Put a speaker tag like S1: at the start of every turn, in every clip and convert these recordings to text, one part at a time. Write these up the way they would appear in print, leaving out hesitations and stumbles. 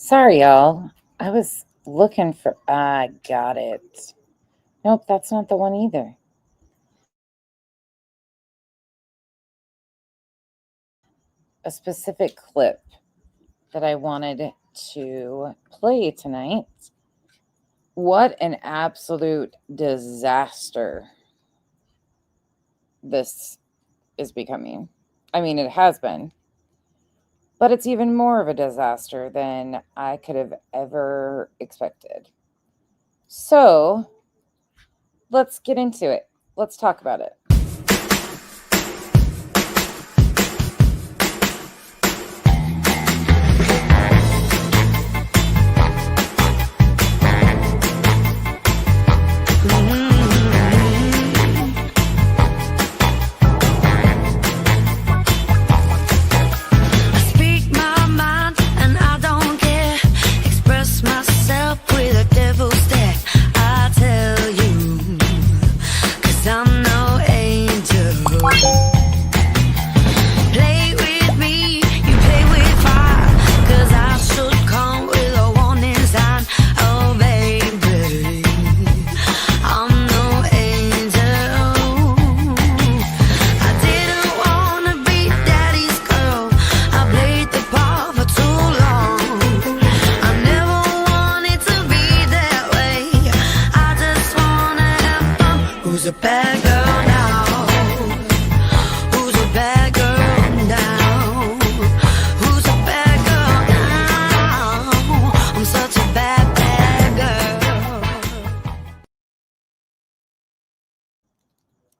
S1: Sorry, y'all. I was looking for. I got it. Nope, that's not the one either. A specific clip that I wanted to play tonight. What an absolute disaster this is becoming. I mean, it has been, but it's even more of a disaster than I could have ever expected. So let's get into it. Let's talk about it.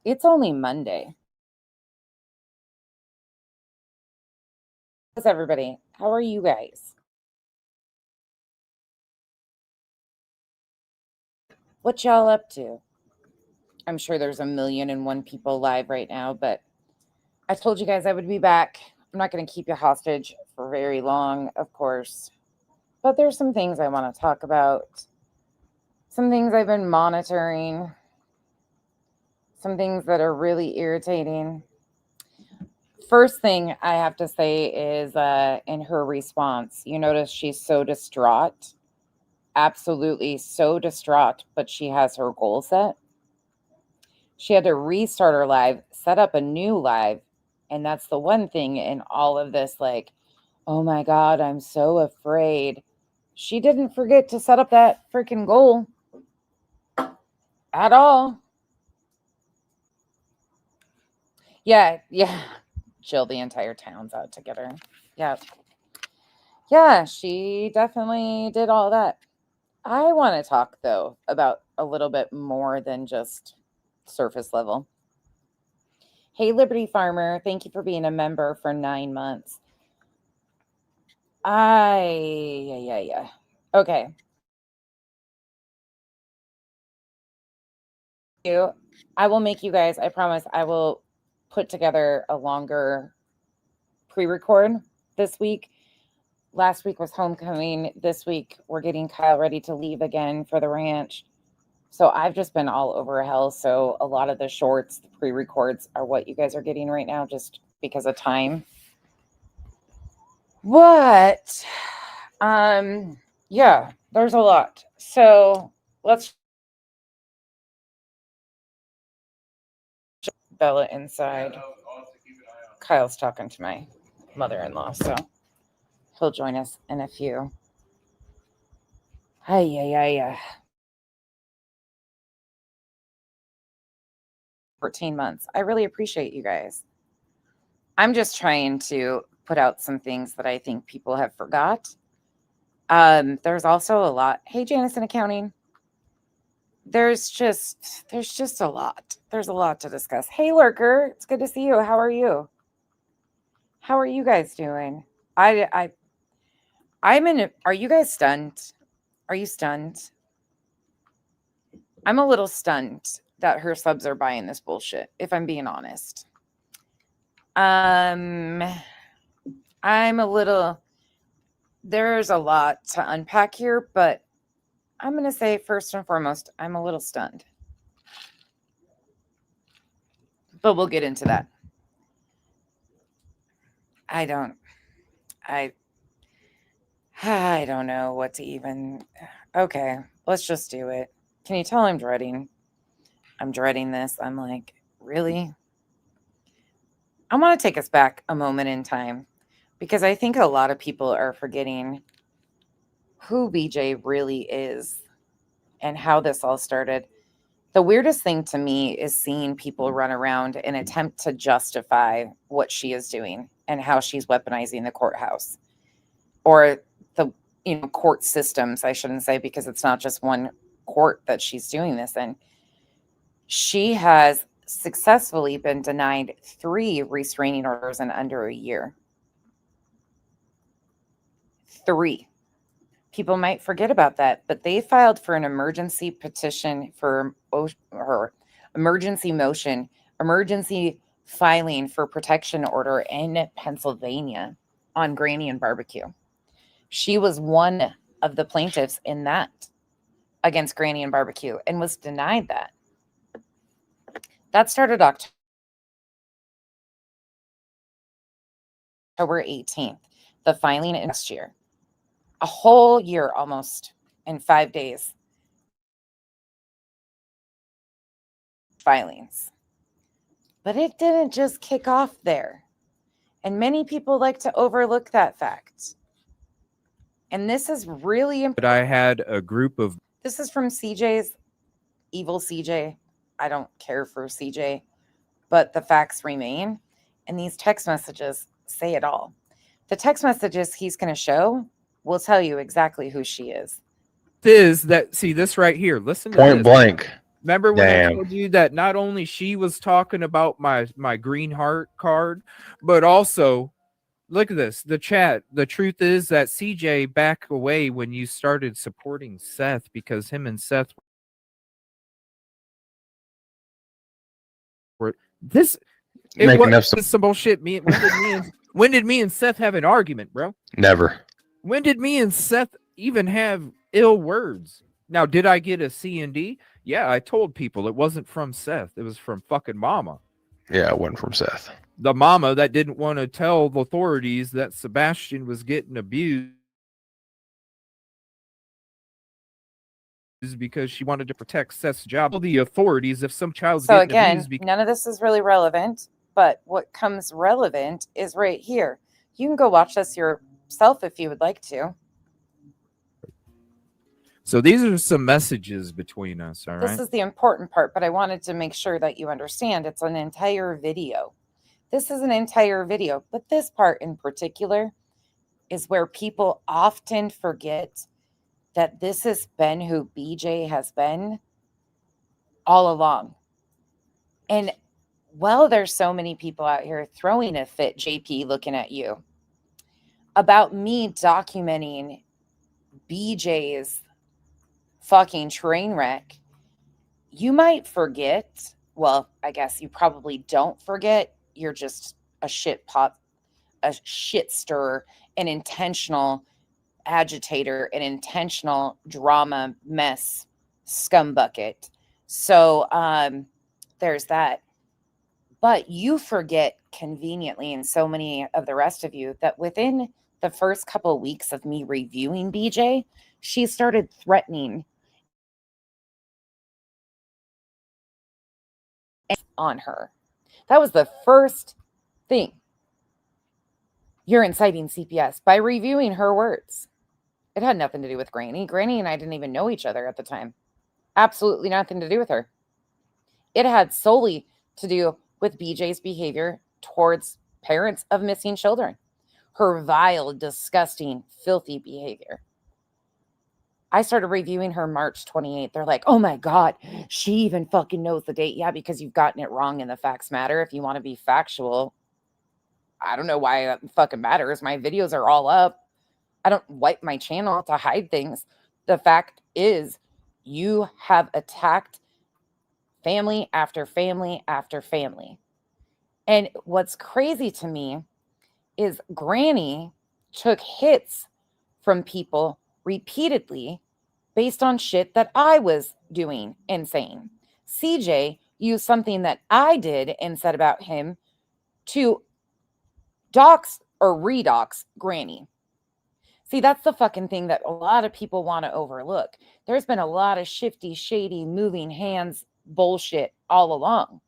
S1: It's only Monday. How's everybody? How are you guys? What y'all up to? I'm sure there's 1,000,001 people live right now, but I told you guys I would be back. I'm not going to keep you hostage for very long, of course, but there's some things I want to talk about, some things I've been monitoring, some things that are really irritating. First thing I have to say is in her response, you notice she's so distraught, absolutely so distraught, but she has her goal set. She had to restart her live, set up a new live, and that's the one thing in all of this, like, oh my God, I'm so afraid. She didn't forget to set up that freaking goal at all. Yeah. Jill, the entire town's out to get her. Yeah, she definitely did all that. I want to talk, though, about a little bit more than just surface level. Hey, Liberty Farmer, thank you for being a member for 9 months. Yeah. Okay. I will make you guys, I promise, I will put together a longer pre-record this week. Last week was homecoming. This week, we're getting Kyle ready to leave again for the ranch. So I've just been all over hell. So a lot of the shorts, the pre-records are what you guys are getting right now just because of time. But yeah, there's a lot. So let's Bella inside. Kyle's talking to my mother-in-law, so he'll join us in a few. Yeah. 14 months. I really appreciate you guys. I'm just trying to put out some things that I think people have forgot. There's also a lot. Hey, Janice in accounting. There's just a lot. There's a lot to discuss. Hey, Lurker, it's good to see you. How are you? How are you guys doing? I'm in. Are you guys stunned? Are you stunned? I'm a little stunned that her subs are buying this bullshit, if I'm being honest. I'm a little, there's a lot to unpack here, but I'm going to say first and foremost, I'm a little stunned. But we'll get into that. I don't know what to even. Okay, let's just do it. Can you tell I'm dreading? I'm dreading this. I'm like, really? I want to take us back a moment in time because I think a lot of people are forgetting who BJ really is and how this all started. The weirdest thing to me is seeing people run around and attempt to justify what she is doing and how she's weaponizing the courthouse or the court systems, I shouldn't say, because it's not just one court that she's doing this in. She has successfully been denied 3 restraining orders in under a year. 3. People might forget about that, but they filed for an emergency petition for her emergency motion, emergency filing for protection order in Pennsylvania on Granny and Barbecue. She was one of the plaintiffs in that against Granny and Barbecue and was denied that. That started October 18th, the filing in last year. A whole year almost in 5 days. Filings. But it didn't just kick off there. And many people like to overlook that fact. And this is really important.
S2: But I had a group of.
S1: This is from CJ's, evil CJ. I don't care for CJ, but the facts remain. And these text messages say it all. The text messages he's going to show will tell you exactly who she is.
S2: Is that, see this right here? Listen to
S3: Point
S2: this.
S3: blank.
S2: Remember when
S3: Damn.
S2: I told you that not only she was talking about my green heart card, but also, look at this, the chat. The truth is that CJ backed away when you started supporting Seth because him and Seth were this. It
S3: Making
S2: was
S3: up
S2: some bullshit. When did me and Seth have an argument, bro?
S3: Never.
S2: When did me and Seth even have ill words? Now, did I get a C and D? Yeah, I told people it wasn't from Seth. It was from fucking mama.
S3: Yeah, it wasn't from Seth.
S2: The mama that didn't want to tell the authorities that Sebastian was getting abused because she wanted to protect Seth's job. Well, the authorities, if some child's
S1: So
S2: getting
S1: again,
S2: abused
S1: none of this is really relevant, but what comes relevant is right here. You can go watch this yourself if you would like to.
S2: So these are some messages between us, all right?
S1: This is the important part, but I wanted to make sure that you understand it's an entire video. This is an entire video, but this part in particular is where people often forget that this has been who BJ has been all along. And well, there's so many people out here throwing a fit, JP, looking at you, about me documenting BJ's fucking train wreck. You might forget. Well, I guess you probably don't forget. You're just a shit pot, a shit stirrer, an intentional agitator, an intentional drama mess scumbucket. So there's that. But you forget conveniently, and so many of the rest of you, that within the first couple of weeks of me reviewing BJ, she started threatening on her. That was the first thing. You're inciting CPS by reviewing her words. It had nothing to do with Granny. Granny and I didn't even know each other at the time. Absolutely nothing to do with her. It had solely to do with BJ's behavior towards parents of missing children. Her vile, disgusting, filthy behavior. I started reviewing her March 28th. They're like, oh my God, she even fucking knows the date. Yeah, because you've gotten it wrong in the facts matter. If you want to be factual, I don't know why that fucking matters. My videos are all up. I don't wipe my channel to hide things. The fact is, you have attacked family after family after family. And what's crazy to me is Granny took hits from people repeatedly based on shit that I was doing and saying. CJ used something that I did and said about him to dox or redox Granny. See, that's the fucking thing that a lot of people want to overlook. There's been a lot of shifty, shady, moving hands bullshit all along.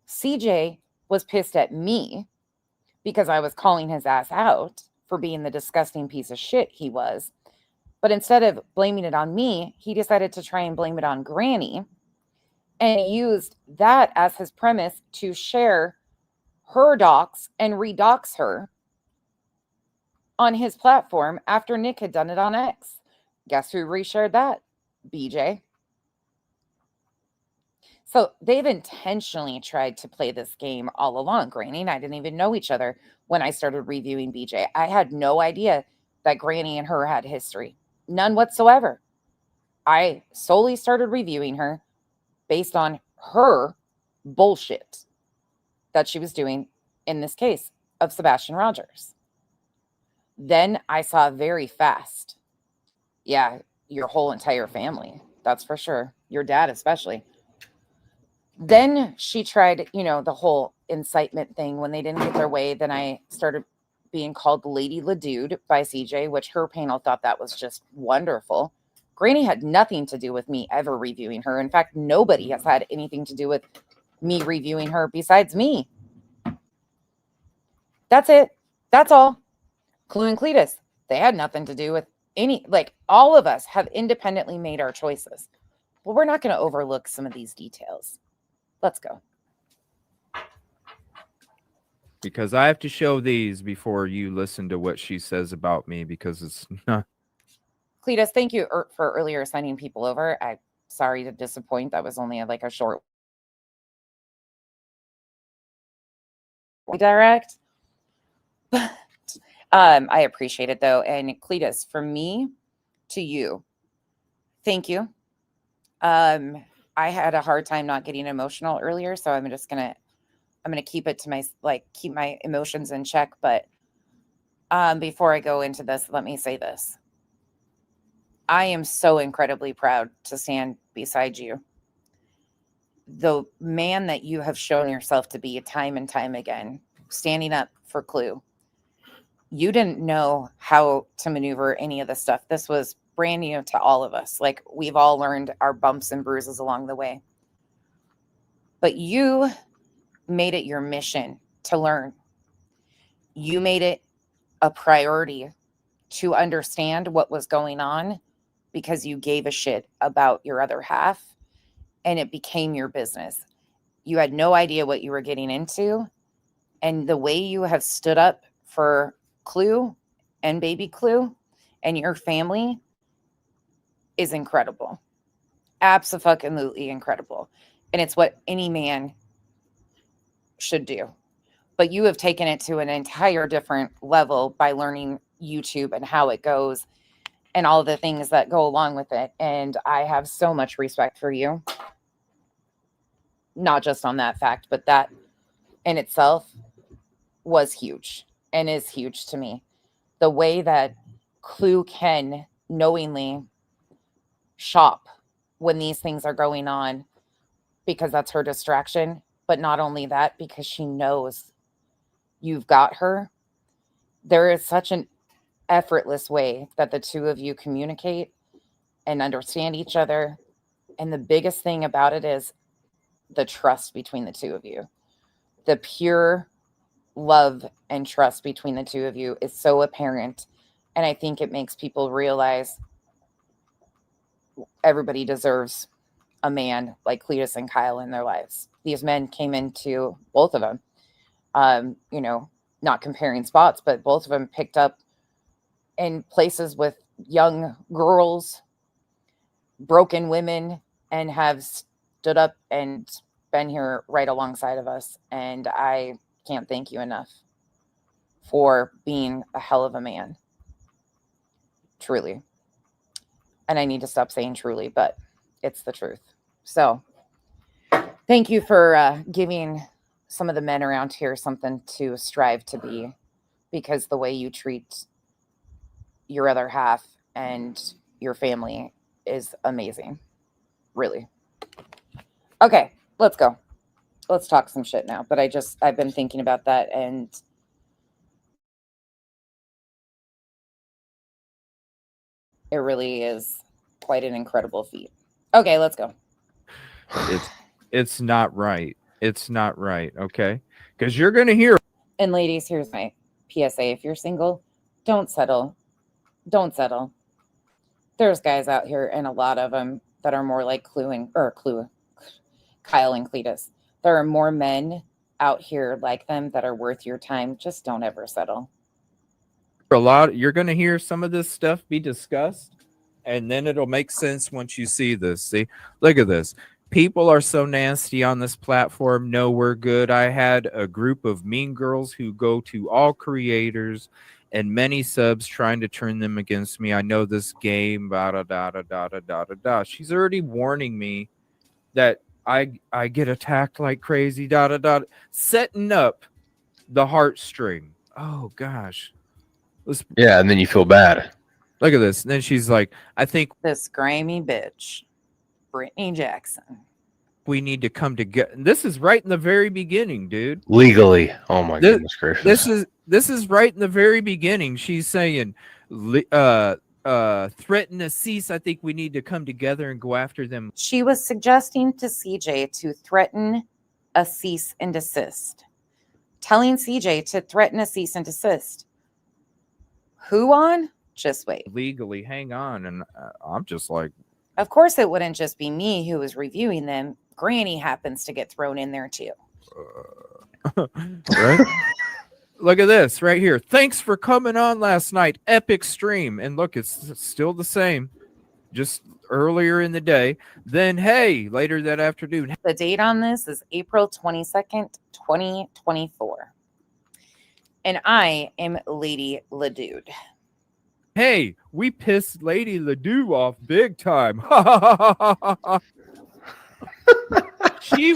S1: CJ was pissed at me because I was calling his ass out for being the disgusting piece of shit he was. But instead of blaming it on me, he decided to try and blame it on Granny and used that as his premise to share her docs and redox her on his platform after Nick had done it on X. Guess who reshared that? BJ. So they've intentionally tried to play this game all along. Granny and I didn't even know each other when I started reviewing BJ. I had no idea that Granny and her had history. None whatsoever. I solely started reviewing her based on her bullshit that she was doing in this case of Sebastian Rogers. Then I saw very fast, yeah, your whole entire family, that's for sure, your dad especially. Then she tried, the whole incitement thing. When they didn't get their way, then I started being called Lady Ladude by CJ, which her panel thought that was just wonderful. Granny had nothing to do with me ever reviewing her. In fact, nobody has had anything to do with me reviewing her besides me. That's it. That's all. Clue and Cletus, they had nothing to do with all of us have independently made our choices. But we're not going to overlook some of these details. Let's go.
S2: Because I have to show these before you listen to what she says about me, because it's not.
S1: Cletus, thank you for earlier signing people over. I'm sorry to disappoint. That was only a short direct. I appreciate it though. And Cletus, from me to you, thank you. I had a hard time not getting emotional earlier, so I'm gonna keep it to keep my emotions in check. But before I go into this, let me say this. I am so incredibly proud to stand beside you. The man that you have shown yourself to be time and time again, standing up for Clue. You didn't know how to maneuver any of this stuff. This was brand new to all of us. We've all learned our bumps and bruises along the way. But you made it your mission to learn. You made it a priority to understand what was going on because you gave a shit about your other half and it became your business. You had no idea what you were getting into. And the way you have stood up for Clue and baby Clue and your family is incredible. Abso-fucking-lutely incredible. And it's what any man should do. But you have taken it to an entire different level by learning YouTube and how it goes and all the things that go along with it. And I have so much respect for you. Not just on that fact, but that in itself was huge and is huge to me. The way that Clue can knowingly shop when these things are going on because that's her distraction. But not only that, because she knows you've got her. There is such an effortless way that the two of you communicate and understand each other. And the biggest thing about it is the trust between the two of you. The pure love and trust between the two of you is so apparent. And I think it makes people realize everybody deserves a man like Cletus and Kyle in their lives. These men came into, both of them, not comparing spots, but both of them picked up in places with young girls, broken women, and have stood up and been here right alongside of us. And I can't thank you enough for being a hell of a man. Truly. And I need to stop saying truly, but it's the truth. So thank you for giving some of the men around here something to strive to be, because the way you treat your other half and your family is amazing. Really. Okay, let's go. Let's talk some shit now. But I've been thinking about that, and It really is quite an incredible feat. Okay, let's go.
S2: It's not right. It's not right. Okay, because you're gonna hear.
S1: And ladies, here's my PSA: if you're single, don't settle. Don't settle. There's guys out here, and a lot of them that are more like Kyle and Cletus. There are more men out here like them that are worth your time. Just don't ever settle.
S2: You're gonna hear some of this stuff be discussed, and then it'll make sense once you see this. See, look at this. People are so nasty on this platform. No, we're good. I had a group of mean girls who go to all creators and many subs trying to turn them against me. I know this game. Da da da da da da da da. She's already warning me that I get attacked like crazy. Da da da. Setting up the heartstring. Oh gosh.
S3: Yeah, and then you feel bad.
S2: Look at this. And then she's like, I think
S1: This grimy bitch, Brittany Jackson.
S2: we need to come together. This is right in the very beginning, dude.
S3: Legally. Oh my goodness gracious.
S2: This is right in the very beginning. She's saying threaten to cease. I think we need to come together and go after them.
S1: She was suggesting to CJ to threaten a cease and desist. Telling CJ to threaten a cease and desist. Who on? Just wait.
S2: Legally, hang on. And I'm just like,
S1: Of course, it wouldn't just be me who was reviewing them. Granny happens to get thrown in there too.
S2: right? Look at this right here. Thanks for coming on last night. Epic stream. And look, it's still the same. Just earlier in the day. Then, hey, later that afternoon.
S1: The date on this is April 22nd, 2024. And I am Lady Ladude.
S2: Hey, we pissed Lady Ledoux off big time. She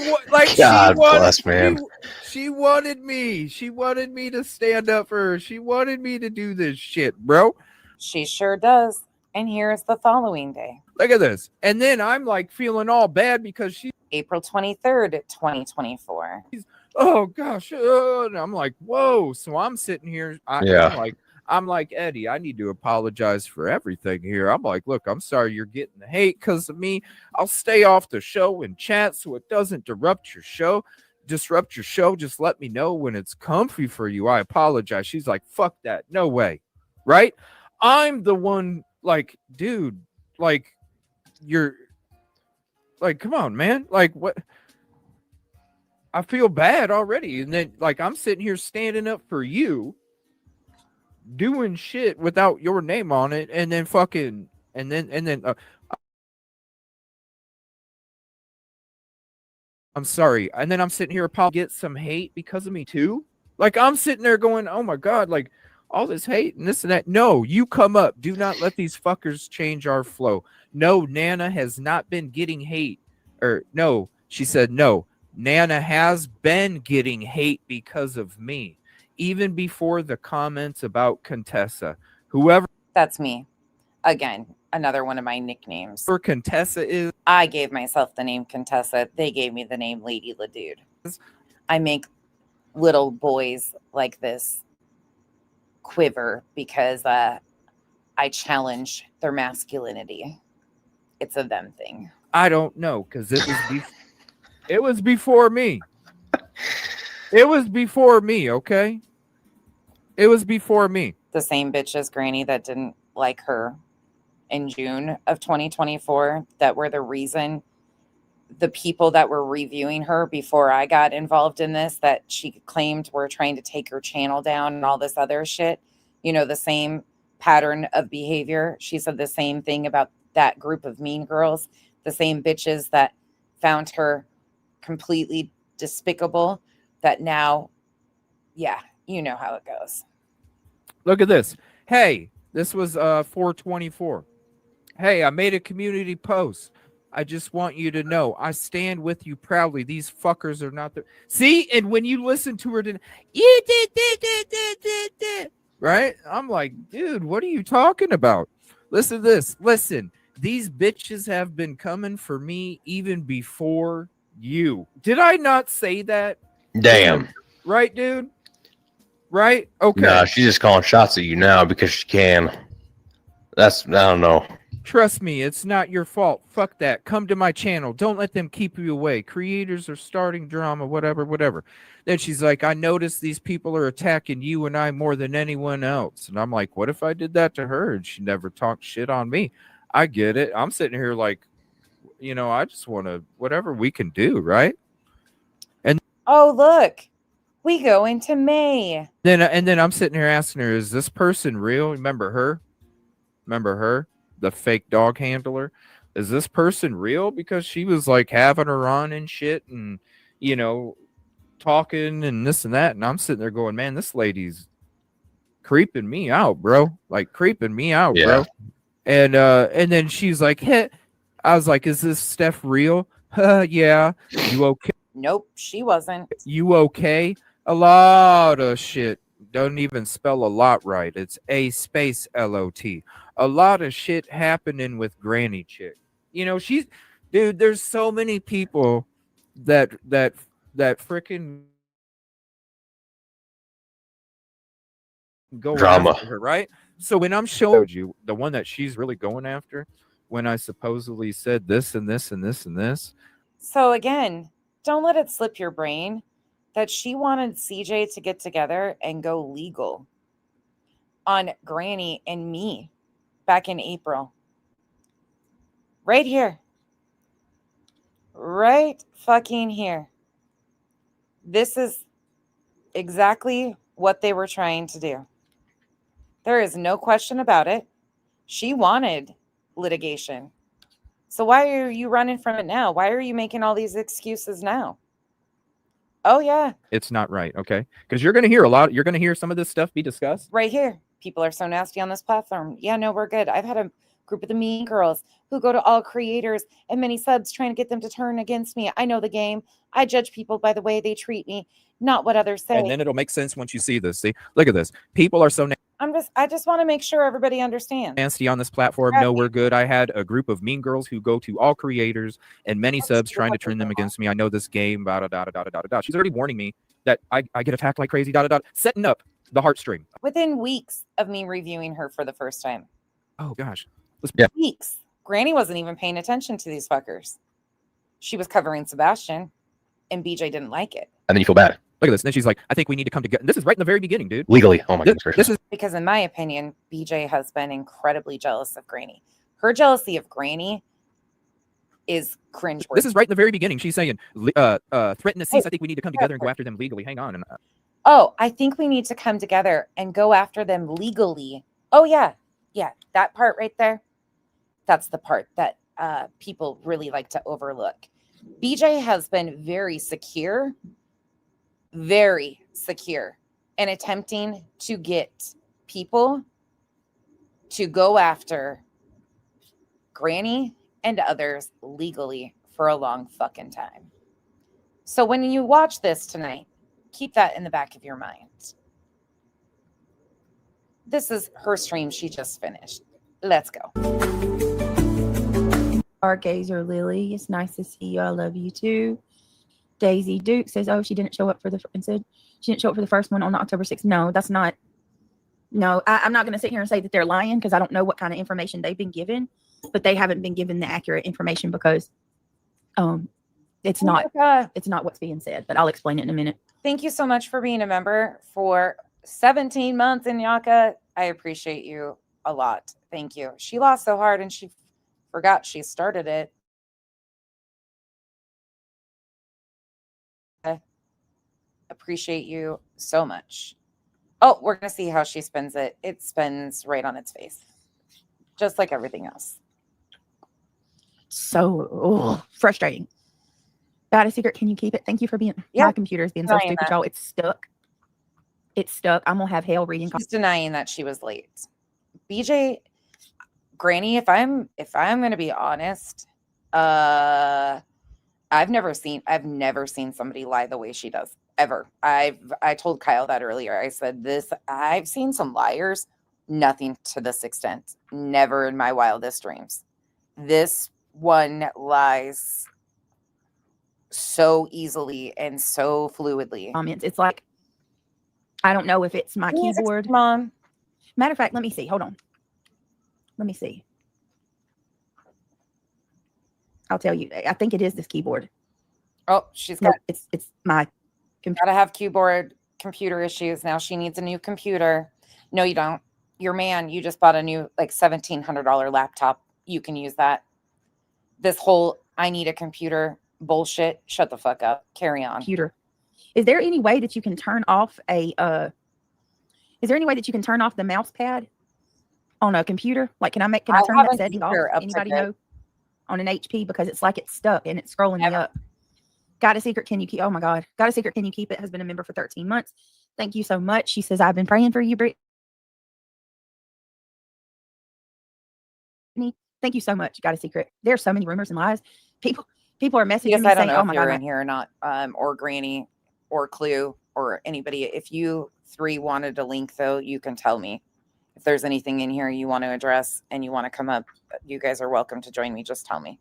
S2: wanted me. She wanted me to stand up for her. She wanted me to do this shit, bro.
S1: She sure does. And here's the following day.
S2: Look at this. And then I'm like feeling all bad because she
S1: April 23rd, 2024.
S2: oh gosh. And I'm like, whoa. So I'm sitting here. I'm like, Eddie, I need to apologize for everything here. I'm like, look, I'm sorry you're getting the hate because of me. I'll stay off the show and chat so it doesn't disrupt your show. Just let me know when it's comfy for you. I apologize. She's like, fuck that. No way. Right? I'm the one like, dude, like, you're like, come on, man. Like, what? I feel bad already. And then, like, I'm sitting here standing up for you, doing shit without your name on it, and then fucking, and then I'm sorry. And then I'm sitting here, get some hate because of me too. Like, I'm sitting there going, oh my God, like, all this hate and this and that. No, you come up. Do not let these fuckers change our flow. No, Nana has not been getting hate. Or no, she said no. Nana has been getting hate because of me. Even before the comments about Contessa. Whoever.
S1: That's me. Again, another one of my nicknames.
S2: For Contessa is.
S1: I gave myself the name Contessa. They gave me the name Lady Ladude. I make little boys like this quiver because I challenge their masculinity. It's a them thing.
S2: I don't know because it was before me. It was before me, okay? It was before me.
S1: The same bitch as Granny that didn't like her in June of 2024 that were the reason the people that were reviewing her before I got involved in this that she claimed were trying to take her channel down and all this other shit. You know, the same pattern of behavior. She said the same thing about that group of mean girls, the same bitches that found her completely despicable that now, yeah, you know how it goes.
S2: Look at this. Hey, this was 424. Hey, I made a community post. I just want you to know I stand with you proudly. These fuckers are not the see. And when you listen to her, you did, right? I'm like, dude, what are you talking about? Listen to this. Listen, these bitches have been coming for me even before you. Did I not say that?
S3: Damn.
S2: Right, dude? Right? Okay.
S3: No, she's just calling shots at you now because she can. I don't know.
S2: Trust me, it's not your fault. Fuck that. Come to my channel. Don't let them keep you away. Creators are starting drama, whatever. Then she's like, I noticed these people are attacking you and I more than anyone else. And I'm like, what if I did that to her and she never talked shit on me? I get it. I'm sitting here like, I just want to, whatever we can do, right? And
S1: oh, look, we go into May.
S2: Then I'm sitting here asking her, is this person real? Remember her? The fake dog handler? Is this person real? Because she was like having her on and shit and, talking and this and that. And I'm sitting there going, man, this lady's creeping me out, bro. Like creeping me out, bro. And then she's like, hey. I was like, is this Steph real? Yeah. You okay?
S1: Nope, she wasn't.
S2: You okay? A lot of shit. Don't even spell a lot right. It's a space LOT. A lot of shit happening with Granny Chick. She's, dude, there's so many people that freaking go
S3: drama
S2: after her, right? So when I'm showing you the one that she's really going after, when I supposedly said this and this and this and this.
S1: So again, don't let it slip your brain that she wanted CJ to get together and go legal on Granny and me back in April. Right here. Right fucking here. This is exactly what they were trying to do. There is no question about it. She wanted litigation. So why are you running from it now? Why are you making all these excuses now? Oh, yeah.
S2: It's not right, okay? Because you're going to hear some of this stuff be discussed.
S1: Right here. People are so nasty on this platform. Yeah, no, we're good. I've had a group of the mean girls who go to all creators and many subs trying to get them to turn against me. I know the game. I judge people by the way they treat me, not what others say.
S2: And then it'll make sense once you see this. See, look at this. People are so
S1: I just want to make sure everybody understands.
S2: nasty on this platform. No, we're good. I had a group of mean girls who go to all creators and many subs trying to turn them against me. I know this game. She's already warning me that I get attacked like crazy. Setting up the heartstring.
S1: Within weeks of me reviewing her for the first time.
S2: Oh gosh.
S1: Weeks. Granny wasn't even paying attention to these fuckers. She was covering Sebastian, and BJ didn't like it.
S3: And then you feel bad.
S2: Look at this. And then she's like, I think we need to come together. And this is right in the very beginning, dude.
S3: Legally. Oh my goodness gracious.
S1: This is because, in my opinion, BJ has been incredibly jealous of Granny. Her jealousy of Granny is cringe.
S2: This is right in the very beginning. She's saying, threaten to cease. I think we need to come together and go after them legally. Hang on.
S1: I think we need to come together and go after them legally. Oh, yeah. Yeah. That part right there. That's the part that people really like to overlook. BJ has been very secure in attempting to get people to go after Granny and others legally for a long fucking time. So when you watch this tonight, keep that in the back of your mind. This is her stream she just finished. Let's go.
S4: Stargazer Lily, it's nice to see you. I love you too. Daisy Duke says, "Oh, she didn't show up for the first one on October 6th." No, that's not. No, I'm not going to sit here and say that they're lying because I don't know what kind of information they've been given, but they haven't been given the accurate information because, it's not what's being said. But I'll explain it in a minute.
S1: Thank you so much for being a member for 17 months in Yaka. I appreciate you a lot. Thank you. She lost so hard and she forgot she started it. I appreciate you so much. Oh, we're going to see how she spins it. It spins right on its face, just like everything else.
S4: So frustrating. Got a secret? Can you keep it? Thank you for being.
S1: Yeah.
S4: My computer's being so stupid, y'all. It's stuck. It's stuck. I'm gonna have hell reading.
S1: She's denying that she was late. BJ, Granny, if I'm gonna be honest, I've never seen somebody lie the way she does ever. I told Kyle that earlier. I said this. I've seen some liars, nothing to this extent. Never in my wildest dreams. This one lies so easily and so fluidly.
S4: It's like, I don't know if it's my keyboard.
S1: Mom.
S4: Matter of fact, let me see. Hold on. Let me see. I'll tell you. I think it is this keyboard.
S1: Oh, she's got.
S4: No, it's my
S1: Gotta have computer issues. Now she needs a new computer. No, you don't. Your man, you just bought a new like $1,700 laptop. You can use that. This whole I need a computer bullshit. Shut the fuck up. Carry on.
S4: Computer. Is there any way that you can turn off a is there any way that you can turn off the mouse pad on a computer? Like, can I turn that setting off? Anybody know? On an HP, because it's like it's stuck and it's scrolling me up. Got a secret? Can you keep? Oh my God. Got a secret? Can you keep it? Has been a member for 13 months. Thank you so much. She says, I've been praying for you, Brittany. Thank you so much. Got a secret. There's so many rumors and lies. People are messaging me saying, oh my God.
S1: You're in here or not, or Granny or Clue or anybody. If you three wanted a link though, you can tell me. If there's anything in here you want to address and you want to come up, you guys are welcome to join me. Just tell me.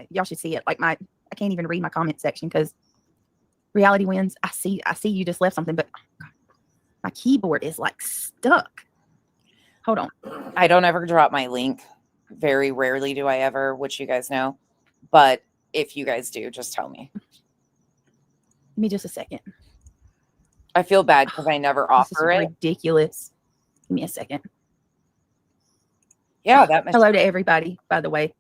S4: Y'all should see it. Like I can't even read my comment section because reality wins. I see you just left something, but oh God, my keyboard is like stuck. Hold on.
S1: I don't ever drop my link. Very rarely do I ever, which you guys know. But if you guys do, just tell me.
S4: Give me just a second.
S1: I feel bad because I never offer it.
S4: Ridiculous. Give me a second.
S1: Yeah,
S4: hello to everybody, by the way.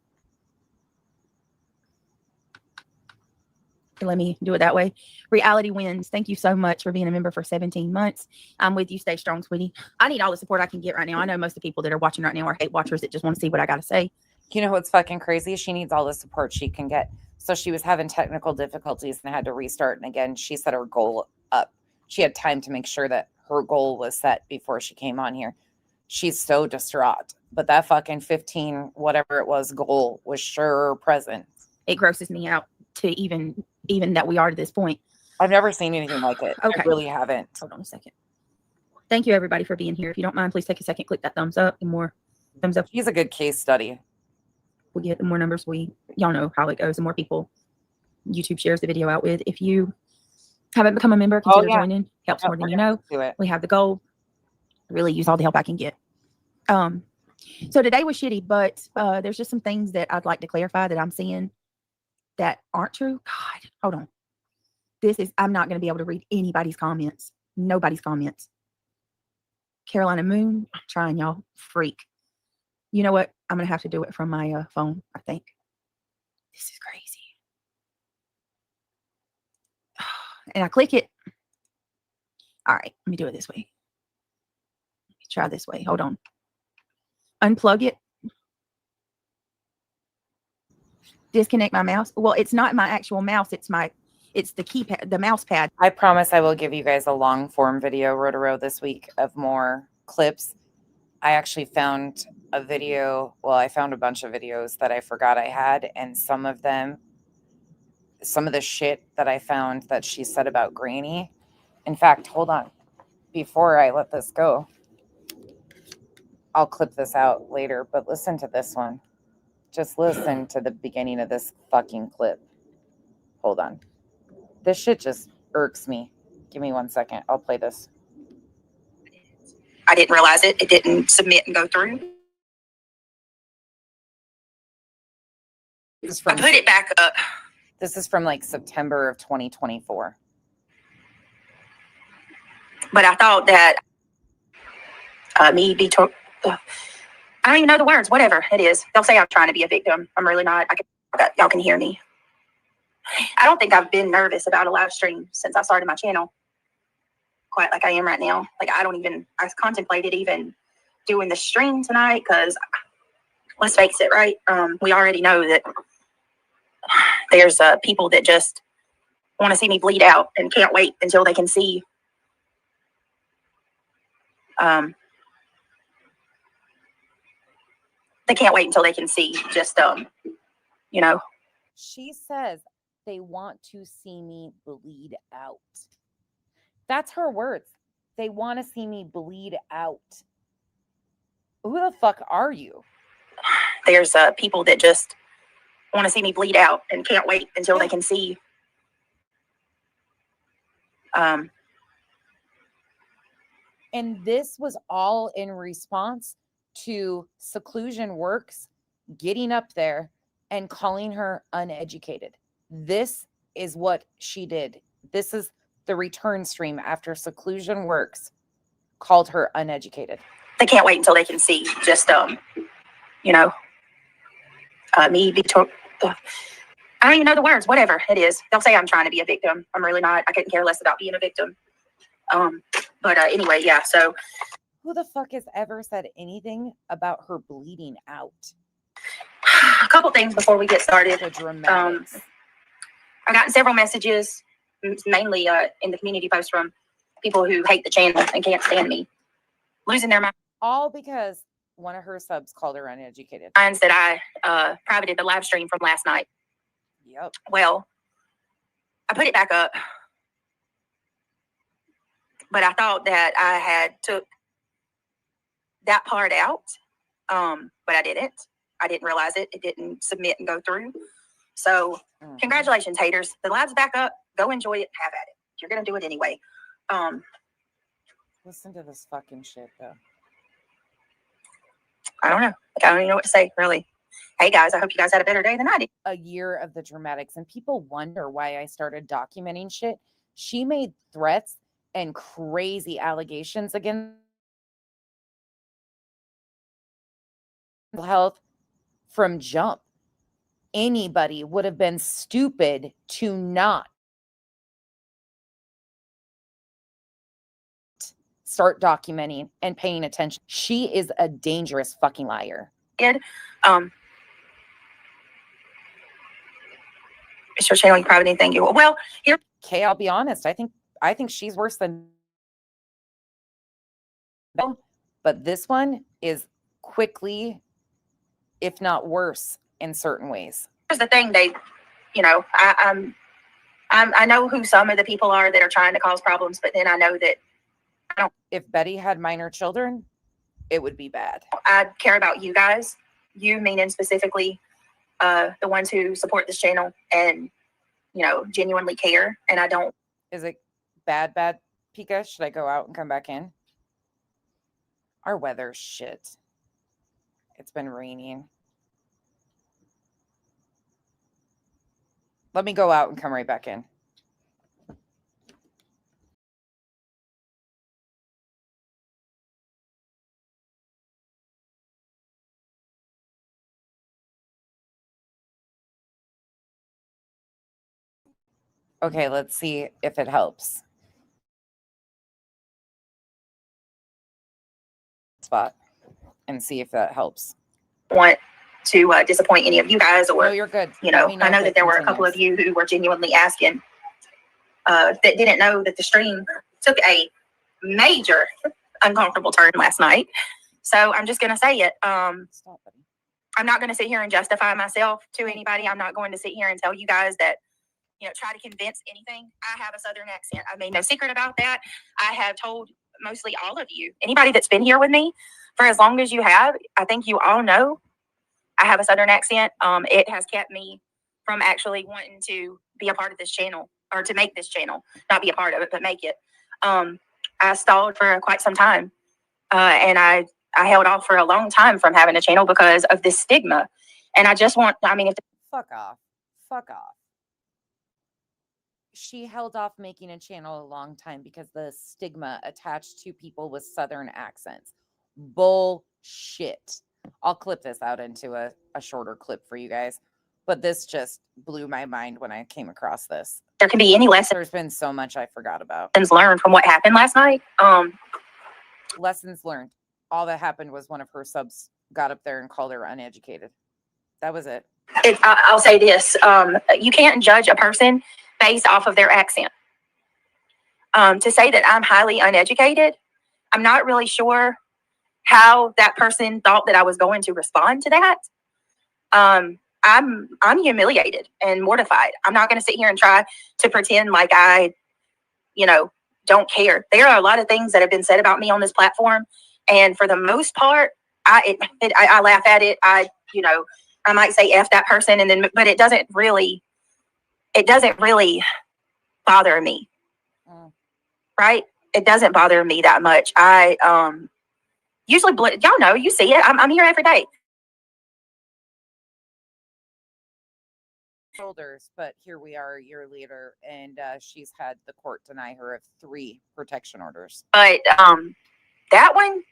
S4: Let me do it that way. Reality wins. Thank you so much for being a member for 17 months. I'm with you. Stay strong, sweetie. I need all the support I can get right now. I know most of the people that are watching right now are hate watchers that just want to see what I got to say.
S1: You know what's fucking crazy? She needs all the support she can get. So she was having technical difficulties and had to restart. And again, she set her goal up. She had time to make sure that her goal was set before she came on here. She's so distraught. But that fucking 15, whatever it was, goal was sure present.
S4: It grosses me out to even that we are to this point.
S1: I've never seen anything like it. Okay. I really haven't.
S4: Hold on a second. Thank you, everybody, for being here. If you don't mind, please take a second, click that thumbs up. The more thumbs up.
S1: She's a good case study.
S4: We get, the more numbers y'all know how it goes. The more people YouTube shares the video out with. If you haven't become a member, consider joining. Helps more than you know. We have the goal. Really use all the help I can get. So today was shitty, but there's just some things that I'd like to clarify that I'm seeing that aren't true. God, hold on. I'm not going to be able to read anybody's comments. Nobody's comments. Carolina Moon, I'm trying, y'all. Freak. You know what? I'm going to have to do it from my phone, I think. This is crazy. And I click it. All right, let me do it this way. Let me try this way. Hold on. Unplug it. Disconnect my mouse. Well, it's not my actual mouse. It's the keypad, the mouse pad.
S1: I promise I will give you guys a long form video, Rotaro, this week of more clips. I actually found a video. Well, I found a bunch of videos that I forgot I had. And some of the shit that I found that she said about Granny. In fact, hold on. Before I let this go, I'll clip this out later, but listen to this one. Just listen to the beginning of this fucking clip. Hold on. This shit just irks me. Give me 1 second. I'll play this.
S5: I didn't realize it. It didn't submit and go through. I put it back up.
S1: This is from like September of 2024.
S5: But I thought that I don't even know the words. Whatever it is. They'll say I'm trying to be a victim. I'm really not. Y'all can hear me. I don't think I've been nervous about a live stream since I started my channel. Quite like I am right now. Like I contemplated even doing the stream tonight because let's face it, right? We already know that there's people that just want to see me bleed out and can't wait until they can see. They can't wait until they can see just,
S1: She says they want to see me bleed out. That's her words. They want to see me bleed out. Who the fuck are you?
S5: There's people that just want to see me bleed out and can't wait until they can see.
S1: And this was all in response to Seclusion Works getting up there and calling her uneducated. This is what she did. This is the return stream after Seclusion Works called her uneducated.
S5: They can't wait until they can see just, me be told. I don't even know the words, whatever it is. They'll say I'm trying to be a victim. I'm really not. I couldn't care less about being a victim. But anyway, yeah, so.
S1: Who the fuck has ever said anything about her bleeding out?
S5: A couple things before we get started.
S1: The dramatics.
S5: I got several messages, mainly in the community post from people who hate the channel and can't stand me losing their mind.
S1: All because one of her subs called her uneducated.
S5: Finds that I privated the live stream from last night.
S1: Yep.
S5: Well, I put it back up, but I thought that I had took that part out, but I didn't. I didn't realize it. It didn't submit and go through. So congratulations, haters. The live's back up. Go enjoy it. Have at it. You're going to do it anyway.
S1: Listen to this fucking shit, though.
S5: I don't know. I don't even know what to say, really. Hey, guys, I hope you guys had a better day than I did.
S1: A year of the dramatics, and people wonder why I started documenting shit. She made threats and crazy allegations against mental health from jump. Anybody would have been stupid to not start documenting and paying attention. She is a dangerous fucking liar.
S5: Is your channel you private anything you well here?
S1: Okay, I'll be honest. I think she's worse than, but this one is quickly, if not worse, in certain ways.
S5: Here's the thing, they, I know who some of the people are that are trying to cause problems, but then I know that
S1: if Betty had minor children, it would be bad.
S5: I care about you guys, you meaning specifically the ones who support this channel and, genuinely care. And I don't.
S1: Is it bad, Pika? Should I go out and come back in? Our weather's shit. It's been raining. Let me go out and come right back in. Okay, let's see if it helps. Spot and see if that helps.
S5: Want to disappoint any of you guys, or
S1: no, you're good.
S5: I know that there were a couple of you who were genuinely asking that didn't know that the stream took a major uncomfortable turn last night. So I'm just going to say it. I'm not going to sit here and justify myself to anybody. I'm not going to sit here and tell you guys that, try to convince anything. I have a Southern accent. I made no secret about that. I have told mostly all of you, anybody that's been here with me for as long as you have, I think you all know I have a Southern accent. It has kept me from actually wanting to be a part of this channel, or to make this channel, not be a part of it, but make it. I stalled for quite some time. And I held off for a long time from having a channel because of this stigma. And I just want,
S1: fuck off. She held off making a channel a long time because the stigma attached to people with Southern accents. Bullshit. I'll clip this out into a shorter clip for you guys. But this just blew my mind when I came across this.
S5: There can be any lessons.
S1: There's been so much I forgot about.
S5: Lessons learned from what happened last night.
S1: Lessons learned. All that happened was one of her subs got up there and called her uneducated. That was it.
S5: I'll say this. You can't judge a person based off of their accent. To say that I'm highly uneducated, I'm not really sure how that person thought that I was going to respond to that. I'm humiliated and mortified. I'm not going to sit here and try to pretend like I, don't care. There are a lot of things that have been said about me on this platform, and for the most part, I laugh at it. I might say F that person, but it doesn't really bother me. Right? It doesn't bother me that much. I Usually, y'all know, you see it. I'm here every day.
S1: Shoulders, but here we are a year later, and she's had the court deny her of 3 protection orders.
S5: But that one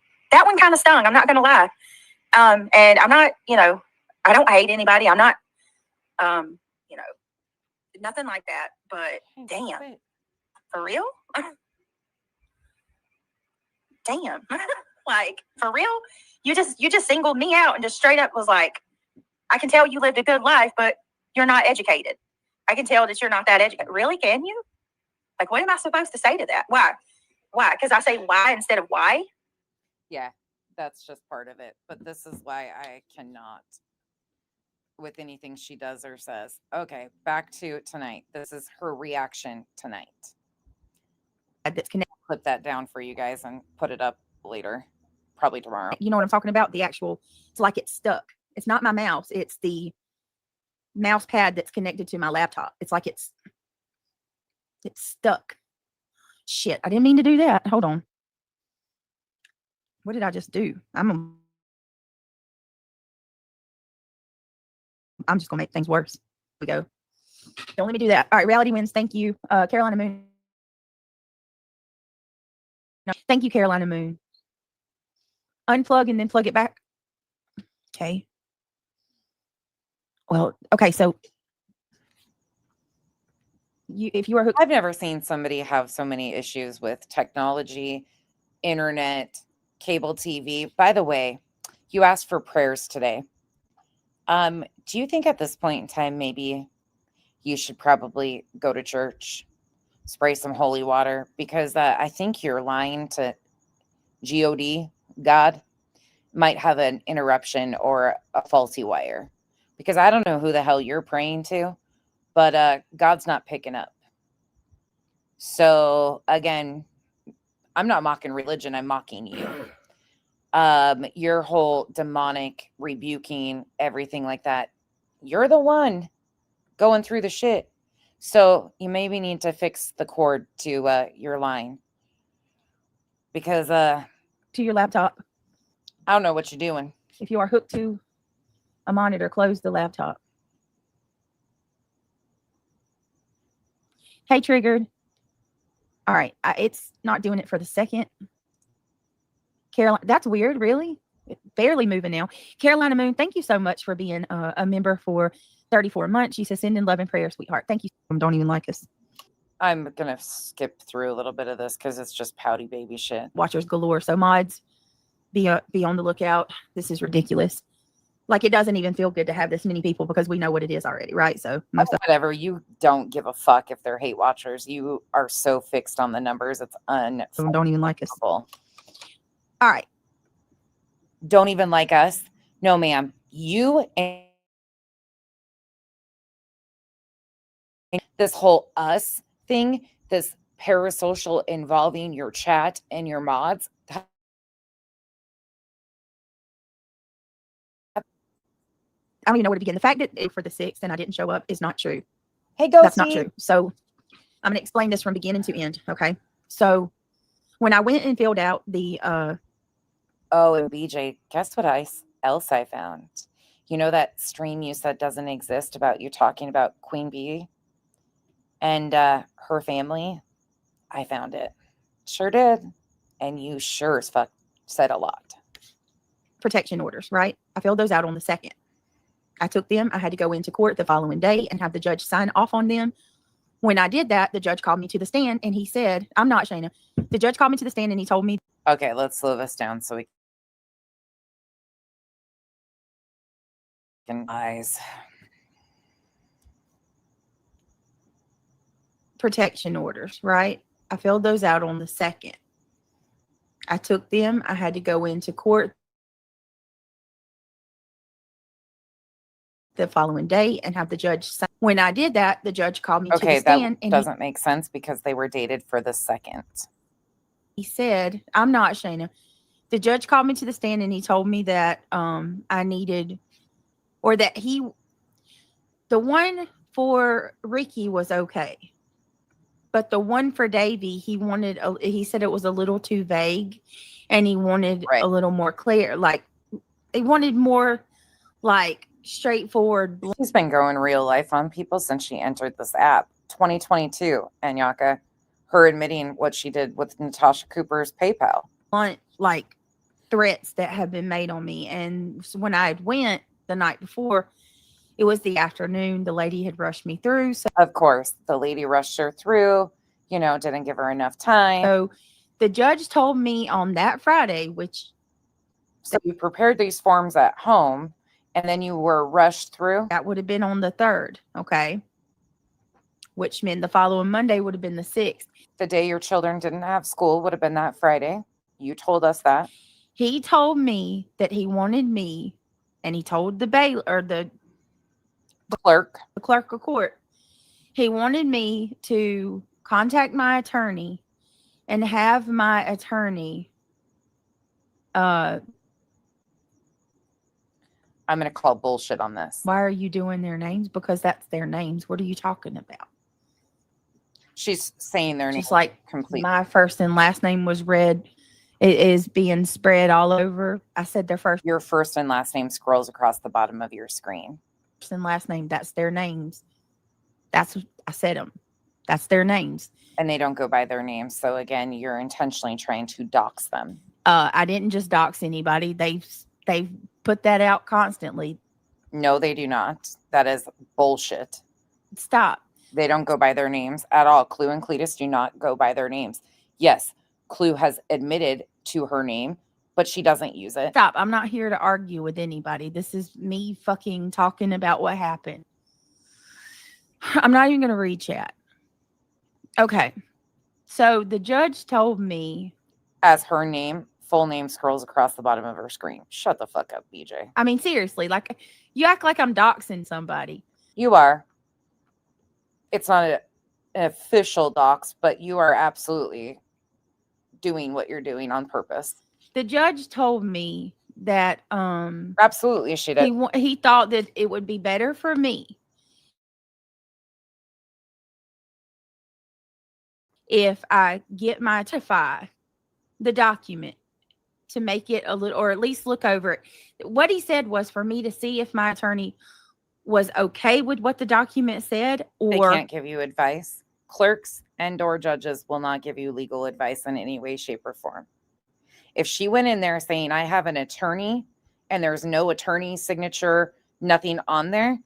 S5: kind of stung. I'm not going to lie. And I'm not, I don't hate anybody. I'm not, nothing like that. But damn, for real? Damn, like for real? You just singled me out and just straight up was like, I can tell you lived a good life, but you're not educated. I can tell that you're not that educated. Really? Can you? Like, what am I supposed to say to that? Why? Because I say why instead of why?
S1: Yeah, that's just part of it. But this is why I cannot with anything she does or says. Okay, back to tonight. This is her reaction tonight. Clip that down for you guys and put it up later, probably tomorrow.
S4: You know what I'm talking about? The actual, it's like it's stuck. It's not my mouse. It's the mouse pad that's connected to my laptop. It's like it's stuck. Shit, I didn't mean to do that. Hold on. What did I just do? I'm just gonna make things worse. Here we go. Don't let me do that. All right, reality wins. Thank you, Carolina Moon. No, thank you, Carolina Moon. Unplug and then plug it back. Okay. Well, okay, so if you are hooked,
S1: I've never seen somebody have so many issues with technology, internet, cable TV. By the way, you asked for prayers today. Do you think at this point in time, maybe you should probably go to church, spray some holy water? Because I think your line to God, might have an interruption or a faulty wire. Because I don't know who the hell you're praying to, but God's not picking up. So again, I'm not mocking religion, I'm mocking you. Your whole demonic rebuking, everything like that, you're the one going through the shit. So you maybe need to fix the cord to your line. Because
S4: to your laptop.
S1: I don't know what you're doing.
S4: If you are hooked to a monitor, close the laptop. Hey, triggered. All right, it's not doing it for the second. Carolina, that's weird, really? It's barely moving now. Carolina Moon, thank you so much for being a member for 34 months. She says, send in love and prayer, sweetheart. Thank you. Don't even like us.
S1: I'm going to skip through a little bit of this because it's just pouty baby shit.
S4: Watchers galore. So mods, be on the lookout. This is ridiculous. Like, it doesn't even feel good to have this many people because we know what it is already, right? So
S1: whatever. You don't give a fuck if they're hate watchers. You are so fixed on the numbers. It's
S4: don't even like us. All right.
S1: Don't even like us. No, ma'am. You and this whole us thing, this parasocial involving your chat and your mods.
S4: I don't even know where to begin. The fact that for the 6th and I didn't show up is not true.
S1: Hey, go.
S4: That's not true. So I'm going to explain this from beginning to end. Okay. So when I went and filled out the,
S1: oh, and BJ, guess what else I found? You know that stream you said doesn't exist about you talking about Queen Bee and her family? I found it. Sure did. And you sure as fuck said a lot.
S4: Protection orders, right? I filled those out on the 2nd. I took them. I had to go into court the following day and have the judge sign off on them. When I did that, the judge called me to the stand and he said, I'm not Shayna. The judge called me to the stand and he told me.
S1: Okay, let's slow this down so we can eyes.
S4: Protection orders, right? I filled those out on the 2nd. I took them. I had to go into court the following day and have the judge sign. When I did that, the judge called me to the stand.
S1: That doesn't make sense because they were dated for the 2nd.
S4: He said, I'm not Shayna. The judge called me to the stand and he told me that I needed, or that the one for Ricky was okay. But the one for Davy, he said it was a little too vague, and he wanted
S1: Right.
S4: a little more clear. Like, he wanted more, like, straightforward.
S1: She's been going real life on people since she entered this app. 2022, Anyaka. Her admitting what she did with Natasha Cooper's PayPal.
S4: Like, threats that have been made on me. And when I went the night before, it was the afternoon. The lady had rushed me through. So,
S1: of course, the lady rushed her through, didn't give her enough time.
S4: So the judge told me on that Friday,
S1: so you prepared these forms at home and then you were rushed through?
S4: That would have been on the 3rd, okay? Which meant the following Monday would have been the 6th.
S1: The day your children didn't have school would have been that Friday. You told us that.
S4: He told me that he wanted me, and he told the
S1: clerk
S4: of court, he wanted me to contact my attorney and have my attorney
S1: I'm going to call bullshit on this.
S4: Why are you doing their names? Because that's their names. What are you talking about?
S1: She's saying their names.
S4: Just like
S1: complete.
S4: My first and last name was read. It is being spread all over. I said their first.
S1: Your first and last name scrolls across the bottom of your screen.
S4: First and last name, that's their names. I said them. That's their names.
S1: And they don't go by their names. So again, you're intentionally trying to dox them.
S4: I didn't just dox anybody. They've put that out constantly.
S1: No, they do not. That is bullshit.
S4: Stop.
S1: They don't go by their names at all. Clue and Cletus do not go by their names. Yes, Clue has admitted to her name, but she doesn't use it.
S4: Stop. I'm not here to argue with anybody. This is me fucking talking about what happened. I'm not even going to read chat. Okay. So the judge told me.
S1: As her name, full name scrolls across the bottom of her screen. Shut the fuck up, BJ.
S4: I mean, seriously, like, you act like I'm doxing somebody.
S1: You are. It's not an official dox, but you are absolutely doing what you're doing on purpose.
S4: The judge told me that
S1: absolutely she did.
S4: He thought that it would be better for me if I get my the document to make it a little, or at least look over it. What he said was for me to see if my attorney was okay with what the document said, or
S1: they can't give you advice. Clerks and or judges will not give you legal advice in any way, shape, or form. If she went in there saying, I have an attorney, and there's no attorney signature, nothing on there,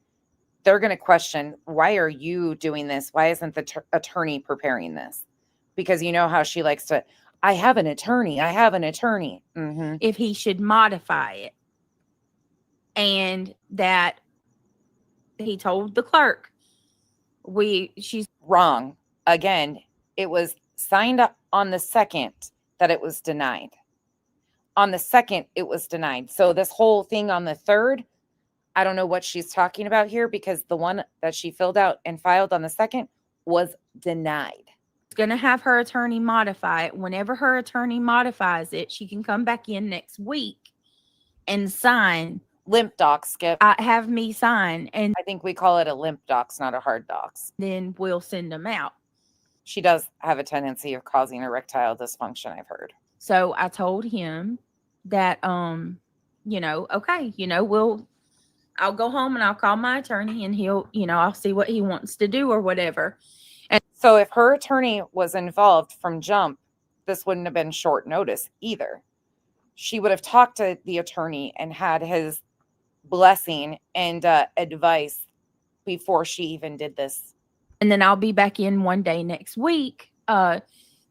S1: they're going to question, why are you doing this? Why isn't the attorney preparing this? Because you know how she likes to, I have an attorney. I have an attorney. Mm-hmm.
S4: If he should modify it. And that he told the clerk, she's
S1: wrong. Again, it was signed up on the 2nd that it was denied. On the 2nd, it was denied. So this whole thing on the 3rd, I don't know what she's talking about here, because the one that she filled out and filed on the 2nd was denied.
S4: Going to have her attorney modify it. Whenever her attorney modifies it, she can come back in next week and sign.
S1: Limp docs, Skip.
S4: Have me sign. And
S1: I think we call it a limp docs, not a hard docs.
S4: Then we'll send them out.
S1: She does have a tendency of causing erectile dysfunction, I've heard.
S4: So I told him that, okay, I'll go home and I'll call my attorney and he'll, I'll see what he wants to do or whatever.
S1: And so if her attorney was involved from jump, this wouldn't have been short notice either. She would have talked to the attorney and had his blessing and advice before she even did this.
S4: And then I'll be back in one day next week. The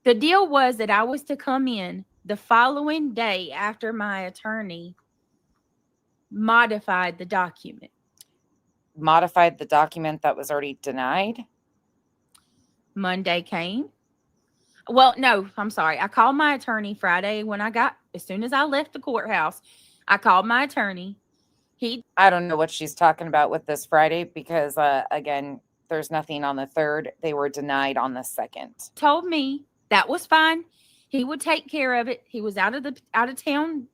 S4: deal was that I was to come in the following day after my attorney modified the document.
S1: Modified the document that was already denied?
S4: Monday came. Well, no, I'm sorry. I called my attorney Friday as soon as I left the courthouse, I called my attorney.
S1: I don't know what she's talking about with this Friday, because again, there's nothing on the 3rd. They were denied on the 2nd.
S4: Told me that was fine. He would take care of it. He was out of town.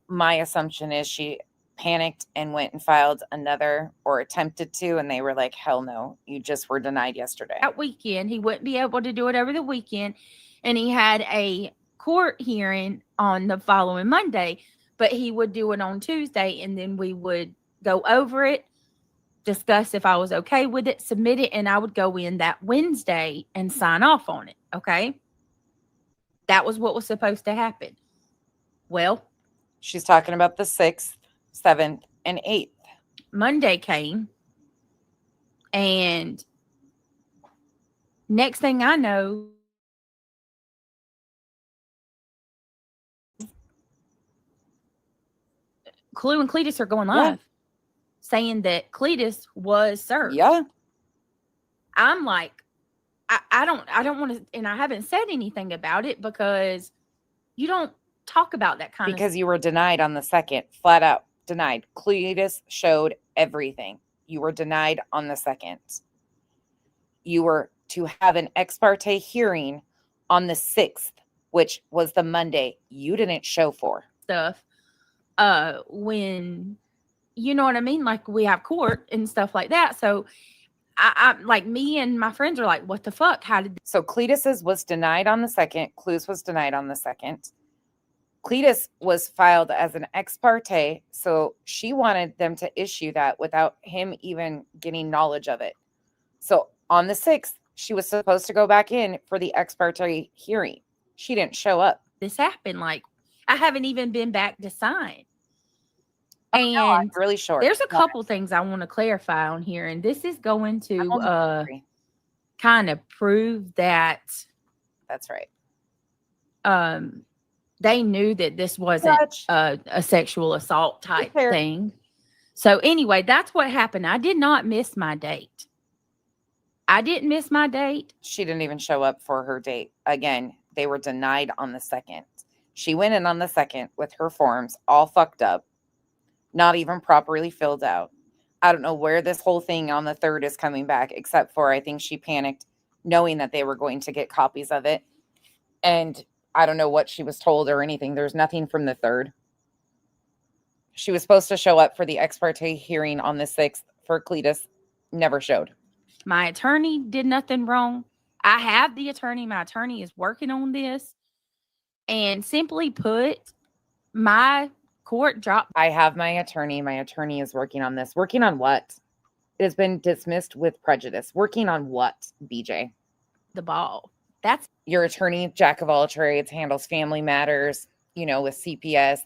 S1: My assumption is she panicked and went and filed another, or attempted to, and they were like, hell no, you just were denied yesterday.
S4: That weekend, he wouldn't be able to do it over the weekend, and he had a court hearing on the following Monday, but he would do it on Tuesday, and then we would go over it, discuss if I was okay with it, submit it, and I would go in that Wednesday and sign off on it. Okay. That was what was supposed to happen. Well,
S1: she's talking about the 6th, 7th, and 8th.
S4: Monday came, and next thing I know, Clue and Cletus are going live, saying that Cletus was served.
S1: Yeah.
S4: I'm like, I don't want to, and I haven't said anything about it because you don't talk about that kind of
S1: Because you were denied on the 2nd, flat out denied. Cletus showed everything. You were denied on the 2nd. You were to have an ex parte hearing on the 6th, which was the Monday you didn't show for.
S4: stuff. When, you know what I mean? Like, we have court and stuff like that. So I like, me and my friends are like, what the fuck? How did
S1: So Cletus's was denied on the 2nd. Clues was denied on the 2nd. Cletus was filed as an ex parte, so she wanted them to issue that without him even getting knowledge of it. So on the 6th, she was supposed to go back in for the ex parte hearing. She didn't show up.
S4: this happen? Like, I haven't even been back to sign.
S1: Oh, no, I'm
S4: And
S1: really short.
S4: there's a couple things I want to clarify on here, and this is going to kind of prove that
S1: That's right.
S4: they knew that this wasn't a sexual assault type thing. So anyway, that's what happened. I did not miss my date. I didn't miss my date.
S1: She didn't even show up for her date. Again, they were denied on the 2nd. She went in on the 2nd with her forms all fucked up, not even properly filled out. I don't know where this whole thing on the 3rd is coming back, except for I think she panicked knowing that they were going to get copies of it. And I don't know what she was told or anything. There's nothing from the 3rd. She was supposed to show up for the ex parte hearing on the 6th for Cletus. Never showed.
S4: My attorney did nothing wrong. I have the attorney. My attorney is working on this. And simply put, my court dropped.
S1: I have my attorney. My attorney is working on this. Working on what? It has been dismissed with prejudice. Working on what, BJ?
S4: The ball. That's
S1: your attorney, jack of all trades, handles family matters, you know, with CPS,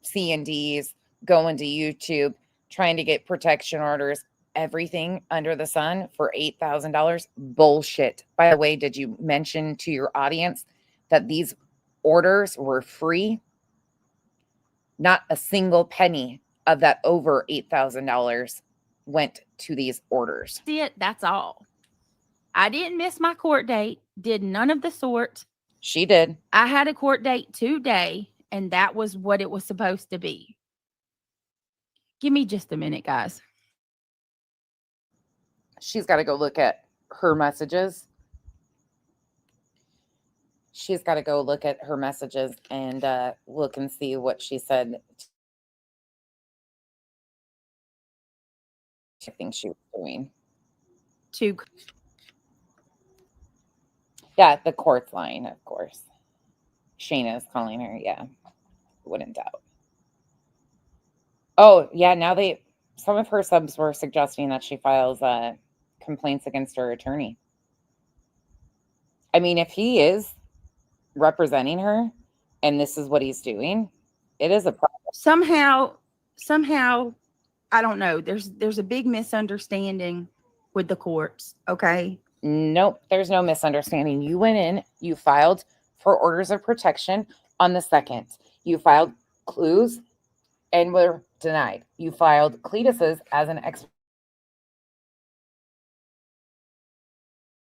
S1: C&Ds, going to YouTube, trying to get protection orders, everything under the sun for $8,000. Bullshit. By the way, did you mention to your audience that these orders were free? Not a single penny of that over $8,000 went to these orders.
S4: it. That's all. I didn't miss my court date. Did none of the sort.
S1: She did.
S4: I had a court date today, and that was what it was supposed to be. Give me just a minute, guys.
S1: She's got to go look at her messages. She's got to go look at her messages and look and see what she said. I think she was doing. Yeah, the court's line, of course. Shayna is calling her. Yeah, wouldn't doubt. Oh, yeah, now some of her subs were suggesting that she files complaints against her attorney. I mean, if he is representing her and this is what he's doing, it is a problem.
S4: Somehow, I don't know. There's a big misunderstanding with the courts, okay?
S1: Nope, there's no misunderstanding. You went in, you filed for orders of protection on the 2nd. You filed clues and were denied. You filed Cletus's as an ex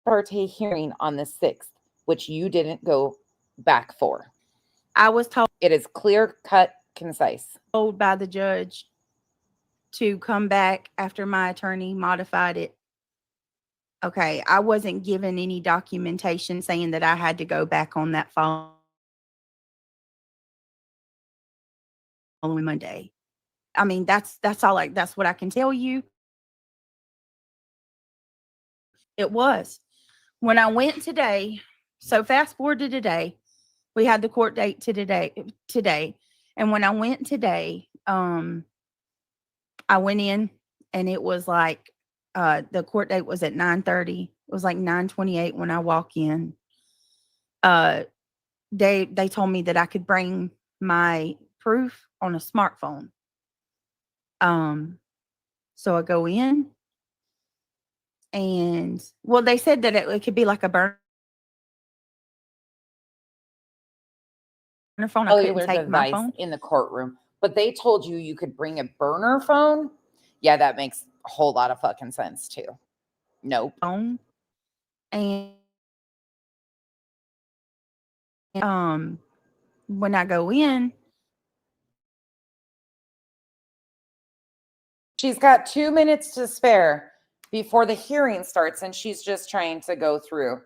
S1: parte hearing on the 6th, which you didn't go back for.
S4: I was told
S1: it is clear cut, concise.
S4: Told by the judge to come back after my attorney modified it. Okay, I wasn't given any documentation saying that I had to go back on that following Monday. I mean, that's what I can tell you. It was. When I went today, so fast forward to today, we had the court date to today. And when I went today, I went in and it was like, the court date was at 9:30. It was like 9:28 when I walk in. They told me that I could bring my proof on a smartphone. So I go in and, well, they said that it could be like a burner phone. I couldn't
S1: Cellular
S4: take my
S1: device
S4: phone.
S1: in the courtroom, but they told you could bring a burner phone. Yeah, that makes a whole lot of fucking sense too. Nope.
S4: Phone. And when I go in,
S1: she's got 2 minutes to spare before the hearing starts, and she's just trying to go through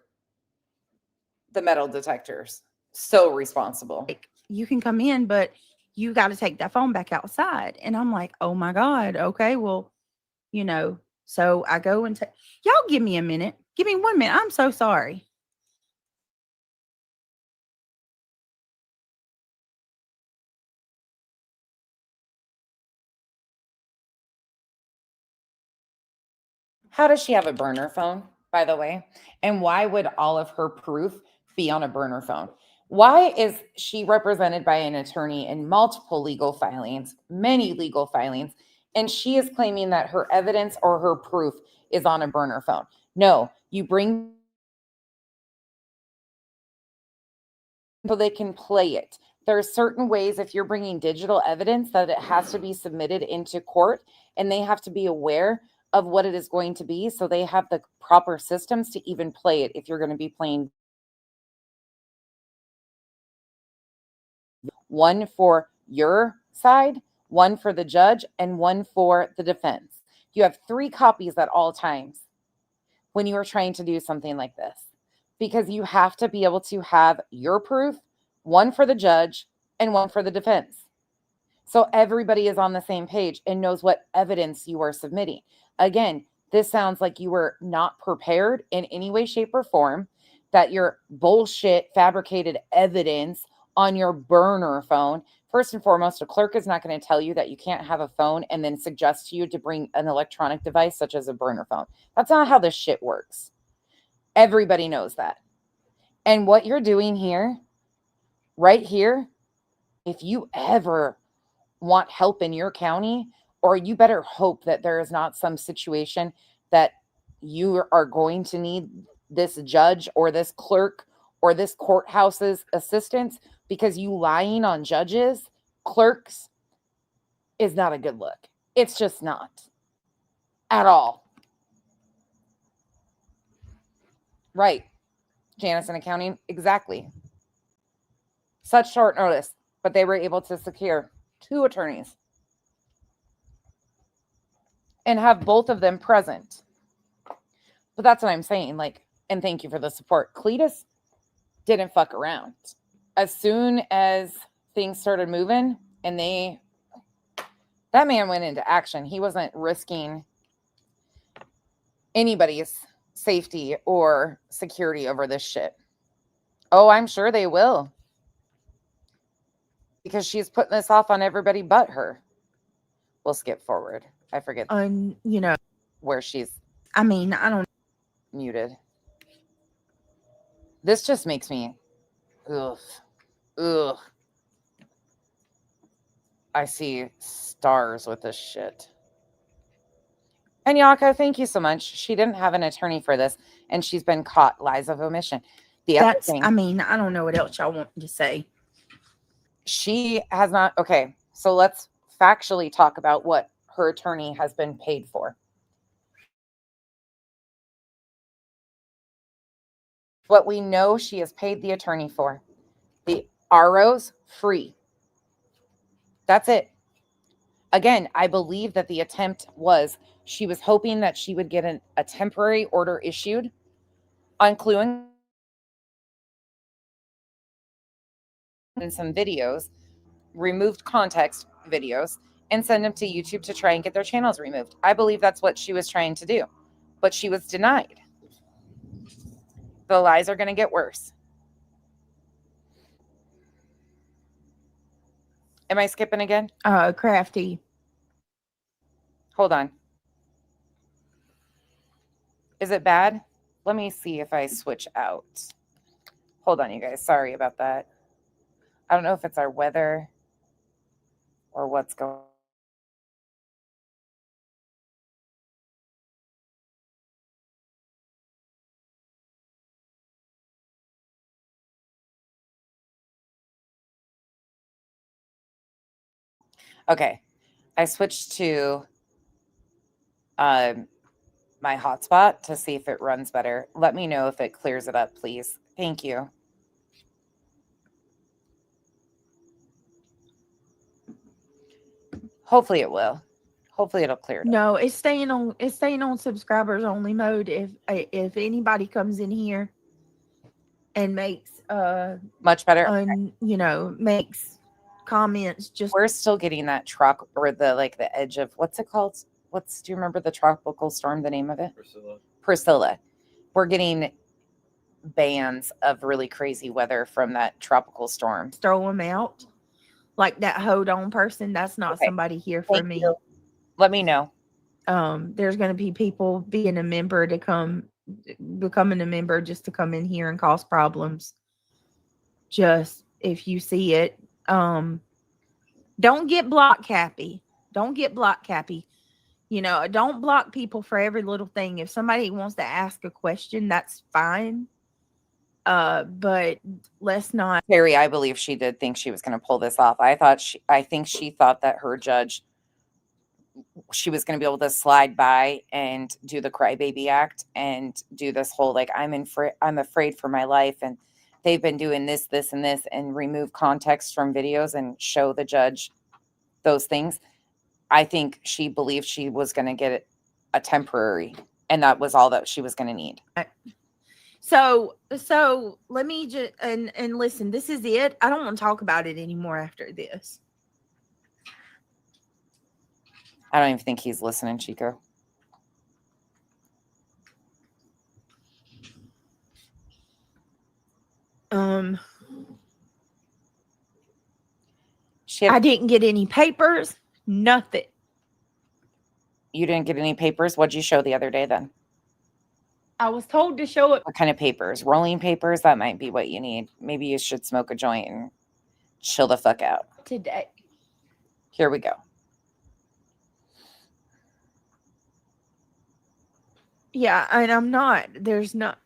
S1: the metal detectors. So responsible.
S4: like, you can come in, but you got to take that phone back outside. And I'm like, oh my God. Okay, well, so I go and y'all give me a minute. Give me 1 minute. I'm so sorry.
S1: How does she have a burner phone, by the way? And why would all of her proof be on a burner phone? Why is she represented by an attorney in multiple legal filings, many legal filings, and she is claiming that her evidence or her proof is on a burner phone? No, you bring so they can play it. There are certain ways, if you're bringing digital evidence, that it has to be submitted into court, and they have to be aware of what it is going to be, so they have the proper systems to even play it if you're going to be playing. One for your side, one for the judge, and one for the defense. You have 3 copies at all times when you are trying to do something like this, because you have to be able to have your proof, one for the judge and one for the defense. So everybody is on the same page and knows what evidence you are submitting. Again, this sounds like you were not prepared in any way, shape, or form, that your bullshit fabricated evidence on your burner phone. First and foremost, a clerk is not going to tell you that you can't have a phone and then suggest to you to bring an electronic device such as a burner phone. That's not how this shit works. Everybody knows that. And what you're doing here, right here, if you ever want help in your county, or you better hope that there is not some situation that you are going to need this judge or this clerk or this courthouse's assistance, because you lying on judges, clerks, is not a good look. It's just not at all. Right. Janison Accounting, exactly. Such short notice, but they were able to secure 2 attorneys and have both of them present. But that's what I'm saying. Like, and thank you for the support. Cletus didn't fuck around. As soon as things started moving and that man went into action. He wasn't risking anybody's safety or security over this shit. Oh, I'm sure they will, because she's putting this off on everybody but her. We'll skip forward. I forget where she's.
S4: I mean, I don't.
S1: Muted. This just makes me. Ugh. I see stars with this shit. And Yaka, thank you so much. She didn't have an attorney for this, and she's been caught. Lies of omission.
S4: I mean, I don't know what else y'all want to say.
S1: She has not. Okay, so let's factually talk about what her attorney has been paid for. What we know she has paid the attorney for. The RO's free. That's it. Again, I believe that the attempt was, she was hoping that she would get a temporary order issued on Clue and some videos, removed context videos, and send them to YouTube to try and get their channels removed. I believe that's what she was trying to do, but she was denied. The lies are going to get worse. Am I skipping again?
S4: Crafty.
S1: Hold on. Is it bad? Let me see if I switch out. Hold on, you guys. Sorry about that. I don't know if it's our weather or what's going on. Okay. I switched to my hotspot to see if it runs better. Let me know if it clears it up, please. Thank you. Hopefully it will. Hopefully it'll clear it up.
S4: No, it's staying on subscribers only mode. If anybody comes in here and makes
S1: Much better.
S4: makes comments, just
S1: We're still getting that truck or the edge of what's it called? Do you remember the tropical storm, the name of it? Priscilla. We're getting bands of really crazy weather from that tropical storm.
S4: throw them out. Like that hold on person, that's not
S1: Okay.
S4: somebody here for
S1: Thank
S4: me.
S1: you. Let me know.
S4: There's going to be people becoming a member just to come in here and cause problems. Just if you see it, don't get block Cappy. Don't get block Cappy. Don't block people for every little thing. If somebody wants to ask a question, that's fine. But let's not.
S1: Carrie, I believe she did think she was going to pull this off. I think she thought that her judge, she was going to be able to slide by and do the crybaby act and do this whole I'm afraid for my life, and they've been doing this, this, and this, and remove context from videos and show the judge those things. I think she believed she was going to get a temporary, and that was all that she was going to need.
S4: So let me just and listen. This is it. I don't want to talk about it anymore after this.
S1: I don't even think he's listening, Chico.
S4: I didn't get any papers. Nothing.
S1: You didn't get any papers? What'd you show the other day then?
S4: I was told to show it.
S1: What kind of papers? Rolling papers? That might be what you need. Maybe you should smoke a joint and chill the fuck out.
S4: Today.
S1: Here we go.
S4: Yeah, and I'm not. There's not.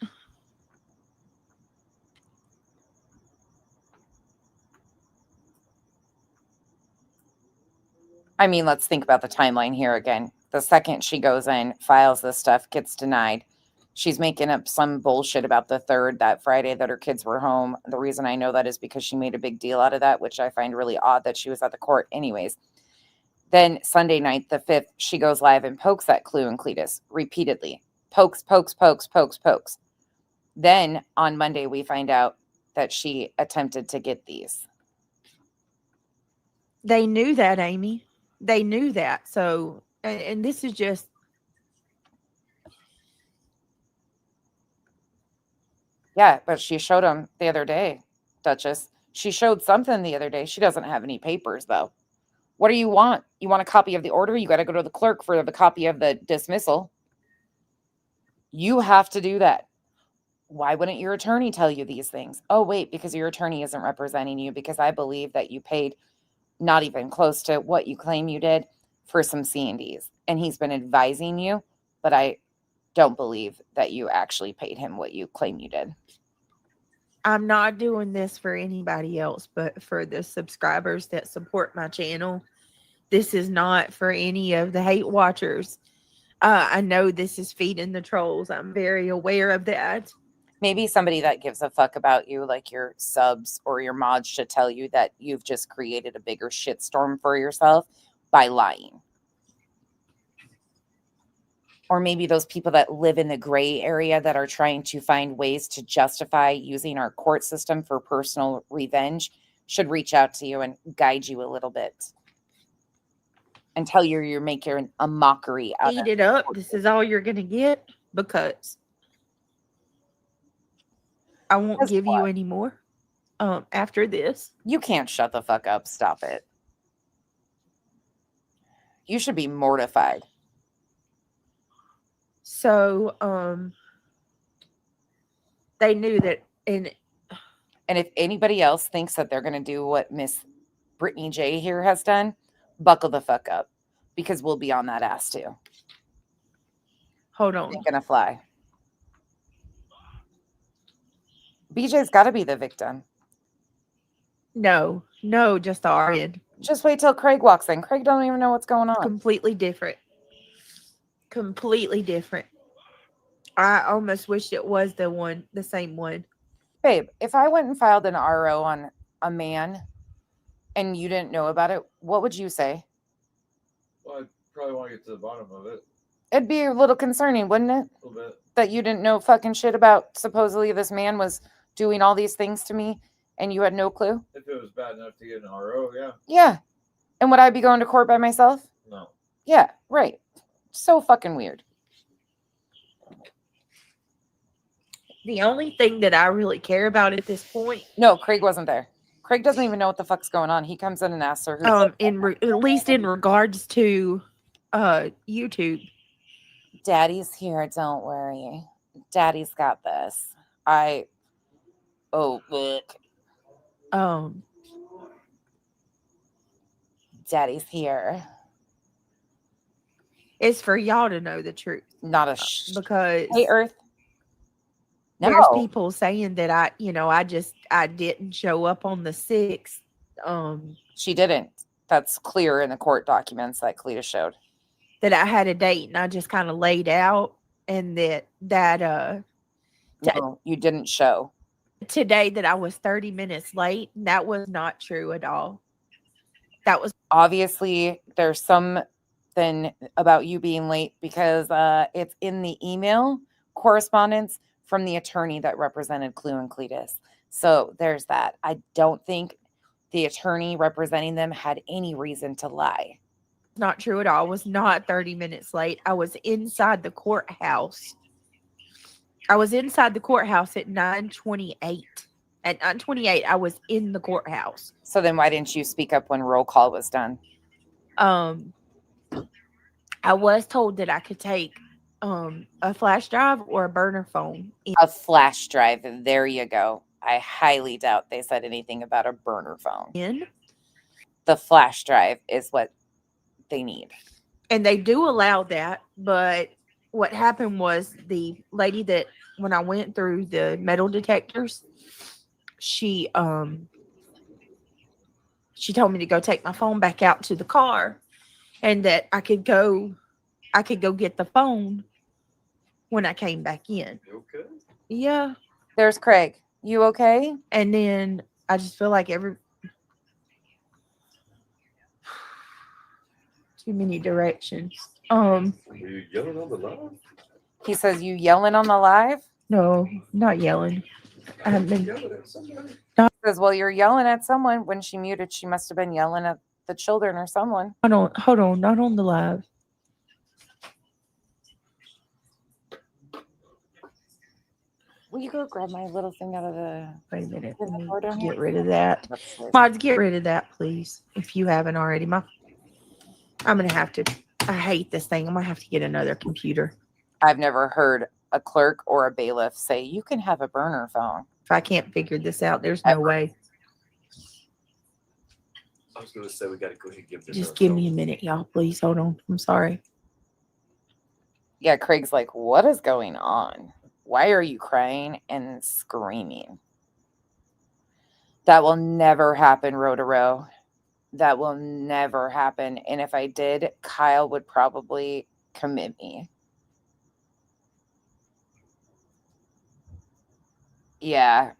S1: I mean, let's think about the timeline here again. The second she goes in, files this stuff, gets denied. She's making up some bullshit about the 3rd, that Friday that her kids were home. The reason I know that is because she made a big deal out of that, which I find really odd that she was at the court anyways. Then Sunday night, the 5th, she goes live and pokes that Clue and Cletus repeatedly. Pokes. Then on Monday, we find out that she attempted to get these.
S4: They knew that, Amy. They knew that. So, and this is just.
S1: Yeah, but she showed them the other day, Duchess. She showed something the other day. She doesn't have any papers, though. What do you want? You want a copy of the order? You got to go to the clerk for the copy of the dismissal. You have to do that. Why wouldn't your attorney tell you these things? Oh, wait, because your attorney isn't representing you, because I believe that you paid not even close to what you claim you did for some C&Ds. And he's been advising you, but I don't believe that you actually paid him what you claim you did.
S4: I'm not doing this for anybody else, but for the subscribers that support my channel. This is not for any of the hate watchers. I know this is feeding the trolls. I'm very aware of that.
S1: Maybe somebody that gives a fuck about you, like your subs or your mods, should tell you that you've just created a bigger shitstorm for yourself by lying. Or maybe those people that live in the gray area that are trying to find ways to justify using our court system for personal revenge should reach out to you and guide you a little bit. and tell you you're making a mockery out
S4: Eat
S1: of
S4: it up. This is all you're going to get because I won't
S1: That's
S4: give you
S1: what?
S4: any more after this.
S1: You can't shut the fuck up. Stop it. You should be mortified.
S4: So they knew that. And
S1: if anybody else thinks that they're going to do what Miss Brittany J here has done, buckle the fuck up because we'll be on that ass too.
S4: hold on.
S1: Ain't gonna fly. BJ's got to be the victim.
S4: No, just RN.
S1: Just wait till Craig walks in. Craig don't even know what's going on.
S4: Completely different. Completely different. I almost wish it was the same one.
S1: Babe, if I went and filed an RO on a man and you didn't know about it, what would you say?
S6: Well, I'd probably want to get to the bottom of it.
S1: It'd be a little concerning, wouldn't it?
S6: A little bit.
S1: That you didn't know fucking shit about supposedly this man was doing all these things to me and you had no clue?
S6: If it was bad enough to get an RO, yeah.
S1: Yeah. And would I be going to court by myself?
S6: No.
S1: Yeah, right. So fucking weird.
S4: The only thing that I really care about at this point,
S1: No, Craig wasn't there. Craig doesn't even know what the fuck's going on. He comes in and asks her.
S4: at least in regards to YouTube,
S1: Daddy's here. Don't worry. Daddy's got this. Oh, look. Daddy's here.
S4: is for y'all to know the truth.
S1: Not a
S4: Because
S1: Hey, Earth.
S4: there's
S1: No.
S4: people saying that I didn't show up on the 6th.
S1: She didn't. That's clear in the court documents that Cleta showed.
S4: That I had a date and I just kind of laid out, and that
S1: No, you didn't show.
S4: today that I was 30 minutes late. That was not true at all. That was
S1: Obviously, there's something about you being late because it's in the email correspondence from the attorney that represented Clue and Cletus. So there's that. I don't think the attorney representing them had any reason to lie.
S4: not true at all. I was not 30 minutes late. I was inside the courthouse. I was inside the courthouse at 9:28. At 9:28, I was in the courthouse.
S1: So then why didn't you speak up when roll call was done?
S4: I was told that I could take a flash drive or a burner phone.
S1: A flash drive. There you go. I highly doubt they said anything about a burner phone. The flash drive is what they need.
S4: And they do allow that, but what happened was the lady that when I went through the metal detectors, she told me to go take my phone back out to the car and that I could go get the phone when I came back in.
S6: You okay?
S4: Yeah.
S1: There's Craig. You okay?
S4: And then I just feel like too many directions.
S6: Were you yelling on the line?
S1: He says, you yelling on the live?
S4: No, not yelling. I haven't been.
S6: Yelling at somebody?
S1: He says, well, you're yelling at someone. When she muted, she must have been yelling at the children or someone.
S4: Hold on, not on the live.
S1: Will you go grab my little thing out of the...
S4: Wait a minute.
S1: Is
S4: Let
S1: the
S4: me
S1: door down
S4: get
S1: here?
S4: rid of that.
S1: Upstairs.
S4: Mods, get rid of that, please. If you haven't already. I'm going to have to. I hate this thing. I'm going to have to get another computer.
S1: I've never heard a clerk or a bailiff say, you can have a burner phone.
S4: If I can't figure this out, there's no way.
S6: I was going to say we got to go ahead and give this.
S4: Just give me a minute, y'all. Please hold on. I'm sorry.
S1: Yeah, Craig's like, what is going on? Why are you crying and screaming? That will never happen, row to row. That will never happen. And if I did, Kyle would probably commit me. Yeah,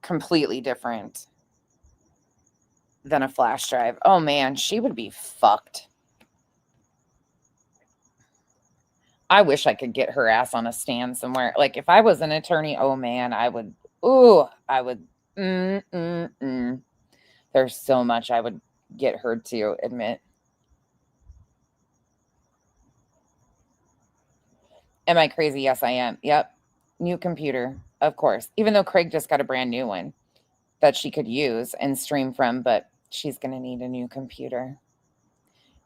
S1: completely different than a flash drive. Oh man, she would be fucked. I wish I could get her ass on a stand somewhere. Like if I was an attorney, oh man, I would. There's so much I would get her to admit. Am I crazy? Yes, I am. Yep. New computer, of course. Even though Craig just got a brand new one that she could use and stream from, but she's going to need a new computer.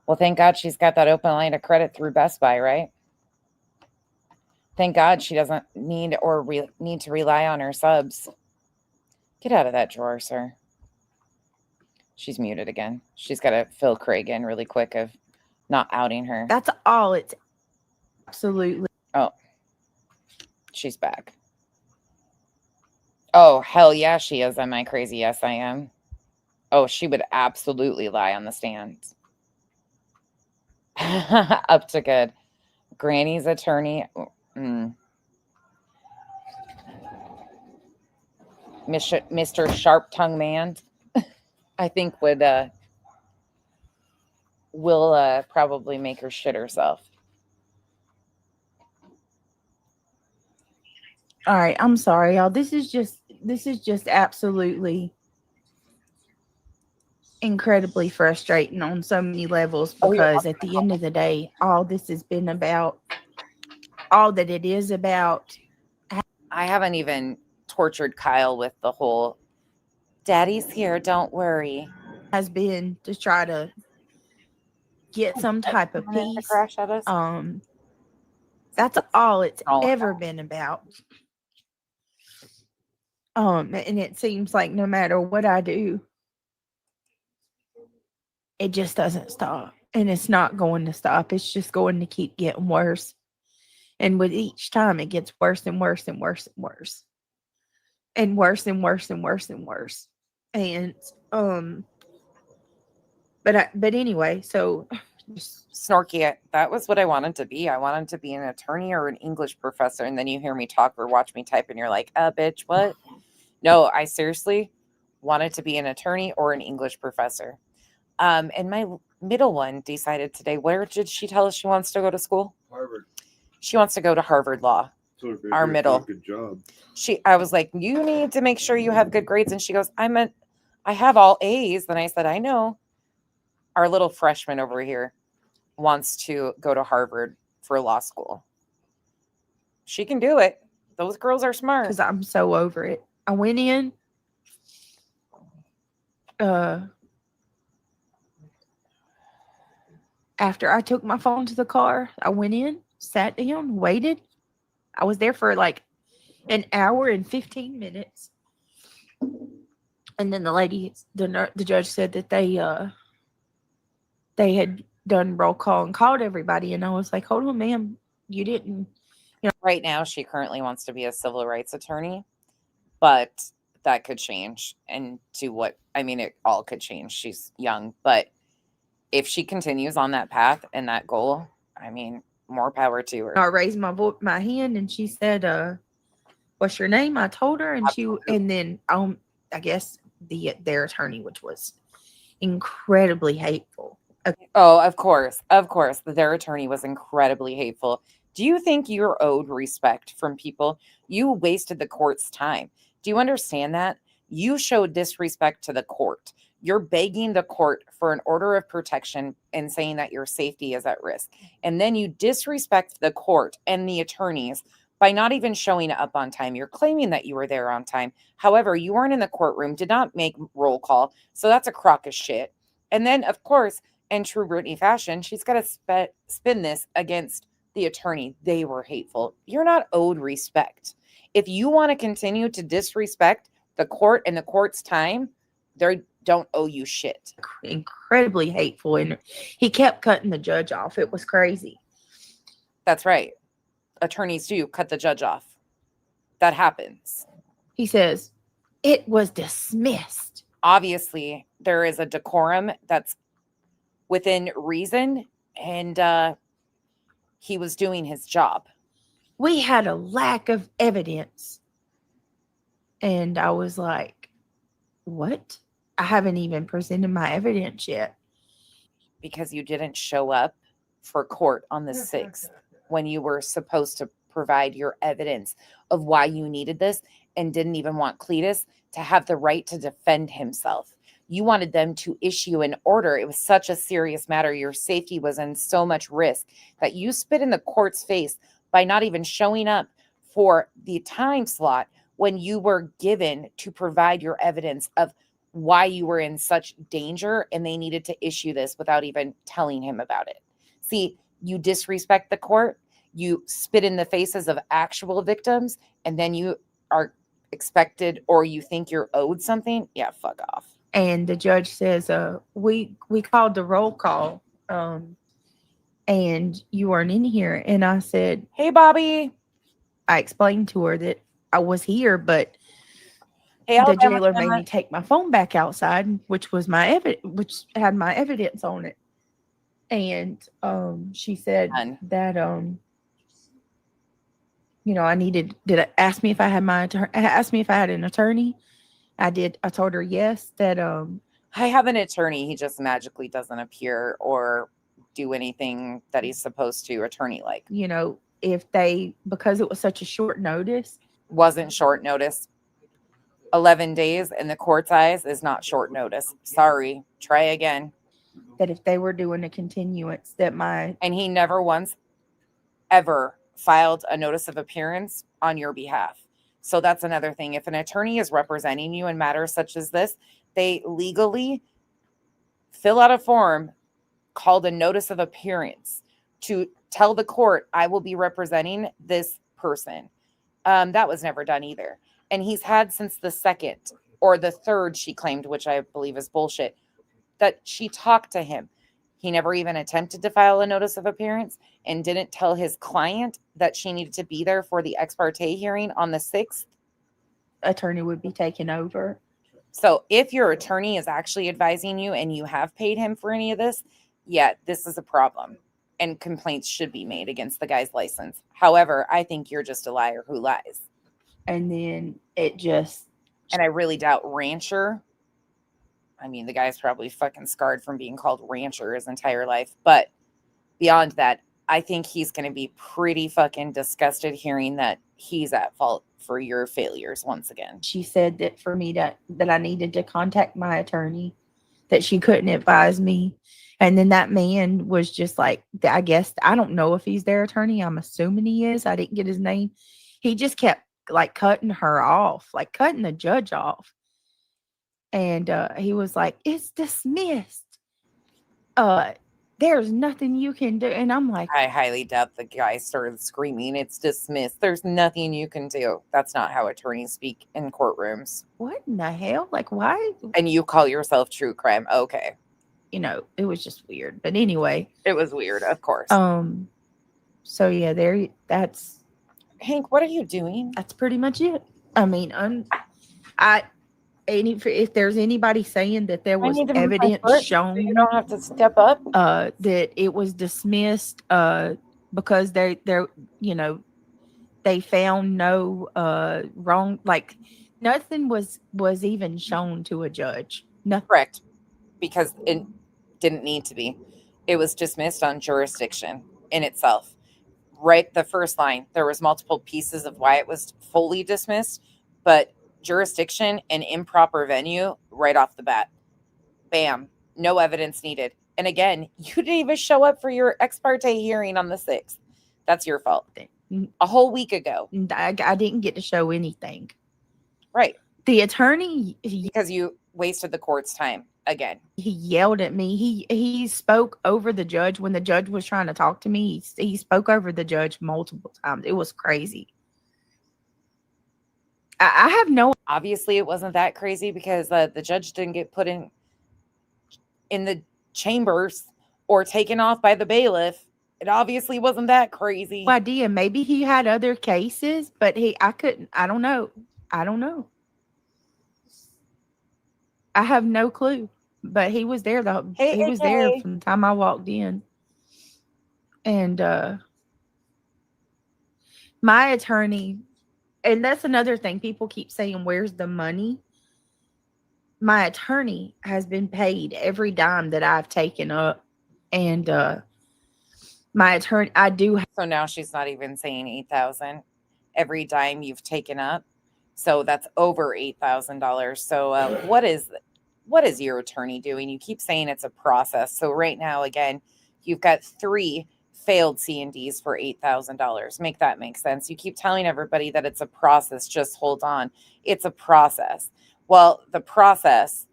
S1: Well, thank God she's got that open line of credit through Best Buy, right? Thank God she doesn't need need to rely on her subs. Get out of that drawer, sir. She's muted again. She's got to fill Craig in really quick of not outing her.
S4: That's all. It's absolutely.
S1: Oh, she's back. Oh, hell yeah, she is. Am I crazy? Yes, I am. Oh, she would absolutely lie on the stand. Up to good. Granny's attorney. Mr. Sharp Tongue Man, I think will probably make her shit herself.
S4: All right, I'm sorry, y'all. This is just absolutely incredibly frustrating on so many levels, because at the end of the day, all this has been about, all that it is about.
S1: I haven't even tortured Kyle with the whole "Daddy's here, don't worry,"
S4: has been to try to get some type of peace.
S1: Crash at us.
S4: That's all it's ever been about. And it seems like no matter what I do, it just doesn't stop. And it's not going to stop. It's just going to keep getting worse. And with each time, it gets worse and worse and worse and worse. And worse and worse and worse and worse. And but anyway, so
S1: Snorky, that was what I wanted to be. I wanted to be an attorney or an English professor, and then you hear me talk or watch me type and you're like, bitch, what? No, I seriously wanted to be an attorney or an English professor. And my middle one decided today, where did she tell us she wants to go to school?
S6: Harvard.
S1: She wants to go to Harvard Law.
S6: So
S1: Our middle.
S6: Good job.
S1: I was like, you need to make sure you have good grades. And she goes, I have all A's. Then I said, I know. Our little freshman over here wants to go to Harvard for law school. She can do it. Those girls are smart.
S4: Because I'm so over it. I went in. After I took my phone to the car, I went in, sat down, waited. I was there for like an hour and 15 minutes. And then the judge said that they had done roll call and called everybody. And I was like, hold on, ma'am, you didn't.
S1: Right now, she currently wants to be a civil rights attorney, but that could change. And it all could change. She's young, but if she continues on that path and that goal, more power to her.
S4: I raised my hand, and she said, "What's your name?" I told her, and then I guess their attorney, which was incredibly hateful.
S1: Oh, of course, their attorney was incredibly hateful. Do you think you're owed respect from people? You wasted the court's time. Do you understand that? You showed disrespect to the court. You're begging the court for an order of protection and saying that your safety is at risk. And then you disrespect the court and the attorneys by not even showing up on time. You're claiming that you were there on time. However, you weren't in the courtroom, did not make roll call. So that's a crock of shit. And then, of course, in true Brittany fashion, she's got to spin this against the attorney. They were hateful. You're not owed respect. If you want to continue to disrespect the court and the court's time, they don't owe you shit.
S4: Incredibly hateful. And he kept cutting the judge off. It was crazy.
S1: That's right. Attorneys do cut the judge off. That happens.
S4: He says, it was dismissed.
S1: Obviously, there is a decorum that's within reason, and he was doing his job.
S4: We had a lack of evidence. And I was like, what? I haven't even presented my evidence yet.
S1: Because you didn't show up for court on the 6th when you were supposed to provide your evidence of why you needed this, and didn't even want Cletus to have the right to defend himself. You wanted them to issue an order. It was such a serious matter. Your safety was in so much risk that you spit in the court's face by not even showing up for the time slot when you were given to provide your evidence of why you were in such danger and they needed to issue this without even telling him about it. See, you disrespect the court, you spit in the faces of actual victims, and then you are expected or you think you're owed something. Yeah, fuck off.
S4: And the judge says, we called the roll call, and you weren't in here. And I said,
S1: hey, Bobby.
S4: I explained to her that I was here, but
S1: hey,
S4: the
S1: Alabama,
S4: jailer made me take my phone back outside, which was my which had my evidence on it. And she said that I needed. Ask me if I had asked me if I had an attorney. I did. I told her yes. That
S1: I have an attorney. He just magically doesn't appear or do anything that he's supposed to, attorney like.
S4: If they, because it was such a short notice.
S1: Wasn't short notice. 11 days in the court's eyes is not short notice. Sorry. Try again.
S4: That if they were doing a continuance,
S1: and he never once ever filed a notice of appearance on your behalf. So that's another thing. If an attorney is representing you in matters such as this, they legally fill out a form called a notice of appearance to tell the court, I will be representing this person. That was never done either. And he's had since the 2nd or the 3rd, she claimed, which I believe is bullshit, that she talked to him. He never even attempted to file a notice of appearance and didn't tell his client that she needed to be there for the ex parte hearing on the 6th.
S4: Attorney would be taken over.
S1: So if your attorney is actually advising you and you have paid him for any of this, yeah, this is a problem. And complaints should be made against the guy's license. However, I think you're just a liar who lies.
S4: And then
S1: and I really doubt Rancher. I mean, the guy's probably fucking scarred from being called Rancher his entire life. But beyond that, I think he's going to be pretty fucking disgusted hearing that he's at fault for your failures once again.
S4: She said that for me that I needed to contact my attorney, that she couldn't advise me. And then that man was just like, I guess, I don't know if he's their attorney. I'm assuming he is. I didn't get his name. He just kept like cutting her off, like cutting the judge off. And he was like, it's dismissed. There's nothing you can do. And I'm like,
S1: I highly doubt the guy started screaming, it's dismissed. There's nothing you can do. That's not how attorneys speak in courtrooms.
S4: What in the hell? Like, why?
S1: And you call yourself true crime. Okay.
S4: It was just weird. But anyway.
S1: It was weird, of course.
S4: So yeah, that's
S1: Hank, what are you doing?
S4: That's pretty much it. I mean, if there's anybody saying that there was evidence shown,
S1: you don't have to step up.
S4: That it was dismissed because they found no wrong, like nothing was even shown to a judge. Nothing.
S1: Correct, because it didn't need to be. It was dismissed on jurisdiction in itself. Right, the first line, there was multiple pieces of why it was fully dismissed, but jurisdiction and improper venue right off the bat. Bam. No evidence needed. And again, you didn't even show up for your ex parte hearing on the 6th. That's your fault. A whole week ago.
S4: I didn't get to show anything.
S1: Right.
S4: The attorney...
S1: Because you wasted the court's time again.
S4: He yelled at me. He spoke over the judge when the judge was trying to talk to me. He spoke over the judge multiple times. It was crazy. I have no...
S1: Obviously, it wasn't that crazy because the judge didn't get put in the chambers or taken off by the bailiff. It obviously wasn't that crazy.
S4: No idea. Maybe he had other cases, but I don't know. I have no clue. But he was there though. He was there from the time I walked in. And my attorney, and that's another thing. People keep saying, where's the money? My attorney has been paid every dime that I've taken up. And my attorney,
S1: So now she's not even saying $8,000 every dime you've taken up. So that's over $8,000. So what is your attorney doing? You keep saying it's a process. So right now, again, you've got 3 failed C&Ds for $8,000. Make that make sense. You keep telling everybody that it's a process. Just hold on. It's a process. Well, the process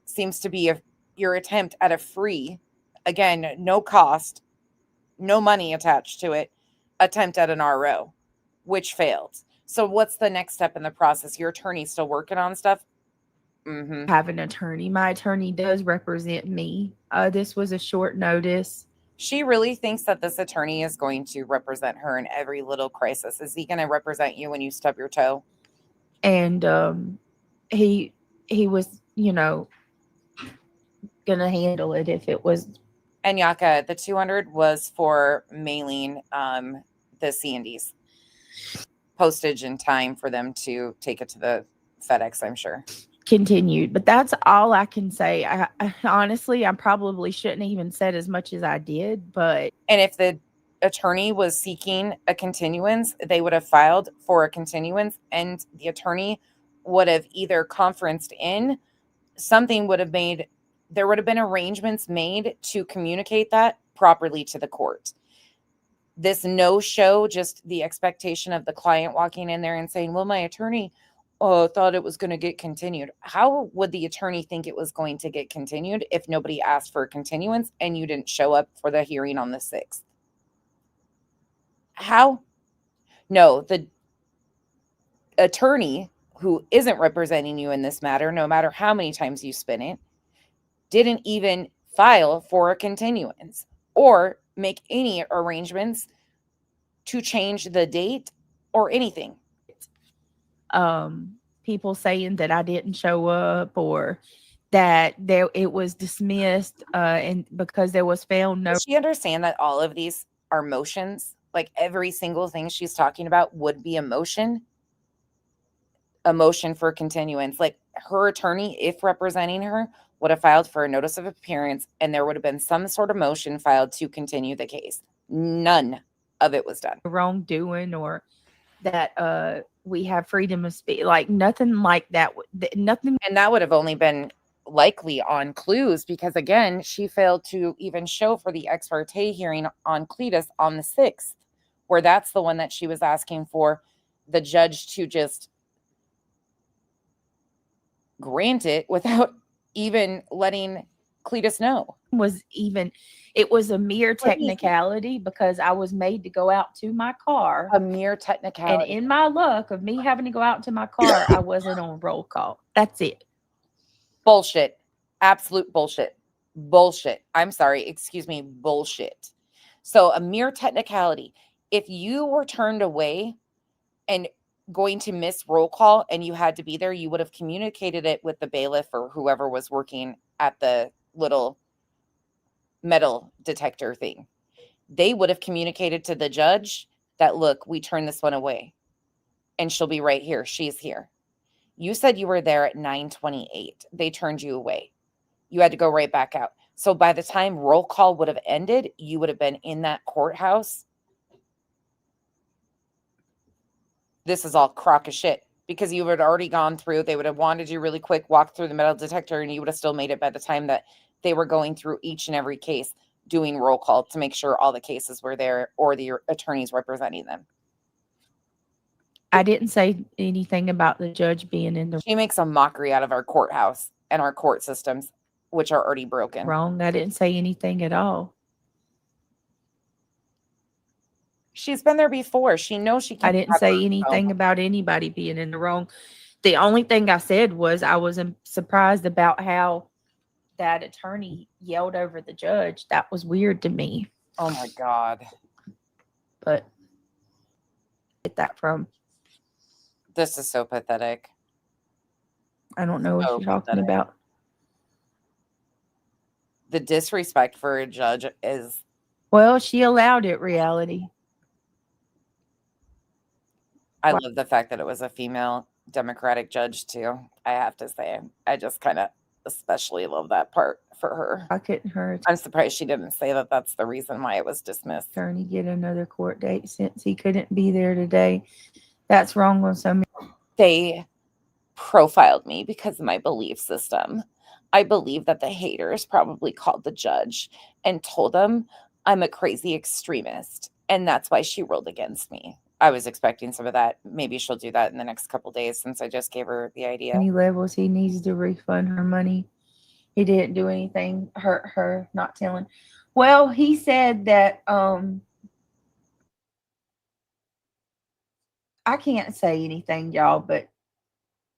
S1: seems to be your attempt at a free, again, no cost, no money attached to it, attempt at an RO, which failed. So what's the next step in the process? Your attorney's still working on stuff? Mm-hmm.
S4: Have an attorney. My attorney does represent me. This was a short notice.
S1: She really thinks that this attorney is going to represent her in every little crisis. Is he going to represent you when you stub your toe?
S4: And he was, gonna handle it if it was.
S1: And Yaka, the 200 was for mailing the C&Ds, postage and time for them to take it to the FedEx, I'm sure.
S4: Continued, but that's all I can say. I honestly, I probably shouldn't have even said as much as I did, but.
S1: And if the attorney was seeking a continuance, they would have filed for a continuance, and the attorney would have either conferenced in, something would have made, there would have been arrangements made to communicate that properly to the court. This no-show, just the expectation of the client walking in there and saying, well, my attorney thought it was going to get continued. How would the attorney think it was going to get continued if nobody asked for a continuance and you didn't show up for the hearing on the 6th? How? No, the attorney who isn't representing you in this matter, no matter how many times you spin it, didn't even file for a continuance or make any arrangements to change the date or anything.
S4: People saying that I didn't show up or that it was dismissed and because there was found no.
S1: Does she understand that all of these are motions? Like every single thing she's talking about would be a motion for continuance. Like her attorney, if representing her, would have filed for a notice of appearance and there would have been some sort of motion filed to continue the case. None of it was done.
S4: Wrongdoing or that we have freedom of speech, like nothing like that. Nothing.
S1: And that would have only been likely on clues because, again, she failed to even show for the ex parte hearing on Cletus on the 6th, where that's the one that she was asking for the judge to just grant it without even letting Cletus know.
S4: It was a mere technicality because I was made to go out to my car.
S1: A mere technicality.
S4: And in my luck of me having to go out to my car, I wasn't on roll call. That's it.
S1: Bullshit. Absolute bullshit. Bullshit. I'm sorry. Excuse me. Bullshit. So a mere technicality. If you were turned away and going to miss roll call and you had to be there, you would have communicated it with the bailiff or whoever was working at the little metal detector thing. They would have communicated to the judge that, look, we turned this one away and she'll be right here. She's here. You said you were there at 9:28. They turned you away. You had to go right back out. So by the time roll call would have ended, you would have been in that courthouse. This is all crock of shit because you had already gone through. They would have wanted you really quick, walk through the metal detector, and you would have still made it by the time that they were going through each and every case, doing roll call to make sure all the cases were there or the attorneys representing them.
S4: I didn't say anything about the judge being in the.
S1: She makes a mockery out of our courthouse and our court systems, which are already broken.
S4: Wrong. I didn't say anything at all.
S1: She's been there before. She knows she can't.
S4: I didn't say anything about anybody being in the wrong. The only thing I said was I was surprised about how that attorney yelled over the judge. That was weird to me.
S1: Oh my God.
S4: But get that from.
S1: This is so pathetic.
S4: I don't know what you're talking about.
S1: The disrespect for a judge is.
S4: Well, she allowed it, reality.
S1: I love the fact that it was a female Democratic judge too. I have to say, I just kind of especially love that part for her.
S4: I couldn't hurt.
S1: I'm surprised she didn't say that that's the reason why it was dismissed.
S4: Attorney get another court date since he couldn't be there today. That's wrong on so many.
S1: They profiled me because of my belief system. I believe that the haters probably called the judge and told him I'm a crazy extremist, and that's why she ruled against me. I was expecting some of that. Maybe she'll do that in the next couple days since I just gave her the idea.
S4: Any levels, he needs to refund her money. He didn't do anything, hurt her, not telling. Well, he said that I can't say anything, y'all, but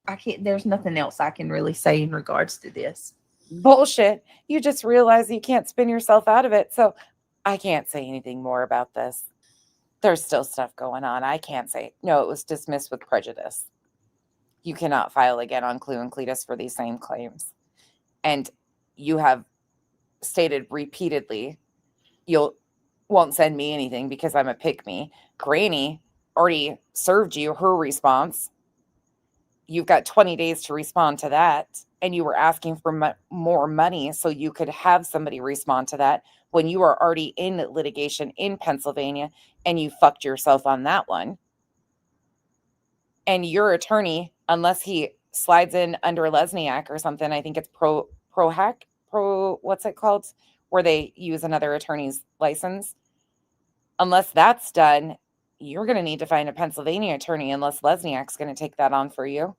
S4: I can't. There's nothing else I can really say in regards to this.
S1: Bullshit. You just realize you can't spin yourself out of it. So I can't say anything more about this. There's still stuff going on. I can't say. No, it was dismissed with prejudice. You cannot file again on Clue and Cletus for these same claims. And you have stated repeatedly, won't send me anything because I'm a pick-me. Granny already served you her response. You've got 20 days to respond to that. And you were asking for more money so you could have somebody respond to that when you are already in litigation in Pennsylvania and you fucked yourself on that one. And your attorney, unless he slides in under Lesniak or something, I think it's what's it called? Where they use another attorney's license. Unless that's done, you're going to need to find a Pennsylvania attorney unless Lesniak's going to take that on for you.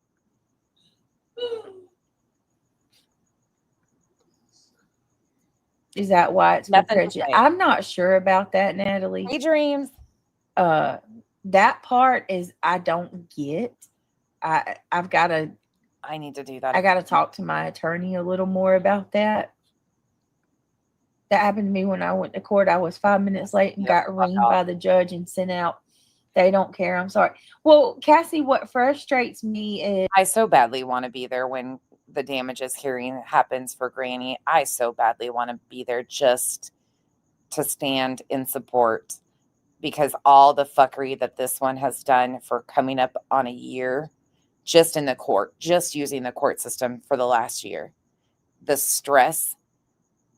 S4: Is that why it's prejudice? I'm not sure about that, Natalie.
S1: Hey, dreams.
S4: That part is I don't get. I've got to.
S1: I need to do that.
S4: I got to talk to my attorney a little more about that. That happened to me when I went to court. I was 5 minutes late and got ringed by the judge and sent out. They don't care. I'm sorry. Well, Cassie, what frustrates me is
S1: I so badly want to be there when the damages hearing happens for Granny. I so badly want to be there just to stand in support, because all the fuckery that this one has done for coming up on a year just in the court, just using the court system for the last year, the stress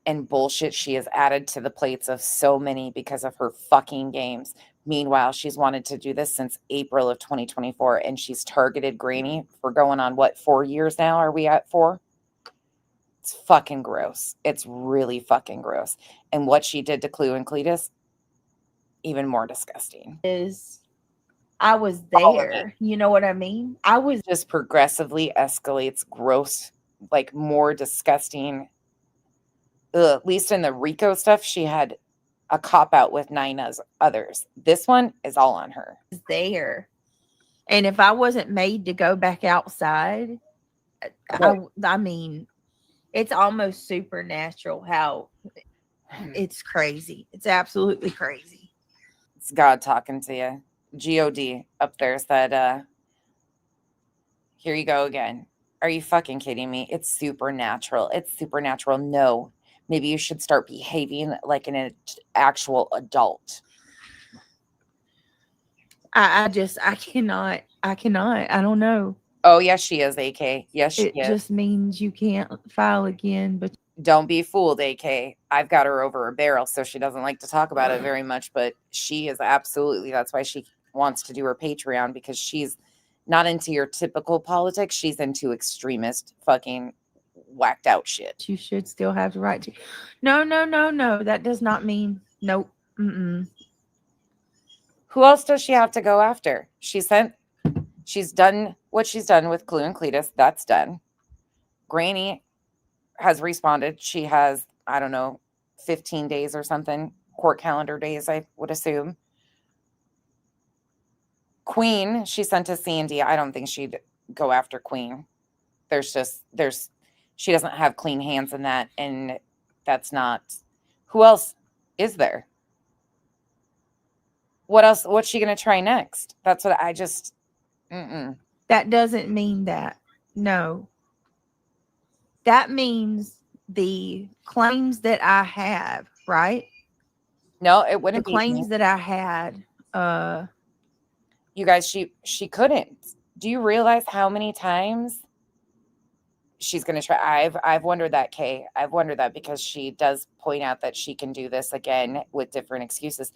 S1: and bullshit she has added to the plates of so many because of her fucking games. Meanwhile, she's wanted to do this since April of 2024, and she's targeted Granny for going on, 4 years now? Are we at 4? It's fucking gross. It's really fucking gross. And what she did to Clue and Cletus, even more disgusting.
S4: I was there. You know what I mean? I was
S1: just progressively escalates gross, like more disgusting. At least in the Rico stuff, she had a cop out with 9 others. This one is all on her.
S4: There. And if I wasn't made to go back outside, I mean, it's almost supernatural how it's crazy. It's absolutely crazy.
S1: It's God talking to you. God up there said, here you go again. Are you fucking kidding me? It's supernatural. It's supernatural. No. Maybe you should start behaving like an actual adult.
S4: I cannot. I don't know.
S1: Oh, yes, she is, AK. Yes, she is.
S4: It just means you can't file again, but
S1: don't be fooled, AK. I've got her over a barrel, so she doesn't like to talk about it very much, but she is absolutely, that's why she wants to do her Patreon, because she's not into your typical politics. She's into extremist fucking whacked out shit.
S4: You should still have the right to. No. That does not mean nope. Mm-mm.
S1: Who else does she have to go after? She's done what she's done with Clue and Cletus. That's done. Granny has responded. She has, I don't know, 15 days or something, court calendar days, I would assume. Queen, she sent to C&D. I don't think she'd go after Queen. She doesn't have clean hands in that, and that's not. Who else is there? What else? What's she going to try next? That's what I just.
S4: That doesn't mean that. No. That means the claims that I have, right?
S1: No, it wouldn't
S4: be. The claims that I had.
S1: You guys, she couldn't. Do you realize how many times she's going to try? I've wondered that, Kay. I've wondered that, because she does point out that she can do this again with different excuses.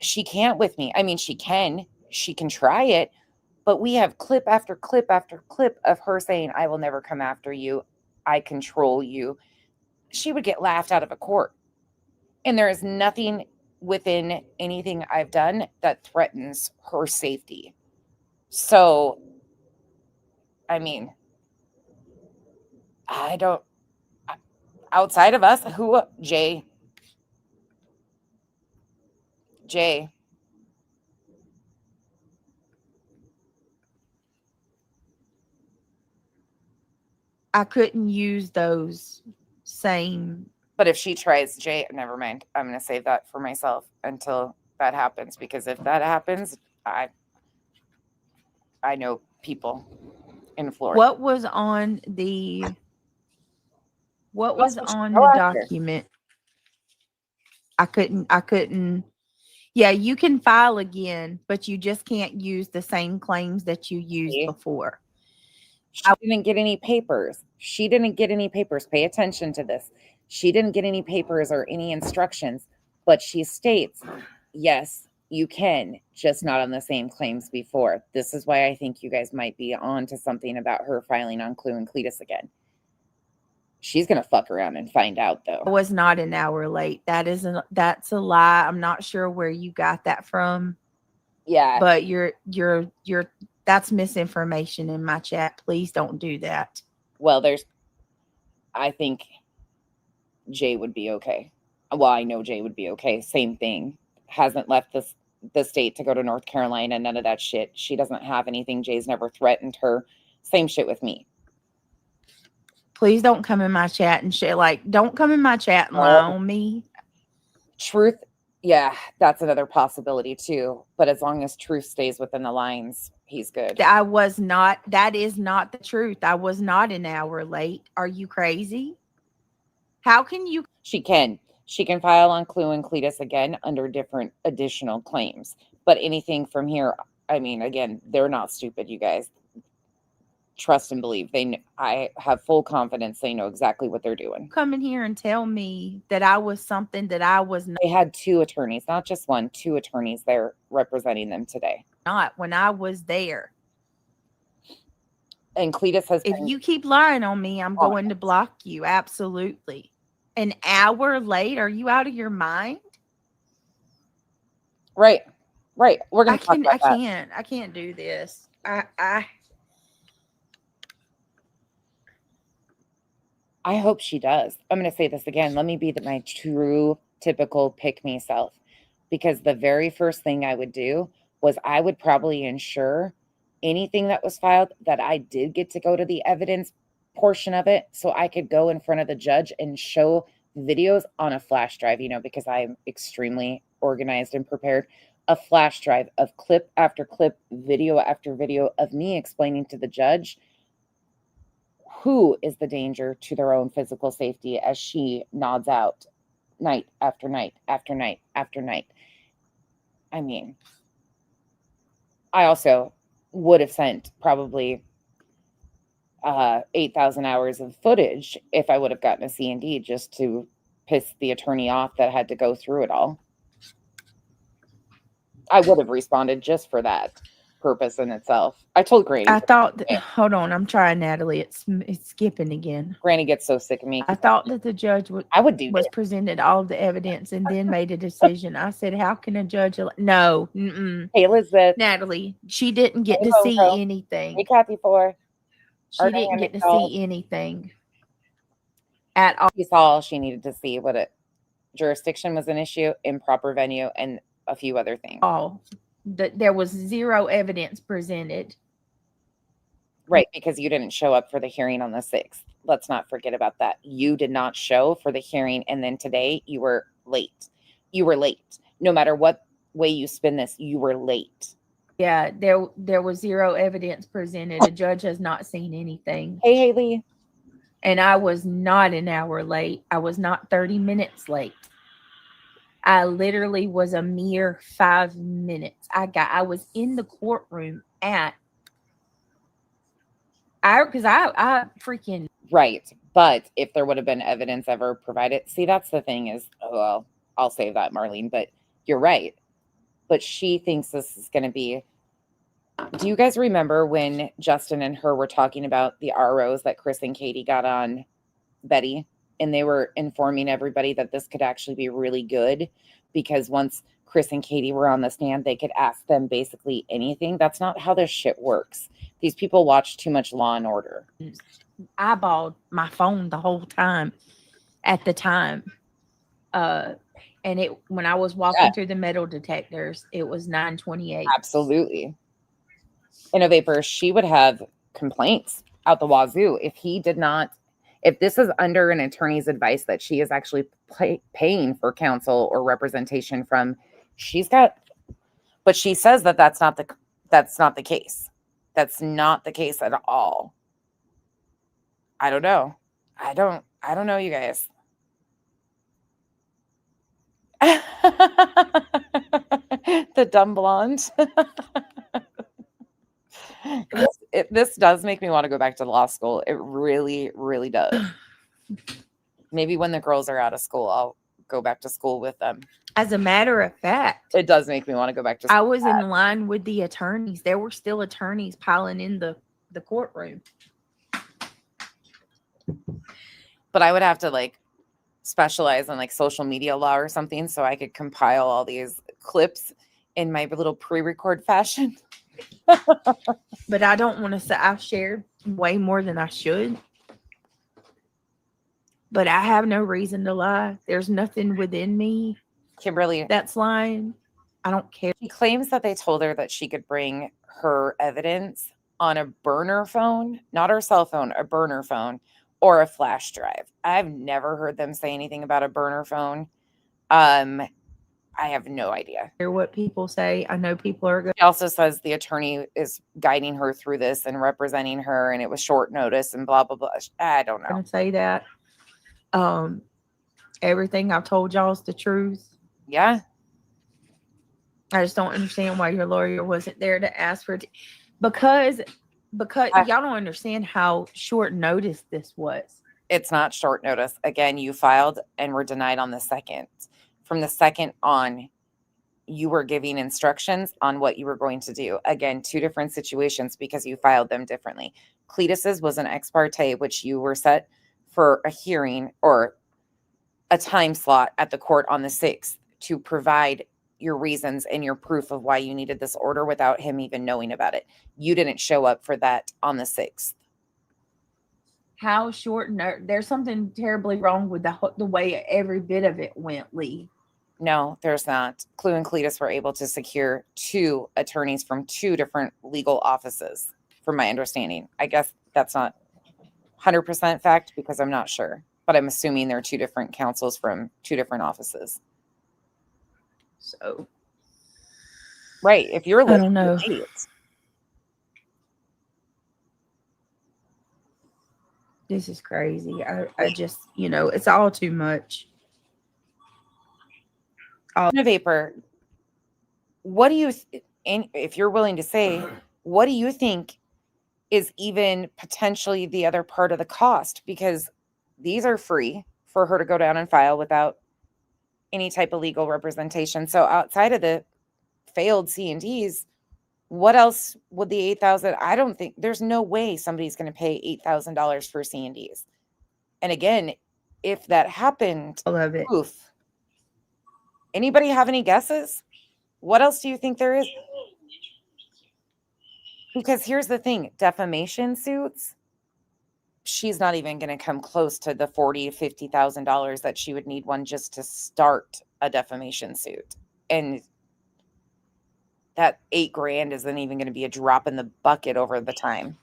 S1: She can't with me. I mean, she can try it, but we have clip after clip after clip of her saying, I will never come after you. I control you. She would get laughed out of a court. And there is nothing within anything I've done that threatens her safety. So, I mean, I don't, outside of us, who, Jay,
S4: I couldn't use those same.
S1: but if she tries, Jay, never mind. I'm going to save that for myself until that happens, because if that happens, I know people in Florida.
S4: What was on the document? I couldn't. Yeah, you can file again, but you just can't use the same claims that you used before.
S1: She didn't get any papers. Pay attention to this. She didn't get any papers or any instructions, but she states, yes, you can, just not on the same claims before. This is why I think you guys might be on to something about her filing on Clue and Cletus again. She's going to fuck around and find out, though.
S4: I was not an hour late. That's a lie. I'm not sure where you got that from.
S1: Yeah.
S4: But that's misinformation in my chat. Please don't do that.
S1: Well, I think Jay would be okay. Well, I know Jay would be okay. Same thing. Hasn't left the state to go to North Carolina. None of that shit. She doesn't have anything. Jay's never threatened her. Same shit with me.
S4: Please don't come in my chat and shit. Don't come in my chat and lie on me.
S1: Truth. Yeah, that's another possibility too. But as long as truth stays within the lines, he's good.
S4: That is not the truth. I was not an hour late. Are you crazy? How can you?
S1: She can file on Clue and Cletus again under different additional claims. But anything from here, I mean, again, they're not stupid, you guys. Trust and believe. I have full confidence they know exactly what they're doing.
S4: Come in here and tell me that I was something that I was not.
S1: They had 2 attorneys, not just one, 2 attorneys there representing them today.
S4: Not when I was there.
S1: And Cletus has.
S4: If you keep lying on me, I'm going to block you. Absolutely. An hour late? Are you out of your mind?
S1: Right. We're gonna.
S4: I can't do this.
S1: I hope she does. I'm going to say this again. Let me be my true, typical pick-me self. Because the very first thing I would do was I would probably ensure anything that was filed that I did get to go to the evidence portion of it so I could go in front of the judge and show videos on a flash drive, because I'm extremely organized and prepared. A flash drive of clip after clip, video after video of me explaining to the judge who is the danger to their own physical safety as she nods out night after night after night after night. I mean, I also would have sent probably 8,000 hours of footage if I would have gotten a C&D just to piss the attorney off that had to go through it all. I would have responded just for that purpose in itself. I told Granny.
S4: I thought hold on, I'm trying, Natalie. It's skipping again.
S1: Granny gets so sick of me.
S4: I thought that the judge was presented all the evidence and then made a decision. I said, how can a judge no?
S1: Hey, Elizabeth.
S4: Natalie, she didn't get to see anything.
S1: Hey, Kathy Four.
S4: She didn't get to see anything at all.
S1: She saw all she needed to see. What it jurisdiction was an issue, improper venue, and a few other things.
S4: There was 0 evidence presented.
S1: Right, because you didn't show up for the hearing on the 6th. Let's not forget about that. You did not show for the hearing, and then today you were late. You were late. No matter what way you spin this, you were late.
S4: Yeah, there was 0 evidence presented. The judge has not seen anything.
S1: Hey, Haley.
S4: And I was not an hour late. I was not 30 minutes late. I literally was a mere 5 minutes. I was in the courtroom I freaking
S1: right. But if there would have been evidence ever provided, see, that's the thing is, well, I'll save that, Marlene, but you're right. But she thinks this is going to be. Do you guys remember when Justin and her were talking about the ROs that Chris and Katie got on Betty? And they were informing everybody that this could actually be really good. because once Chris and Katie were on the stand, they could ask them basically anything. That's not how this shit works. These people watch too much Law and Order.
S4: Eyeballed my phone the whole time at the time. And when I was walking through the metal detectors, it was 9:28.
S1: Absolutely. In a vapor, she would have complaints out the wazoo if this is under an attorney's advice that she is actually paying for counsel or representation from, but she says that that's not the case. That's not the case at all. I don't know. I don't know, you guys. The dumb blonde. This does make me want to go back to law school. It really, really does. Maybe when the girls are out of school, I'll go back to school with them.
S4: As a matter of fact,
S1: it does make me want to go back to school.
S4: I was in line with the attorneys. There were still attorneys piling in the courtroom.
S1: But I would have to like specialize in like social media law or something so I could compile all these clips in my little pre-record fashion.
S4: But I don't want to say I've shared way more than I should. But I have no reason to lie. There's nothing within me,
S1: Kimberly,
S4: that's lying. I don't care.
S1: She claims that they told her that she could bring her evidence on a burner phone, not her cell phone, a burner phone or a flash drive. I've never heard them say anything about a burner phone. I have no idea.
S4: Hear what people say. I know people are good.
S1: She also says the attorney is guiding her through this and representing her, and it was short notice and blah, blah, blah. I don't know.
S4: I'm going to say that. Everything I've told y'all is the truth.
S1: Yeah.
S4: I just don't understand why your lawyer wasn't there to ask for it. Because y'all don't understand how short notice this was.
S1: It's not short notice. Again, you filed and were denied on the 2nd. From the 2nd on, you were giving instructions on what you were going to do. Again, 2 different situations because you filed them differently. Cletus's was an ex parte, which you were set for a hearing or a time slot at the court on the 6th to provide your reasons and your proof of why you needed this order without him even knowing about it. You didn't show up for that on the 6th.
S4: How short? There's something terribly wrong with the way every bit of it went, Lee.
S1: No, there's not. Clue and Cletus were able to secure 2 attorneys from 2 different legal offices, from my understanding. I guess that's not 100% fact because I'm not sure, but I'm assuming there are 2 different counsels from 2 different offices.
S4: So,
S1: right. If you're
S4: I don't know. This is crazy. I just, it's all too much.
S1: Vapor, what do you, and if you're willing to say, what do you think is even potentially the other part of the cost? Because these are free for her to go down and file without any type of legal representation. So outside of the failed C&Ds, what else would the $8,000? I don't think there's no way somebody's going to pay $8,000 for C&Ds. And again, if that happened,
S4: I love it.
S1: Oof. Anybody have any guesses? What else do you think there is? Because here's the thing, defamation suits, she's not even going to come close to the $40,000 to $50,000 that she would need one just to start a defamation suit. And that $8,000 isn't even going to be a drop in the bucket over the time.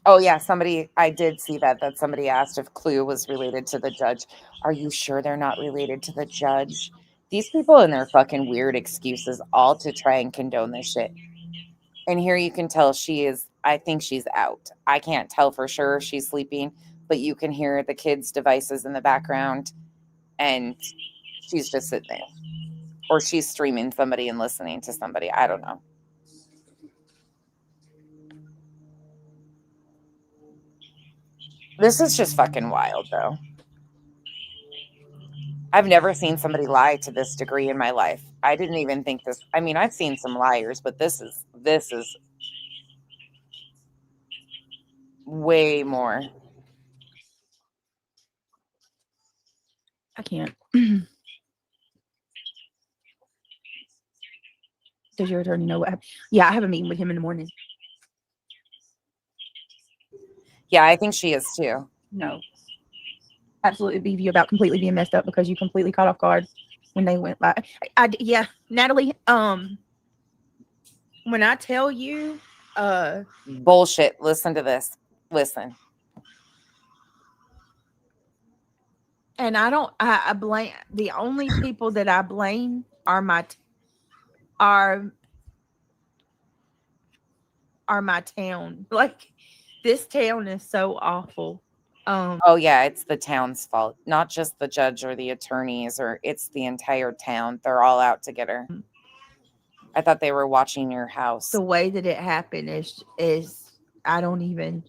S1: Oh yeah, I did see that somebody asked if Clue was related to the judge. Are you sure they're not related to the judge? These people and their fucking weird excuses all to try and condone this shit. And here you can tell I think she's out. I can't tell for sure if she's sleeping, but you can hear the kids' devices in the background and she's just sitting there. Or she's streaming somebody and listening to somebody. I don't know. This is just fucking wild, though. I've never seen somebody lie to this degree in my life. I didn't even think this. I mean, I've seen some liars, but this is Way more.
S4: I can't. Does your attorney know what happened? Yeah, I have a meeting with him in the morning.
S1: Yeah, I think she is too.
S4: No. Absolutely be you about completely being messed up because you completely caught off guard when they went by. Yeah, Natalie, when I tell you,
S1: Bullshit. Listen to this. Listen.
S4: and I blame, the only people that I blame are my town. Like, this town is so awful.
S1: Oh yeah, it's the town's fault, not just the judge or the attorneys, or it's the entire town. They're all out to get her. I thought they were watching your house.
S4: The way that it happened is I don't even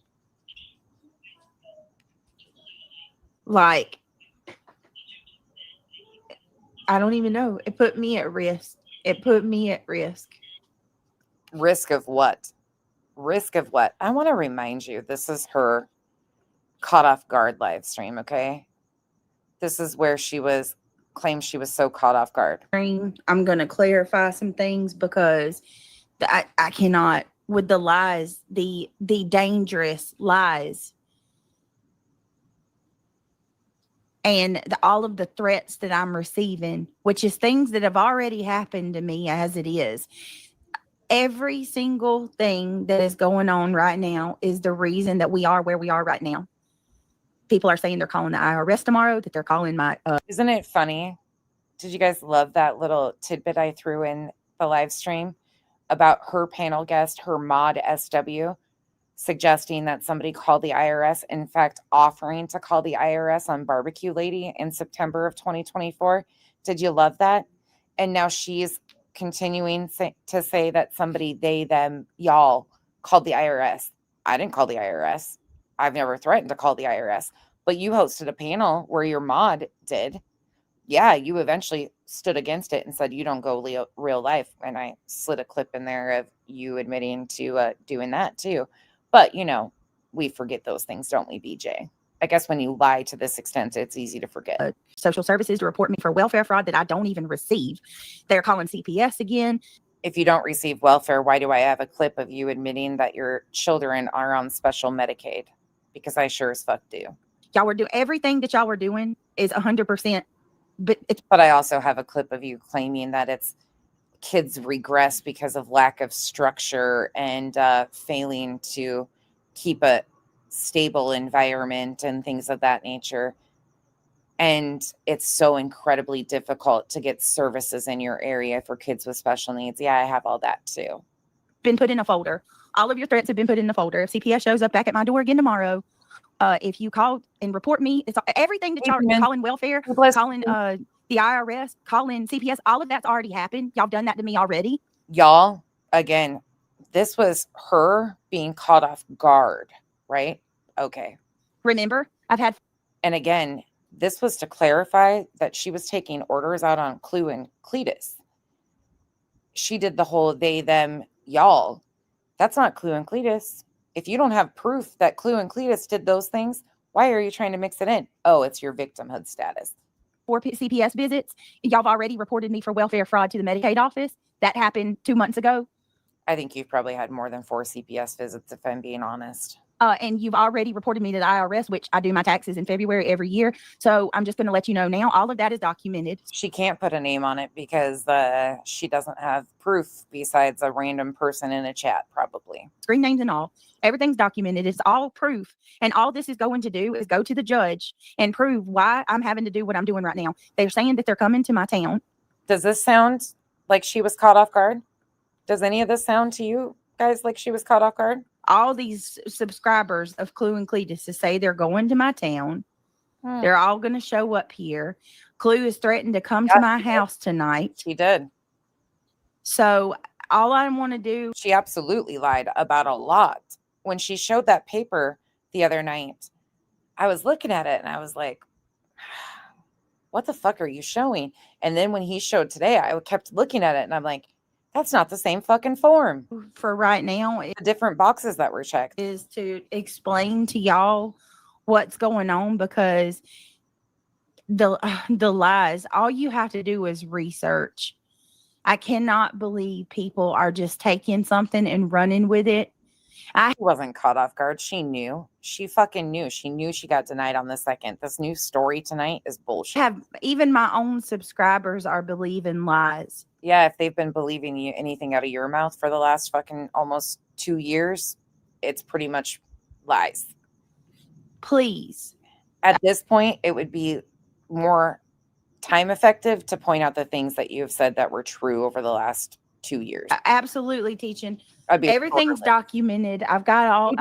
S4: like. I don't even know. It put me at risk.
S1: Risk of what? Risk of what? I want to remind you, this is her caught off guard live stream, okay? This is where claimed she was so caught off guard.
S4: I'm going to clarify some things because I cannot, with the lies, the dangerous lies, and all of the threats that I'm receiving, which is things that have already happened to me as it is. Every single thing that is going on right now is the reason that we are where we are right now. People are saying they're calling the IRS tomorrow, that they're calling my...
S1: Isn't it funny? Did you guys love that little tidbit I threw in the live stream about her panel guest, her mod SW, suggesting that somebody call the IRS, in fact, offering to call the IRS on Barbecue Lady in September of 2024? Did you love that? And now she's continuing to say that somebody, they, them, y'all called the IRS. I didn't call the IRS. I've never threatened to call the IRS, but you hosted a panel where your mod did. Yeah, you eventually stood against it and said you don't go real life. And I slid a clip in there of you admitting to doing that too. But, you know, we forget those things, don't we, BJ? I guess when you lie to this extent, it's easy to forget.
S4: Social services to report me for welfare fraud that I don't even receive. They're calling CPS again.
S1: If you don't receive welfare, why do I have a clip of you admitting that your children are on special Medicaid? Because I sure as fuck do.
S4: Y'all were doing everything that y'all were doing is 100%. But
S1: I also have a clip of you claiming that it's kids regress because of lack of structure and failing to keep a stable environment and things of that nature. And it's so incredibly difficult to get services in your area for kids with special needs. Yeah, I have all that too.
S4: Been put in a folder. All of your threats have been put in the folder. If CPS shows up back at my door again tomorrow, if you call and report me, it's everything that y'all are calling welfare, calling the IRS, calling CPS, all of that's already happened. Y'all done that to me already.
S1: Y'all, again, this was her being caught off guard, right? Okay.
S4: Remember,
S1: and again, this was to clarify that she was taking orders out on Clue and Cletus. She did the whole they, them, y'all. That's not Clue and Cletus. If you don't have proof that Clue and Cletus did those things, why are you trying to mix it in? Oh, it's your victimhood status.
S4: 4 CPS visits. Y'all have already reported me for welfare fraud to the Medicaid office. That happened 2 months ago.
S1: I think you've probably had more than 4 CPS visits, if I'm being honest.
S4: And you've already reported me to the IRS, which I do my taxes in February every year. So I'm just going to let you know now, all of that is documented.
S1: She can't put a name on it because she doesn't have proof besides a random person in a chat, probably.
S4: Screen names and all. Everything's documented. It's all proof. And all this is going to do is go to the judge and prove why I'm having to do what I'm doing right now. They're saying that they're coming to my town.
S1: Does this sound like she was caught off guard? Does any of this sound to you guys like she was caught off guard?
S4: All these subscribers of Clue and Cletus to say they're going to my town. They're all going to show up here. Clue is threatened to come to my house tonight.
S1: She did.
S4: So all I want to do.
S1: She absolutely lied about a lot. When she showed that paper the other night, I was looking at it and I was like, what the fuck are you showing? And then when he showed today, I kept looking at it and I'm like, That's not the same fucking form.
S4: For right now
S1: The different boxes that were checked.
S4: is to explain to y'all what's going on, because the lies, all you have to do is research. I cannot believe people are just taking something and running with it.
S1: She wasn't caught off guard. She knew. She fucking knew. She knew she got denied on the second. This new story tonight is bullshit.
S4: Even my own subscribers are believing lies.
S1: Yeah, if they've been believing you anything out of your mouth for the last fucking almost 2 years, it's pretty much lies.
S4: Please.
S1: At this point, it would be more time effective to point out the things that you have said that were true over the last 2 years.
S4: Absolutely, teaching. Everything's documented. All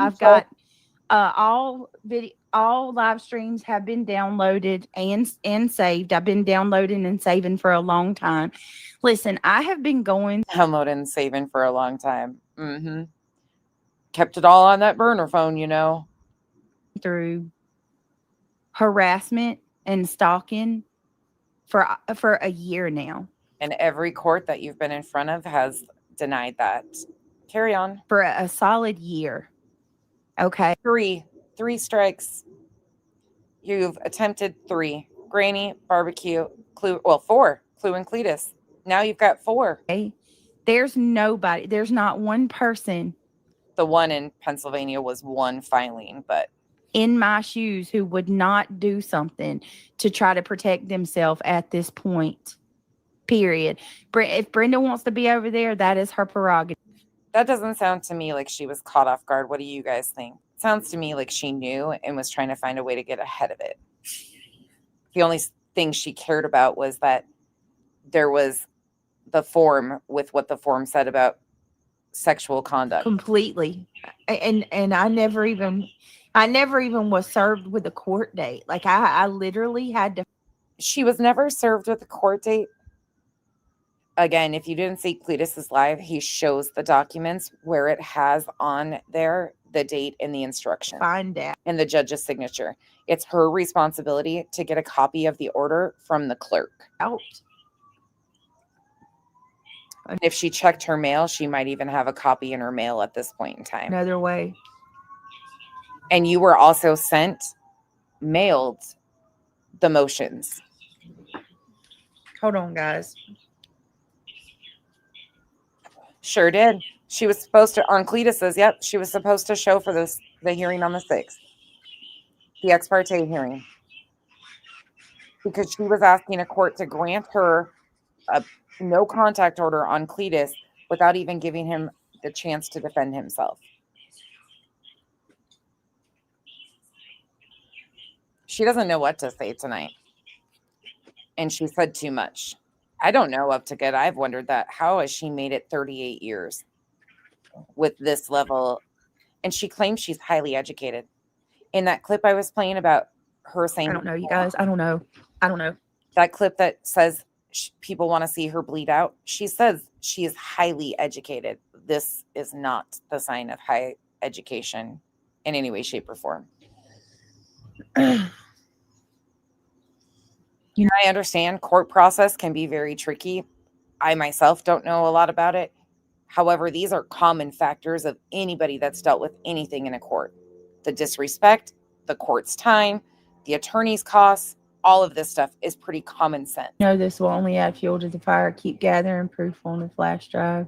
S4: live streams have been downloaded and saved. I've been downloading and saving for a long time. Listen, I have been
S1: downloading and saving for a long time. Kept it all on that burner phone, you know.
S4: Through harassment and stalking for a year now.
S1: And every court that you've been in front of has denied that. Carry on.
S4: For a solid year. Okay.
S1: Three strikes. You've attempted 3. Granny, barbecue, Clue. Well, 4. Clue and Cletus. Now you've got 4.
S4: Okay. There's not one person.
S1: The one in Pennsylvania was one filing, but
S4: in my shoes who would not do something to try to protect themselves at this point. Period. If Brenda wants to be over there, that is her prerogative.
S1: That doesn't sound to me like she was caught off guard. What do you guys think? It sounds to me like she knew and was trying to find a way to get ahead of it. The only thing she cared about was that there was the form with what the form said about sexual conduct.
S4: Completely. And I never even was served with a court date. Like I literally had to.
S1: She was never served with a court date. Again, if you didn't see Cletus's live, he shows the documents where it has on there the date and the instruction.
S4: Find that.
S1: And the judge's signature. It's her responsibility to get a copy of the order from the clerk.
S4: Out.
S1: And if she checked her mail, she might even have a copy in her mail at this point in time.
S4: Another way.
S1: And you were also mailed the motions.
S4: Hold on, guys.
S1: Sure did. She was supposed to, on Cletus's, yep, she was supposed to show for the hearing on the 6th. The ex parte hearing. Because she was asking a court to grant her a no contact order on Cletus without even giving him the chance to defend himself. She doesn't know what to say tonight. And she said too much. I don't know up to good. I've wondered that. How has she made it 38 years with this level? And she claims she's highly educated. In that clip I was playing about her saying,
S4: I don't know, you guys. I don't know.
S1: That clip that says people want to see her bleed out. She says she is highly educated. This is not the sign of high education in any way, shape, or form. I understand court process can be very tricky. I myself don't know a lot about it. However, these are common factors of anybody that's dealt with anything in a court. The disrespect, the court's time, the attorney's costs, all of this stuff is pretty common sense.
S4: No, this will only add fuel to the fire. Keep gathering proof on the flash drive.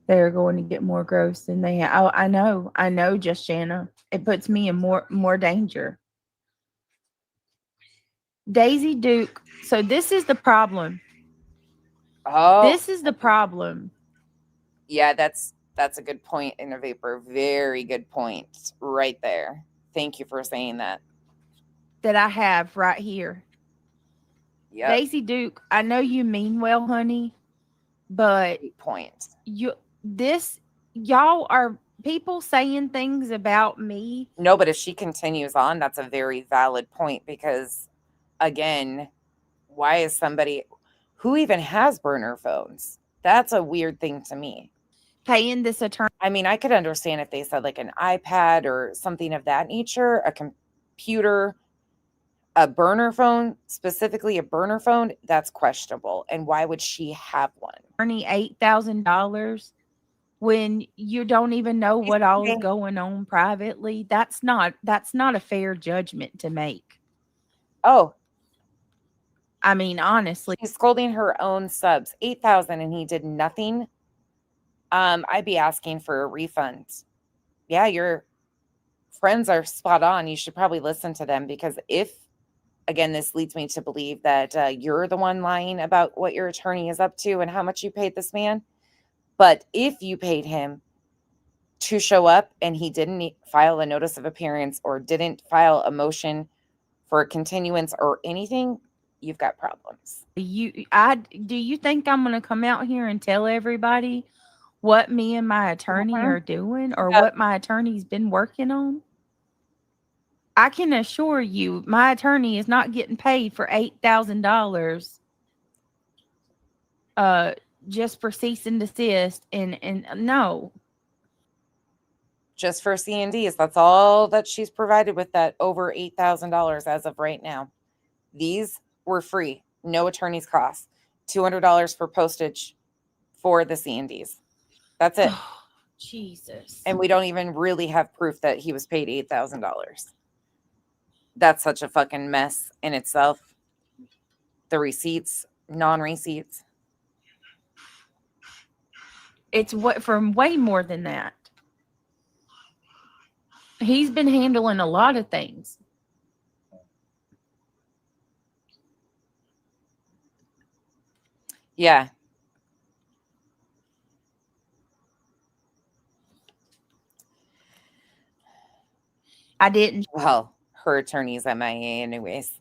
S4: They're going to get more gross than they have. I know, just Shanna. It puts me in more danger. Daisy Duke. So this is the problem.
S1: Oh,
S4: this is the problem.
S1: Yeah, that's a good point, Innovapor. Very good point right there. Thank you for saying that.
S4: That I have right here.
S1: Yeah.
S4: Daisy Duke, I know you mean well, honey, but
S1: point.
S4: Y'all are people saying things about me.
S1: No, but if she continues on, that's a very valid point because, again, why is somebody who even has burner phones? That's a weird thing to me.
S4: Paying this attorney.
S1: I mean, I could understand if they said like an iPad or something of that nature, a computer, A burner phone, specifically a burner phone, that's questionable. And why would she have one?
S4: Earning $8,000 when you don't even know what all is going on privately. That's not a fair judgment to make.
S1: Oh,
S4: I mean, honestly,
S1: he's scolding her own subs. 8,000 and he did nothing. I'd be asking for a refund. Yeah, your friends are spot on. You should probably listen to them, because if, again, this leads me to believe that you're the one lying about what your attorney is up to and how much you paid this man. But if you paid him to show up and he didn't file a notice of appearance or didn't file a motion for a continuance or anything, you've got problems.
S4: do you think I'm going to come out here and tell everybody what me and my attorney are doing, or what my attorney's been working on? I can assure you, my attorney is not getting paid for $8,000 just for cease and desist, and no.
S1: Just for C&Ds. That's all that she's provided with that over $8,000 as of right now. These were free, no attorney's costs. $200 for postage for the C&Ds. That's it.
S4: Jesus.
S1: And we don't even really have proof that he was paid $8,000. That's such a fucking mess in itself. The receipts, non-receipts.
S4: It's from way more than that. He's been handling a lot of things.
S1: Yeah.
S4: I didn't
S1: Well, her attorney's MIA anyways.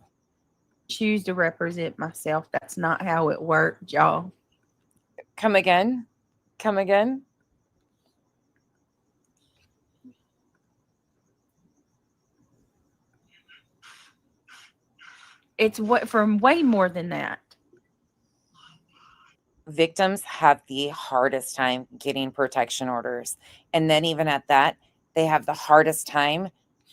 S4: choose to represent myself. That's not how it worked, y'all.
S1: Come again? Come again?
S4: It's from way more than that.
S1: Victims have the hardest time getting protection orders. And then even at that, they have the hardest time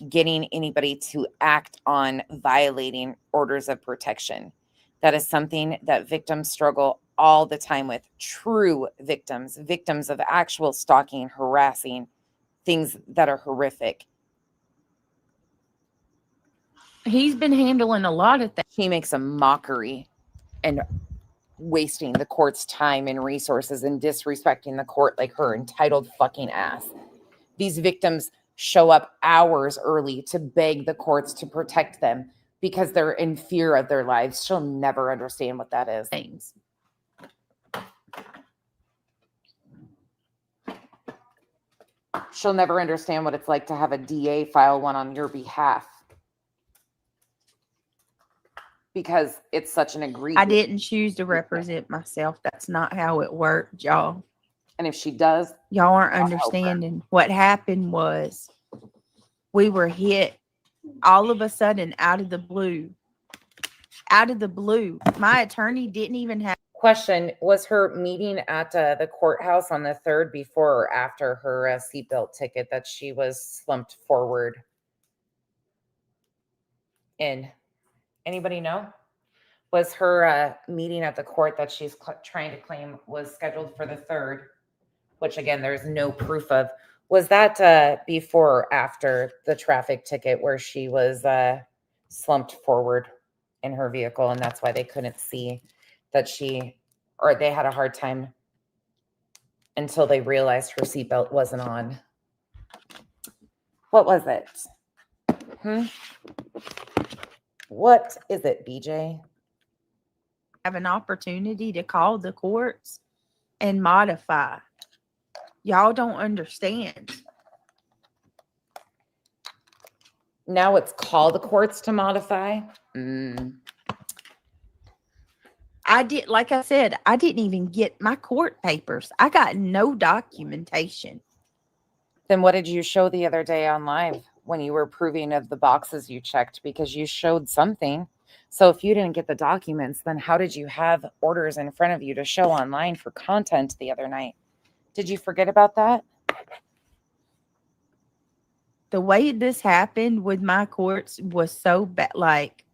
S1: getting anybody to act on violating orders of protection. That is something that victims struggle all the time with. True victims of actual stalking, harassing, things that are horrific.
S4: He's been handling a lot of things.
S1: He makes a mockery and wasting the court's time and resources and disrespecting the court like her entitled fucking ass. These victims show up hours early to beg the courts to protect them because they're in fear of their lives. She'll never understand what that is.
S4: Things.
S1: She'll never understand what it's like to have a DA file one on your behalf, because it's such an egregious.
S4: I didn't choose to represent myself. That's not how it worked, y'all.
S1: And if she does,
S4: y'all aren't understanding. What happened was we were hit all of a sudden out of the blue. Out of the blue. My attorney didn't even have.
S1: Question, was her meeting at the courthouse on the 3rd before or after her seatbelt ticket that she was slumped forward in? Anybody know? Was her meeting at the court that she's trying to claim was scheduled for the 3rd, which again, there's no proof of. Was that before or after the traffic ticket where she was slumped forward in her vehicle, and that's why they couldn't see that or they had a hard time until they realized her seatbelt wasn't on? What was it? What is it, BJ?
S4: Have an opportunity to call the courts and modify. Y'all don't understand.
S1: Now it's call the courts to modify.
S4: Like I said, I didn't even get my court papers. I got no documentation.
S1: Then what did you show the other day on live when you were proving of the boxes you checked? Because you showed something. So if you didn't get the documents, then how did you have orders in front of you to show online for content the other night? Did you forget about that?
S4: The way this happened with my courts was so bad. Like,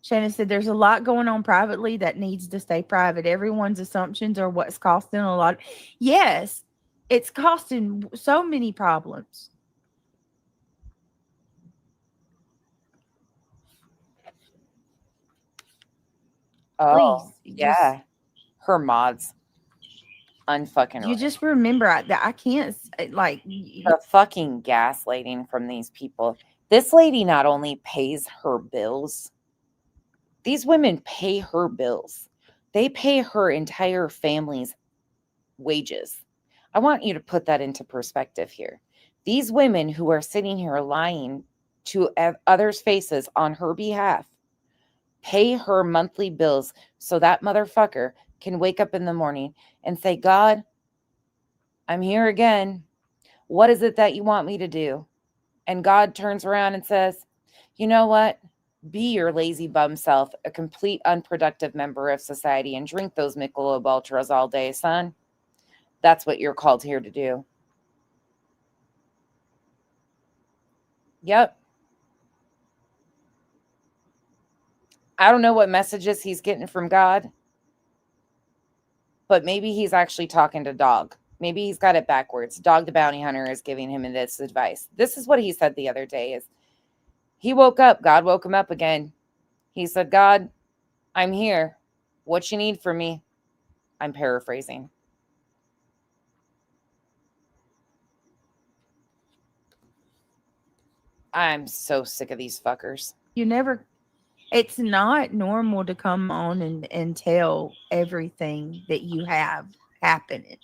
S4: Shannon said there's a lot going on privately that needs to stay private. Everyone's assumptions are what's costing a lot. Yes, it's costing so many problems.
S1: Oh,
S4: Please,
S1: yeah. Her mods. Unfucking
S4: You just remember that I can't, like,
S1: the fucking gaslighting from these people. This lady not only pays her bills, these women pay her bills. They pay her entire family's wages. I want you to put that into perspective here. These women who are sitting here lying to others' faces on her behalf pay her monthly bills so that motherfucker can wake up in the morning and say, God, I'm here again. What is it that you want me to do? And God turns around and says, you know what? Be your lazy bum self, a complete unproductive member of society, and drink those Michelob Ultras all day, son. That's what you're called here to do. Yep. I don't know what messages he's getting from God, but maybe he's actually talking to Dog. Maybe he's got it backwards. Dog the bounty hunter is giving him this advice. This is what he said the other day is he woke up. God woke him up again. He said, God, I'm here. What you need from me? I'm paraphrasing. I'm so sick of these fuckers.
S4: It's not normal to come on and tell everything that you have happening.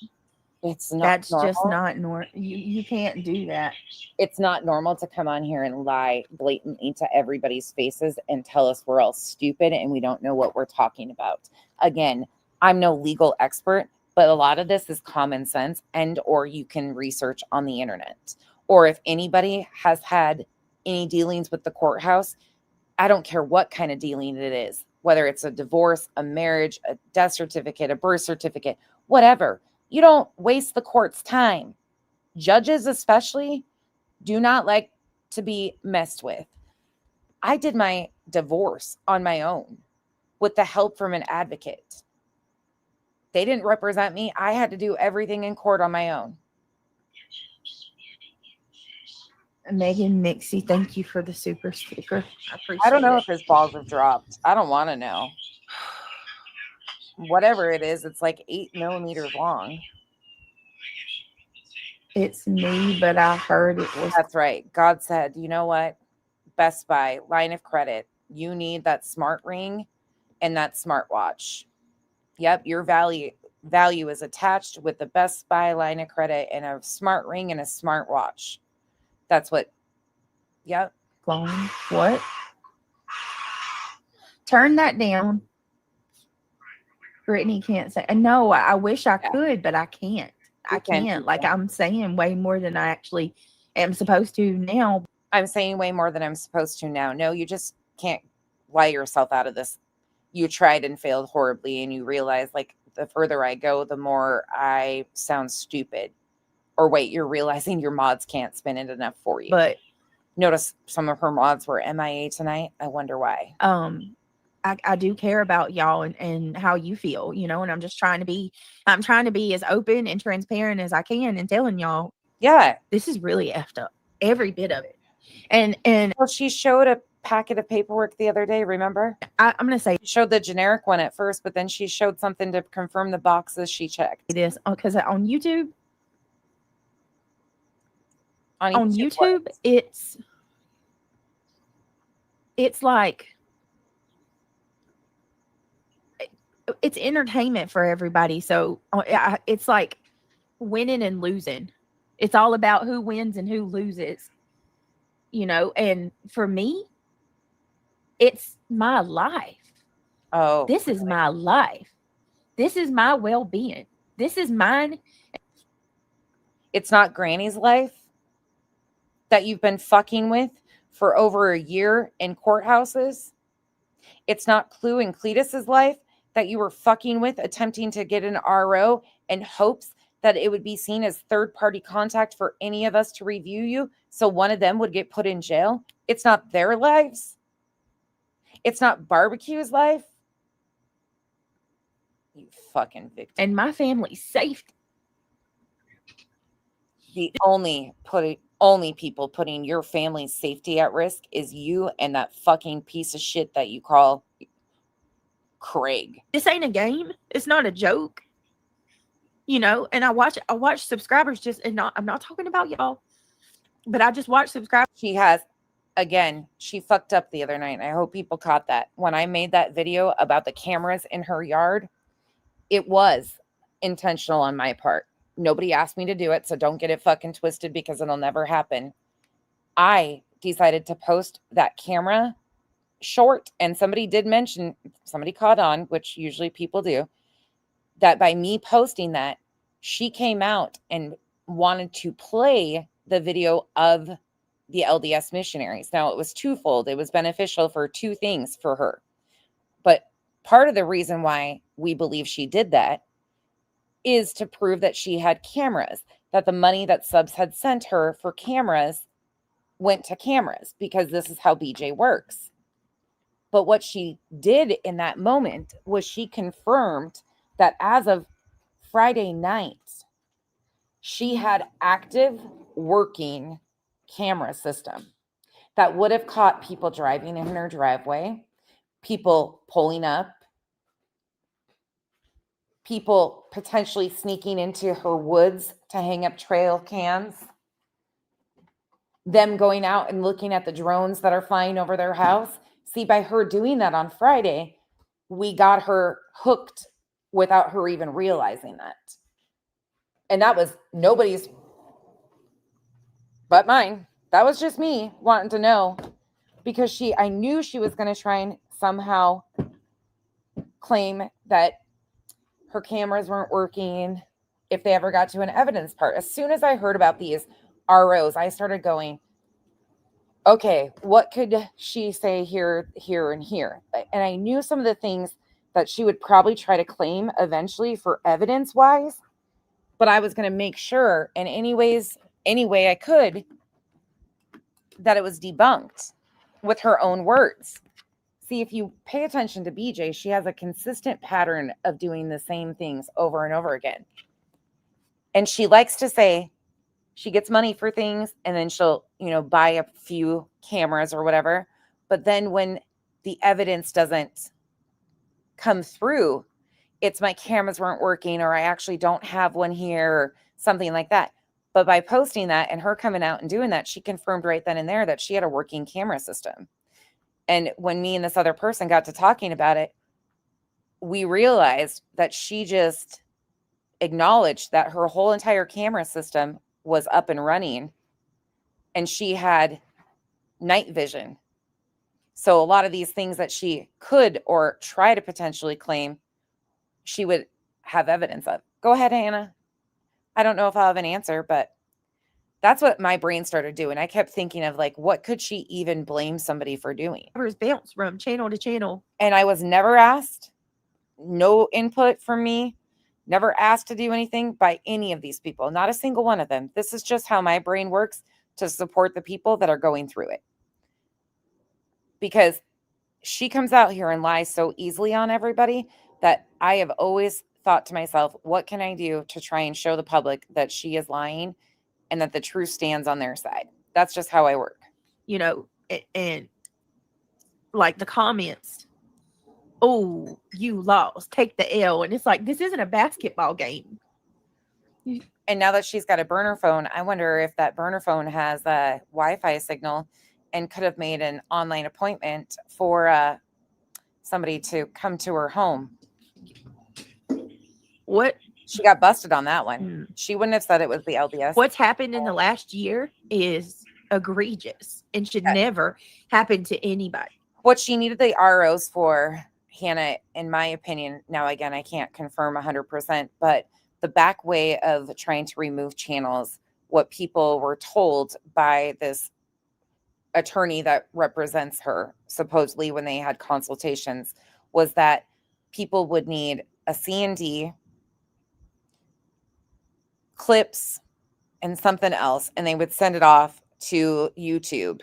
S1: It's not.
S4: That's
S1: normal.
S4: just not normal. You can't do that.
S1: It's not normal to come on here and lie blatantly to everybody's faces and tell us we're all stupid and we don't know what we're talking about. Again, I'm no legal expert, but a lot of this is common sense, and or you can research on the internet. Or if anybody has had any dealings with the courthouse, I don't care what kind of dealing it is, whether it's a divorce, a marriage, a death certificate, a birth certificate, whatever. You don't waste the court's time. Judges especially do not like to be messed with. I did my divorce on my own with the help from an advocate. They didn't represent me. I had to do everything in court on my own.
S4: Megan Nixie, thank you for the super sticker. I appreciate it.
S1: I don't know if his balls have dropped. I don't want to know. Whatever it is, it's like 8 millimeters long.
S4: It's me, but I heard it was.
S1: That's right. God said, you know what? Best Buy, line of credit. You need that smart ring and that smartwatch. Yep, your value is attached with the Best Buy line of credit and a smart ring and a smartwatch. That's what. Yep.
S4: What? Turn that down. Brittany can't say. No, I wish I could, but I can't. I can't. Like, I'm saying way more than I actually am supposed to now.
S1: I'm saying way more than I'm supposed to now. No, you just can't lie yourself out of this. You tried and failed horribly, and you realize, like, the further I go, the more I sound stupid. Or wait, you're realizing your mods can't spin it enough for you.
S4: But
S1: notice some of her mods were MIA tonight. I wonder why.
S4: I do care about y'all and how you feel, you know, and I'm trying to be as open and transparent as I can and telling y'all,
S1: yeah,
S4: this is really effed up, every bit of it. And
S1: well, she showed a packet of paperwork the other day, remember?
S4: I'm going to say
S1: she showed the generic one at first, but then she showed something to confirm the boxes she checked.
S4: It is because on YouTube, it's like it's entertainment for everybody. So it's like winning and losing. It's all about who wins and who loses, you know. And for me, it's my life.
S1: Oh,
S4: this is my life. This is my well-being. This is mine.
S1: It's not Granny's life that you've been fucking with for over a year in courthouses. It's not Clue and Cletus's life that you were fucking with, attempting to get an RO in hopes that it would be seen as third-party contact for any of us to review you, so one of them would get put in jail. It's not their lives. It's not barbecue's life. You fucking victim.
S4: And my family's safe.
S1: The only people putting your family's safety at risk is you and that fucking piece of shit that you call Craig.
S4: This ain't a game. It's not a joke. You know, and I watch subscribers I'm not talking about y'all, but I just watch subscribers.
S1: She fucked up the other night. I hope people caught that. When I made that video about the cameras in her yard, it was intentional on my part. Nobody asked me to do it, so don't get it fucking twisted because it'll never happen. I decided to post that camera short, and somebody caught on, which usually people do, that by me posting that, she came out and wanted to play the video of the LDS missionaries. Now, it was twofold. It was beneficial for two things for her. But part of the reason why we believe she did that is to prove that she had cameras, that the money that subs had sent her for cameras went to cameras, because this is how BJ works. But what she did in that moment was she confirmed that as of Friday night, she had active working camera system that would have caught people driving in her driveway, people pulling up, people potentially sneaking into her woods to hang up trail cams, them going out and looking at the drones that are flying over their house. See, by her doing that on Friday, we got her hooked without her even realizing that. And that was nobody's but mine. That was just me wanting to know, because I knew she was going to try and somehow claim that her cameras weren't working if they ever got to an evidence part. As soon as I heard about these ROs, I started going, okay, what could she say here, here, and here? And I knew some of the things that she would probably try to claim eventually for evidence-wise, but I was going to make sure in any way I could that it was debunked with her own words. See, if you pay attention to BJ, she has a consistent pattern of doing the same things over and over again. And she likes to say she gets money for things and then she'll, buy a few cameras or whatever. But then when the evidence doesn't come through, it's my cameras weren't working, or I actually don't have one here, or something like that. But by posting that and her coming out and doing that, she confirmed right then and there that she had a working camera system. And when me and this other person got to talking about it, we realized that she just acknowledged that her whole entire camera system was up and running, and she had night vision. So a lot of these things that she could or try to potentially claim, she would have evidence of. Go ahead, Hannah. I don't know if I'll have an answer, but that's what my brain started doing. I kept thinking of what could she even blame somebody for doing?
S4: Bounce from channel to channel.
S1: And I was never asked, no input from me, never asked to do anything by any of these people, not a single one of them. This is just how my brain works to support the people that are going through it. Because she comes out here and lies so easily on everybody that I have always thought to myself, what can I do to try and show the public that she is lying and that the truth stands on their side? That's just how I work.
S4: And like the comments, oh, you lost, take the L. And it's like, this isn't a basketball game.
S1: And now that she's got a burner phone, I wonder if that burner phone has a Wi-Fi signal and could have made an online appointment for somebody to come to her home.
S4: What?
S1: She got busted on that one. She wouldn't have said it was the LDS.
S4: What's happened in the last year is egregious and should never happen to anybody.
S1: What she needed the ROs for, Hannah, in my opinion, now again, I can't confirm 100%, but the back way of trying to remove channels, what people were told by this attorney that represents her, supposedly when they had consultations, was that people would need a C&D, clips, and something else, and they would send it off to YouTube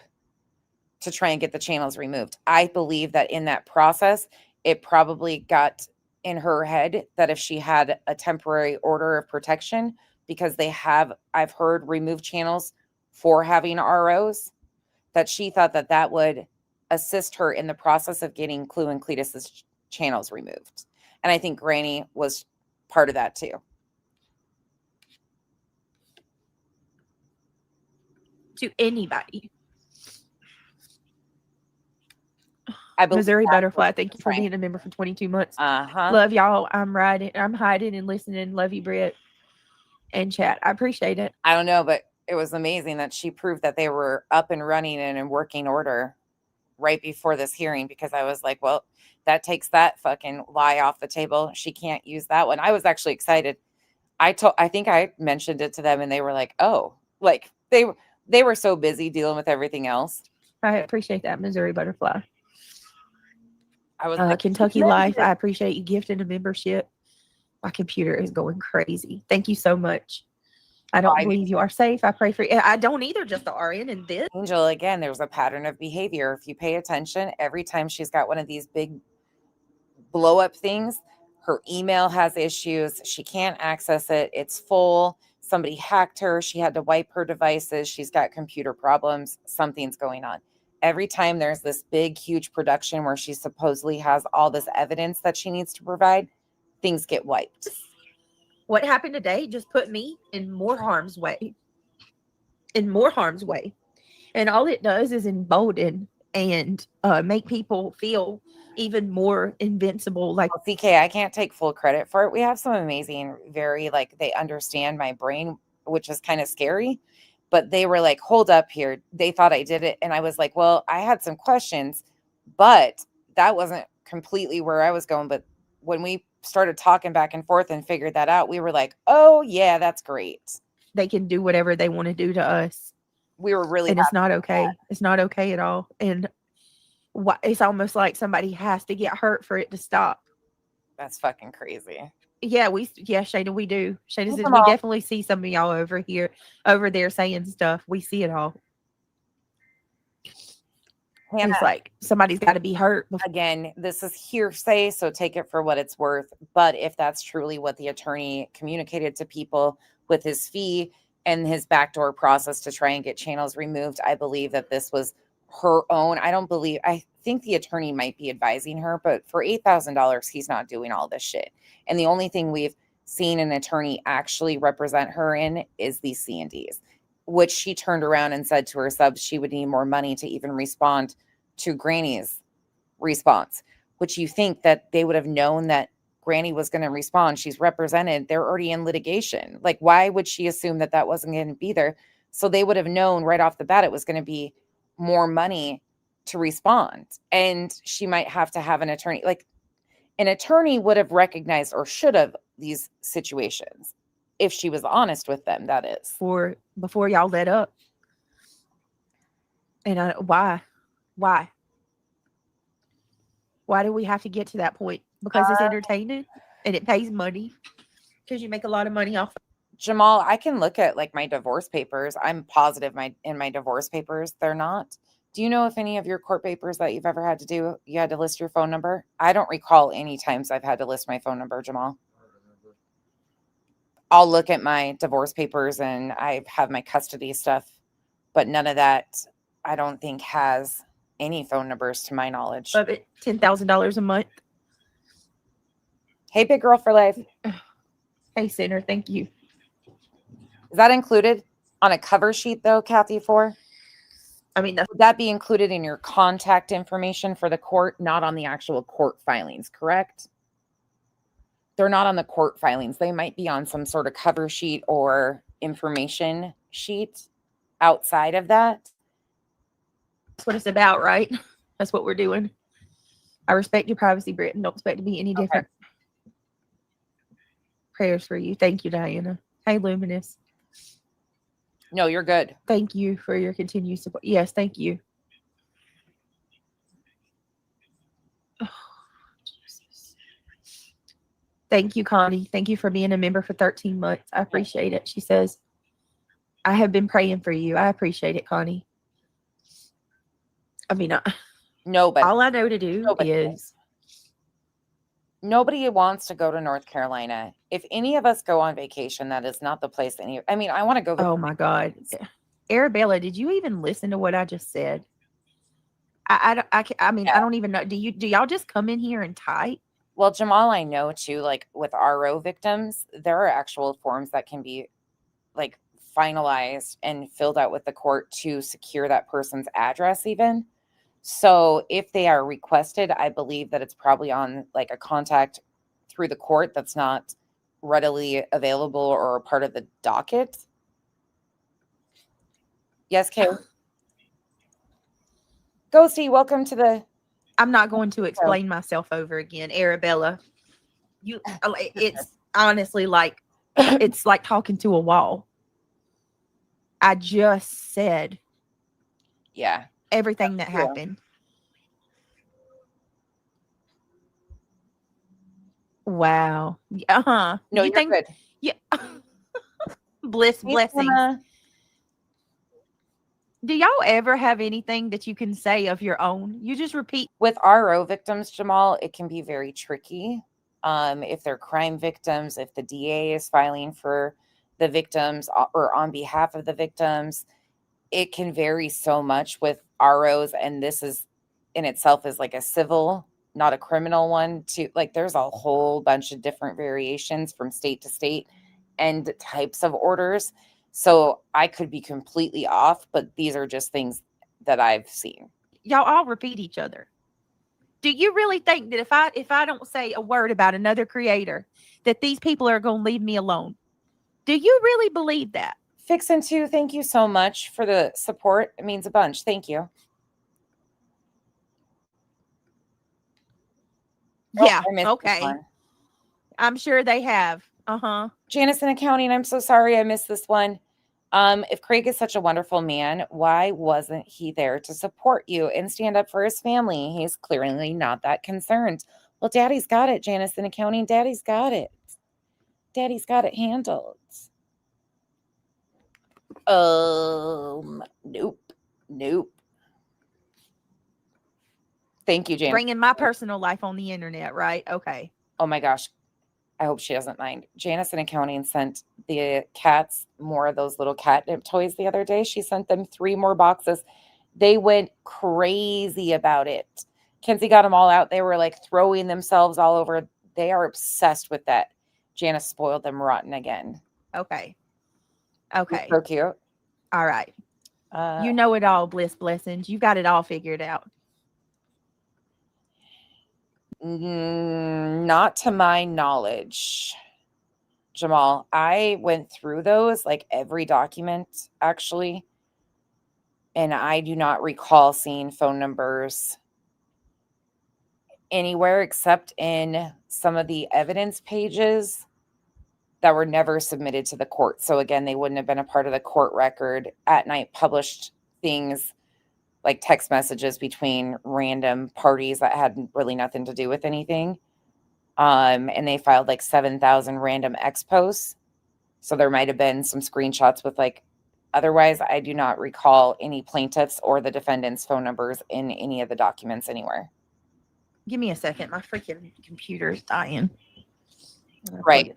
S1: to try and get the channels removed. I believe that in that process, it probably got in her head that if she had a temporary order of protection, because they have, I've heard, remove channels for having ROs, that she thought that that would assist her in the process of getting Clue and Cletus's channels removed. And I think Granny was part of that too.
S4: To anybody.
S1: I believe
S4: Missouri
S1: that's
S4: Butterfly,
S1: what
S4: thank you
S1: she's
S4: for
S1: trying.
S4: being a member for 22 months.
S1: Uh-huh.
S4: Love y'all. I'm hiding and listening. Love you, Britt and chat. I appreciate it.
S1: I don't know, but it was amazing that she proved that they were up and running and in working order right before this hearing, because I was like, well, that takes that fucking lie off the table. She can't use that one. I was actually excited. I think I mentioned it to them and they were like, oh, like they were so busy dealing with everything else.
S4: I appreciate that, Missouri Butterfly.
S1: I was like,
S4: Kentucky Life, I appreciate you gifting a membership. My computer is going crazy. Thank you so much. I don't believe you are safe. I pray for you. I don't either, just the RN and this.
S1: Angel, again, there was a pattern of behavior. If you pay attention, every time she's got one of these big blow up things, her email has issues. She can't access it. It's full. Somebody hacked her. She had to wipe her devices. She's got computer problems. Something's going on. Every time there's this big, huge production where she supposedly has all this evidence that she needs to provide, things get wiped.
S4: What happened today just put me in more harm's way. In more harm's way. And all it does is embolden and make people feel even more invincible. Like,
S1: well, CK, I can't take full credit for it. We have some amazing, very, like, they understand my brain, which is kind of scary. But they were like, hold up here. They thought I did it. And I was like, well, I had some questions, but that wasn't completely where I was going. But when we started talking back and forth and figured that out, we were like, oh, yeah, that's great.
S4: They can do whatever they want to do to us.
S1: We were really,
S4: and it's not okay. It's not okay at all. And it's almost like somebody has to get hurt for it to stop.
S1: That's fucking crazy.
S4: Yeah, Shayna, we do. Shayna says we definitely see some of y'all over there saying stuff. We see it all. Hannah, it's like somebody's got to be hurt.
S1: Again, this is hearsay, so take it for what it's worth. But if that's truly what the attorney communicated to people with his fee and his backdoor process to try and get channels removed, I believe that this was her own. I think the attorney might be advising her, but for $8,000, he's not doing all this shit. And the only thing we've seen an attorney actually represent her in is these C&Ds, which she turned around and said to her subs she would need more money to even respond to Granny's response, which you think that they would have known that Granny was going to respond. She's represented. They're already in litigation. Like, why would she assume that that wasn't going to be there? So they would have known right off the bat it was going to be more money to respond. And she might have to have an attorney. Like, an attorney would have recognized or should have these situations if she was honest with them, that is.
S4: Before y'all let up. And why? Why do we have to get to that point? Because it's entertaining and it pays money. Because you make a lot of money off.
S1: Jamal, I can look at like my divorce papers. I'm positive in my divorce papers, they're not. Do you know if any of your court papers that you've ever had to do, you had to list your phone number? I don't recall any times I've had to list my phone number, Jamal. I'll look at my divorce papers and I have my custody stuff, but none of that I don't think has any phone numbers to my knowledge.
S4: Love it. $10,000 a month.
S1: Hey, big girl for life.
S4: Hey, Sinner. Thank you.
S1: Is that included on a cover sheet though, Kathy, would that be included in your contact information for the court, not on the actual court filings, correct? They're not on the court filings. They might be on some sort of cover sheet or information sheet outside of that.
S4: That's what it's about, right? That's what we're doing. I respect your privacy, Britt, and don't expect to be any different. Okay. Prayers for you. Thank you, Diana. Hey, Luminous.
S1: No, you're good.
S4: Thank you for your continued support. Yes, thank you. Oh, Jesus. Thank you, Connie. Thank you for being a member for 13 months. I appreciate it. She says, I have been praying for you. I appreciate it, Connie. I mean,
S1: Nobody.
S4: all I know to do
S1: Nobody.
S4: is
S1: Nobody wants to go to North Carolina. If any of us go on vacation, that is not the place. I mean, I want to go.
S4: Oh my God. Arabella, did you even listen to what I just said? I mean,
S1: Yeah.
S4: I don't even know. Do y'all just come in here and type?
S1: Well, Jamal, I know too, like with RO victims, there are actual forms that can be like finalized and filled out with the court to secure that person's address even. So if they are requested, I believe that it's probably on like a contact through the court that's not readily available or a part of the docket. Yes, Kay. Ghosty, welcome to the...
S4: I'm not going to explain myself over again, Arabella. It's honestly like, it's like talking to a wall. I just said everything that happened. Wow.
S1: No,
S4: you think
S1: good.
S4: Yeah. Blessings. Do y'all ever have anything that you can say of your own? You just repeat.
S1: With RO victims, Jamal, it can be very tricky. If they're crime victims, if the DA is filing for the victims or on behalf of the victims, it can vary so much with ROs. And this is in itself is like a civil, not a criminal one. To like, there's a whole bunch of different variations from state to state and types of orders. So I could be completely off, but these are just things that I've seen.
S4: Y'all all repeat each other. Do you really think that if I don't say a word about another creator, that these people are going to leave me alone? Do you really believe that?
S1: Fixin' 2, thank you so much for the support. It means a bunch. Thank you.
S4: Yeah, okay. I'm sure they have.
S1: Janice in accounting, I'm so sorry I missed this one. If Craig is such a wonderful man, why wasn't he there to support you and stand up for his family? He's clearly not that concerned. Well, Daddy's got it, Janice in accounting. Daddy's got it. Daddy's got it handled. Nope. Thank you, Janice.
S4: Bringing my personal life on the internet, right? Okay.
S1: Oh my gosh. I hope she doesn't mind. Janice in accounting sent the cats more of those little catnip toys the other day. She sent them 3 more boxes. They went crazy about it. Kenzie got them all out. They were like throwing themselves all over. They are obsessed with that. Janice spoiled them rotten again.
S4: Okay.
S1: So cute.
S4: All right. You know it all, blessings. You got it all figured out.
S1: Not to my knowledge, Jamal. I went through those, like every document, actually, and I do not recall seeing phone numbers anywhere except in some of the evidence pages that were never submitted to the court. So again, they wouldn't have been a part of the court record. At night published things like text messages between random parties that had really nothing to do with anything. And they filed like 7,000 random X posts. So there might have been some screenshots with like, otherwise I do not recall any plaintiffs or the defendant's phone numbers in any of the documents anywhere.
S4: Give me a second. My freaking computer's dying.
S1: Right.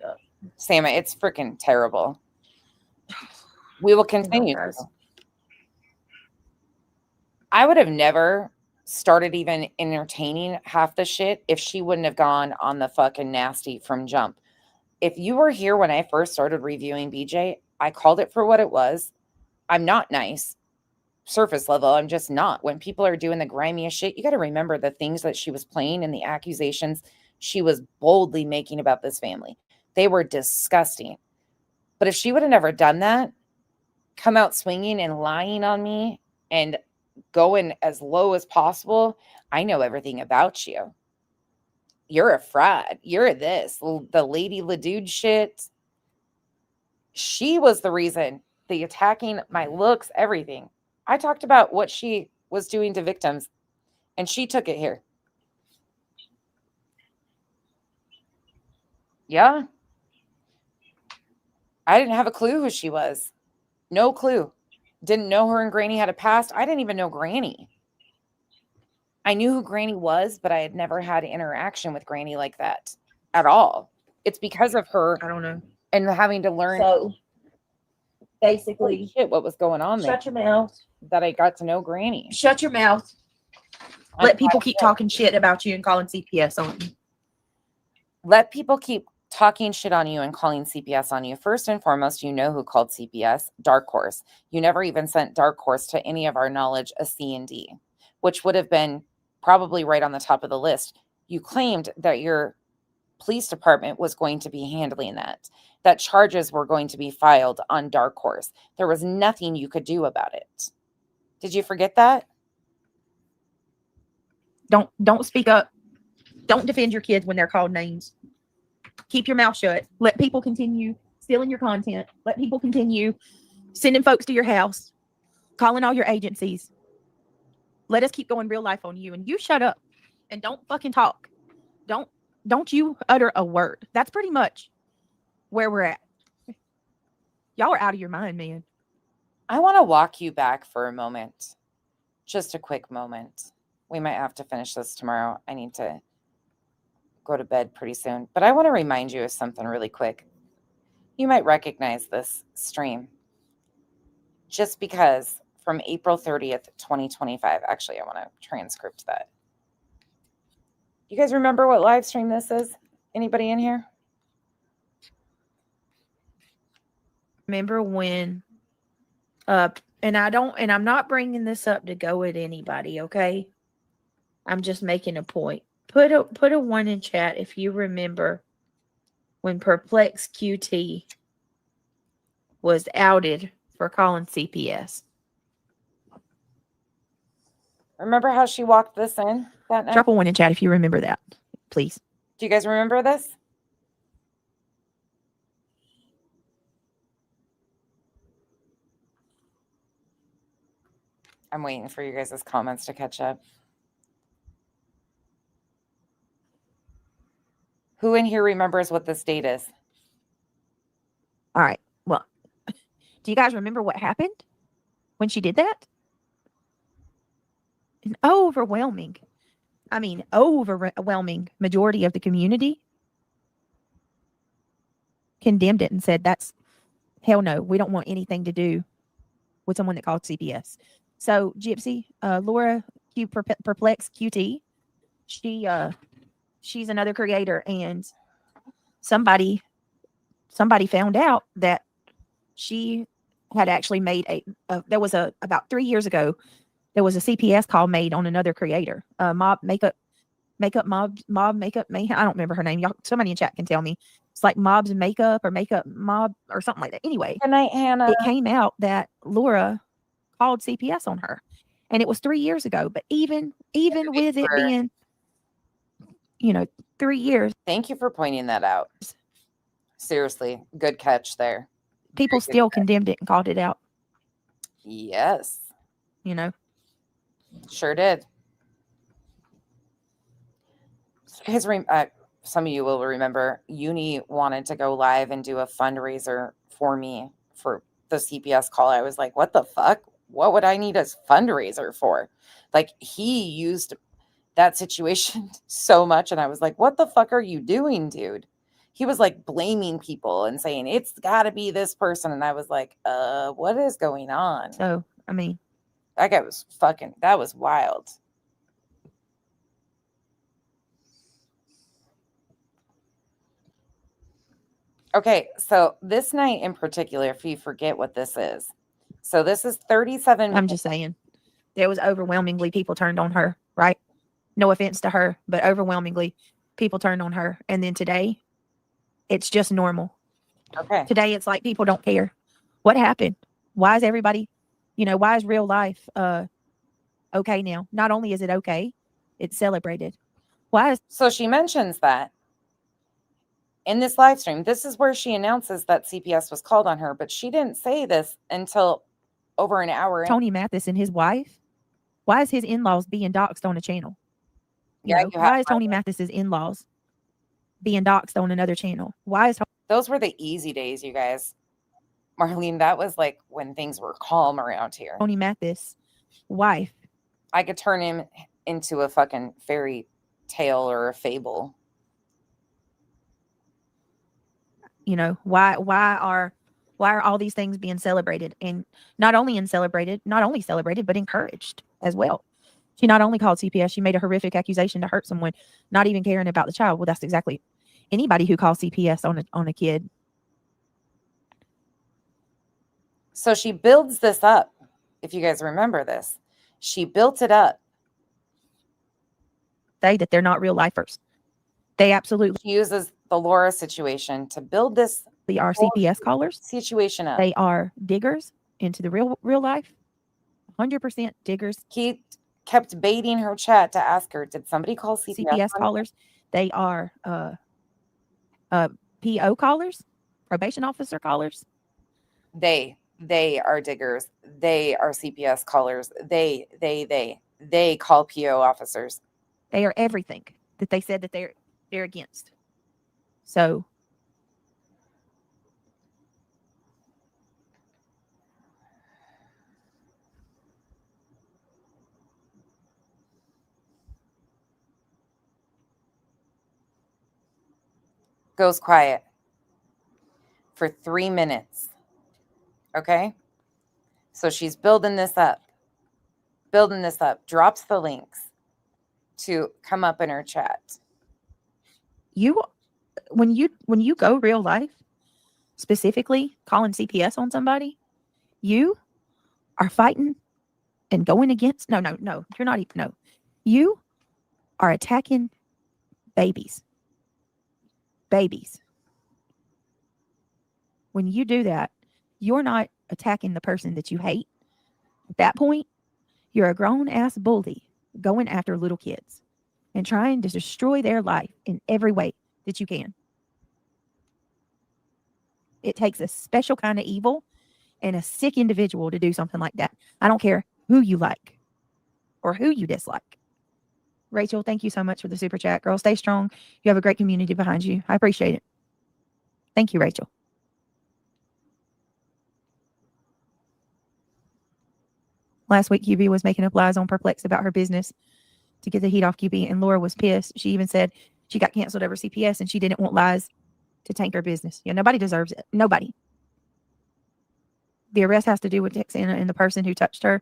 S1: Sam, it's freaking terrible. We will continue. I would have never started even entertaining half the shit if she wouldn't have gone on the fucking nasty from jump. If you were here when I first started reviewing BJ, I called it for what it was. I'm not nice. Surface level, I'm just not. When people are doing the grimiest shit, you got to remember the things that she was playing and the accusations she was boldly making about this family. They were disgusting. But if she would have never done that, come out swinging and lying on me and going as low as possible, I know everything about you. You're a fraud. You're this. The Lady LaDude shit. She was the reason. The attacking my looks, everything. I talked about what she was doing to victims, and she took it here. Yeah. I didn't have a clue who she was. No clue. Didn't know her and Granny had a past. I didn't even know Granny. I knew who Granny was, but I had never had interaction with Granny like that at all. It's because of her
S4: I don't know.
S1: and having to learn
S4: So basically,
S1: holy shit, what was going on there
S4: shut your mouth.
S1: that I got to know Granny.
S4: Shut your mouth. Let people keep talking shit about you and calling CPS on you.
S1: Let people keep talking shit on you and calling CPS on you. First and foremost, you know who called CPS? Dark Horse. You never even sent Dark Horse, to any of our knowledge, a C&D, which would have been probably right on the top of the list. You claimed that your police department was going to be handling that charges were going to be filed on Dark Horse. There was nothing you could do about it. Did you forget that?
S4: Don't speak up. Don't defend your kids when they're called names. Keep your mouth shut. Let people continue stealing your content. Let people continue sending folks to your house, calling all your agencies. Let us keep going real life on you. And you shut up and don't fucking talk. Don't you utter a word. That's pretty much where we're at. Y'all are out of your mind, man.
S1: I want to walk you back for a moment. Just a quick moment. We might have to finish this tomorrow. I need to go to bed pretty soon. But I want to remind you of something really quick. You might recognize this stream. Just because from April 30th, 2025. Actually, I want to transcript that. You guys remember what live stream this is? Anybody in here?
S4: Remember when and I'm not bringing this up to go at anybody, okay? I'm just making a point. Put a 1 in chat if you remember when Perplex QT was outed for calling CPS.
S1: Remember how she walked this in that night?
S4: Drop a 1 in chat if you remember that, please.
S1: Do you guys remember this? I'm waiting for you guys' comments to catch up. Who in here remembers what this date is?
S4: All right. Well, do you guys remember what happened when she did that? An overwhelming majority of the community condemned it and said, that's hell no. We don't want anything to do with someone that called CPS. So Gypsy, Laura Perplex QT, she's another creator, and somebody found out that she had actually made about 3 years ago, there was a CPS call made on another creator, Mob Makeup Mayhem. I don't remember her name. Y'all, somebody in chat can tell me. It's like Mob's Makeup or Makeup Mob or something like that. Anyway,
S1: Good night, Hannah.
S4: it came out that Laura called CPS on her, and it was 3 years ago. But even with it being, 3 years,
S1: Thank you for pointing that out. Seriously, good catch there.
S4: people still condemned it and called it out.
S1: Yes, sure did. Some of you will remember, Uni wanted to go live and do a fundraiser for me for the CPS call. I was like, what the fuck? What would I need a fundraiser for? Like, he used that situation so much, and I was like, what the fuck are you doing, dude? He was like blaming people and saying it's got to be this person, and I was like, what is going on?
S4: So
S1: that guy was that was wild. Okay, so this night in particular, if you forget what this is, so this is 37.
S4: I'm just saying, there was overwhelmingly people turned on her, right? No offense to her, but overwhelmingly people turned on her. And then today, it's just normal.
S1: Okay.
S4: Today, it's like people don't care. What happened? Why is everybody, why is real life okay now? Not only is it okay, it's celebrated.
S1: So she mentions that in this live stream. This is where she announces that CPS was called on her, but she didn't say this until over an hour.
S4: Tony Mathis and his wife. Why is his in-laws being doxxed on a channel? Why is Tony Mathis's in-laws being doxxed on another channel?
S1: Those were the easy days, you guys. Marlene, that was like when things were calm around here.
S4: Tony Mathis' wife.
S1: I could turn him into a fucking fairy tale or a fable.
S4: You know, why are all these things being celebrated, and not only celebrated, but encouraged as well? She not only called CPS, she made a horrific accusation to hurt someone, not even caring about the child. Well, that's exactly anybody who calls CPS on a kid.
S1: So she builds this up. If you guys remember this, she built it up.
S4: Say that they're not real lifers. They absolutely
S1: She uses the Laura situation to build this
S4: are CPS callers.
S1: Situation up.
S4: They are diggers into the real life. 100% diggers.
S1: He kept baiting her chat to ask her, did somebody call CPS
S4: callers? They are PO callers, probation officer callers.
S1: They are diggers. They are CPS callers. They call PO officers.
S4: They are everything that they said that they're against. So
S1: goes quiet for 3 minutes. Okay? So she's building this up, drops the links to come up in her chat.
S4: When you go real life, specifically calling CPS on somebody, you are fighting and going against. No, you're not even. No, you are attacking babies. When you do that, you're not attacking the person that you hate. At that point, you're a grown ass bully going after little kids and trying to destroy their life in every way that you can. It takes a special kind of evil and a sick individual to do something like that. I don't care who you like or who you dislike. Rachel, thank you so much for the super chat. Girl, stay strong. You have a great community behind you. I appreciate it. Thank you, Rachel. Last week, QB was making up lies on Perplex about her business to get the heat off QB, and Laura was pissed. She even said she got canceled over CPS, and she didn't want lies to tank her business. Yeah, nobody deserves it. Nobody. The arrest has to do with Texana and the person who touched her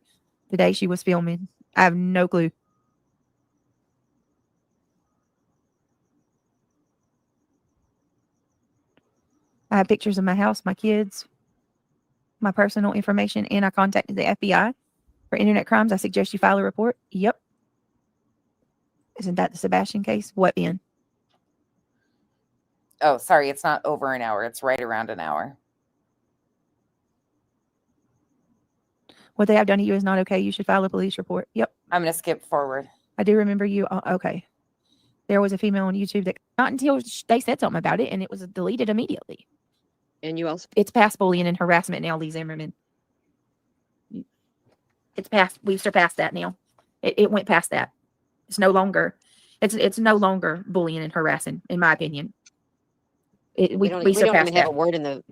S4: the day she was filming. I have no clue. I have pictures of my house, my kids, my personal information, and I contacted the FBI for internet crimes. I suggest you file a report. Yep. Isn't that the Sebastian case? What, Ben?
S1: Oh, sorry. It's not over an hour. It's right around an hour.
S4: What they have done to you is not okay. You should file a police report. Yep.
S1: I'm going to skip forward.
S4: I do remember you. Okay. There was a female on YouTube that not until they said something about it and it was deleted immediately.
S7: And you also,
S4: it's past bullying and harassment now, Lee Zimmerman. It's past. We've surpassed that now. It went past that. It's no longer. It's no longer bullying and harassing, in my opinion. We
S7: don't
S4: surpassed
S7: even have
S4: that.
S7: a word in the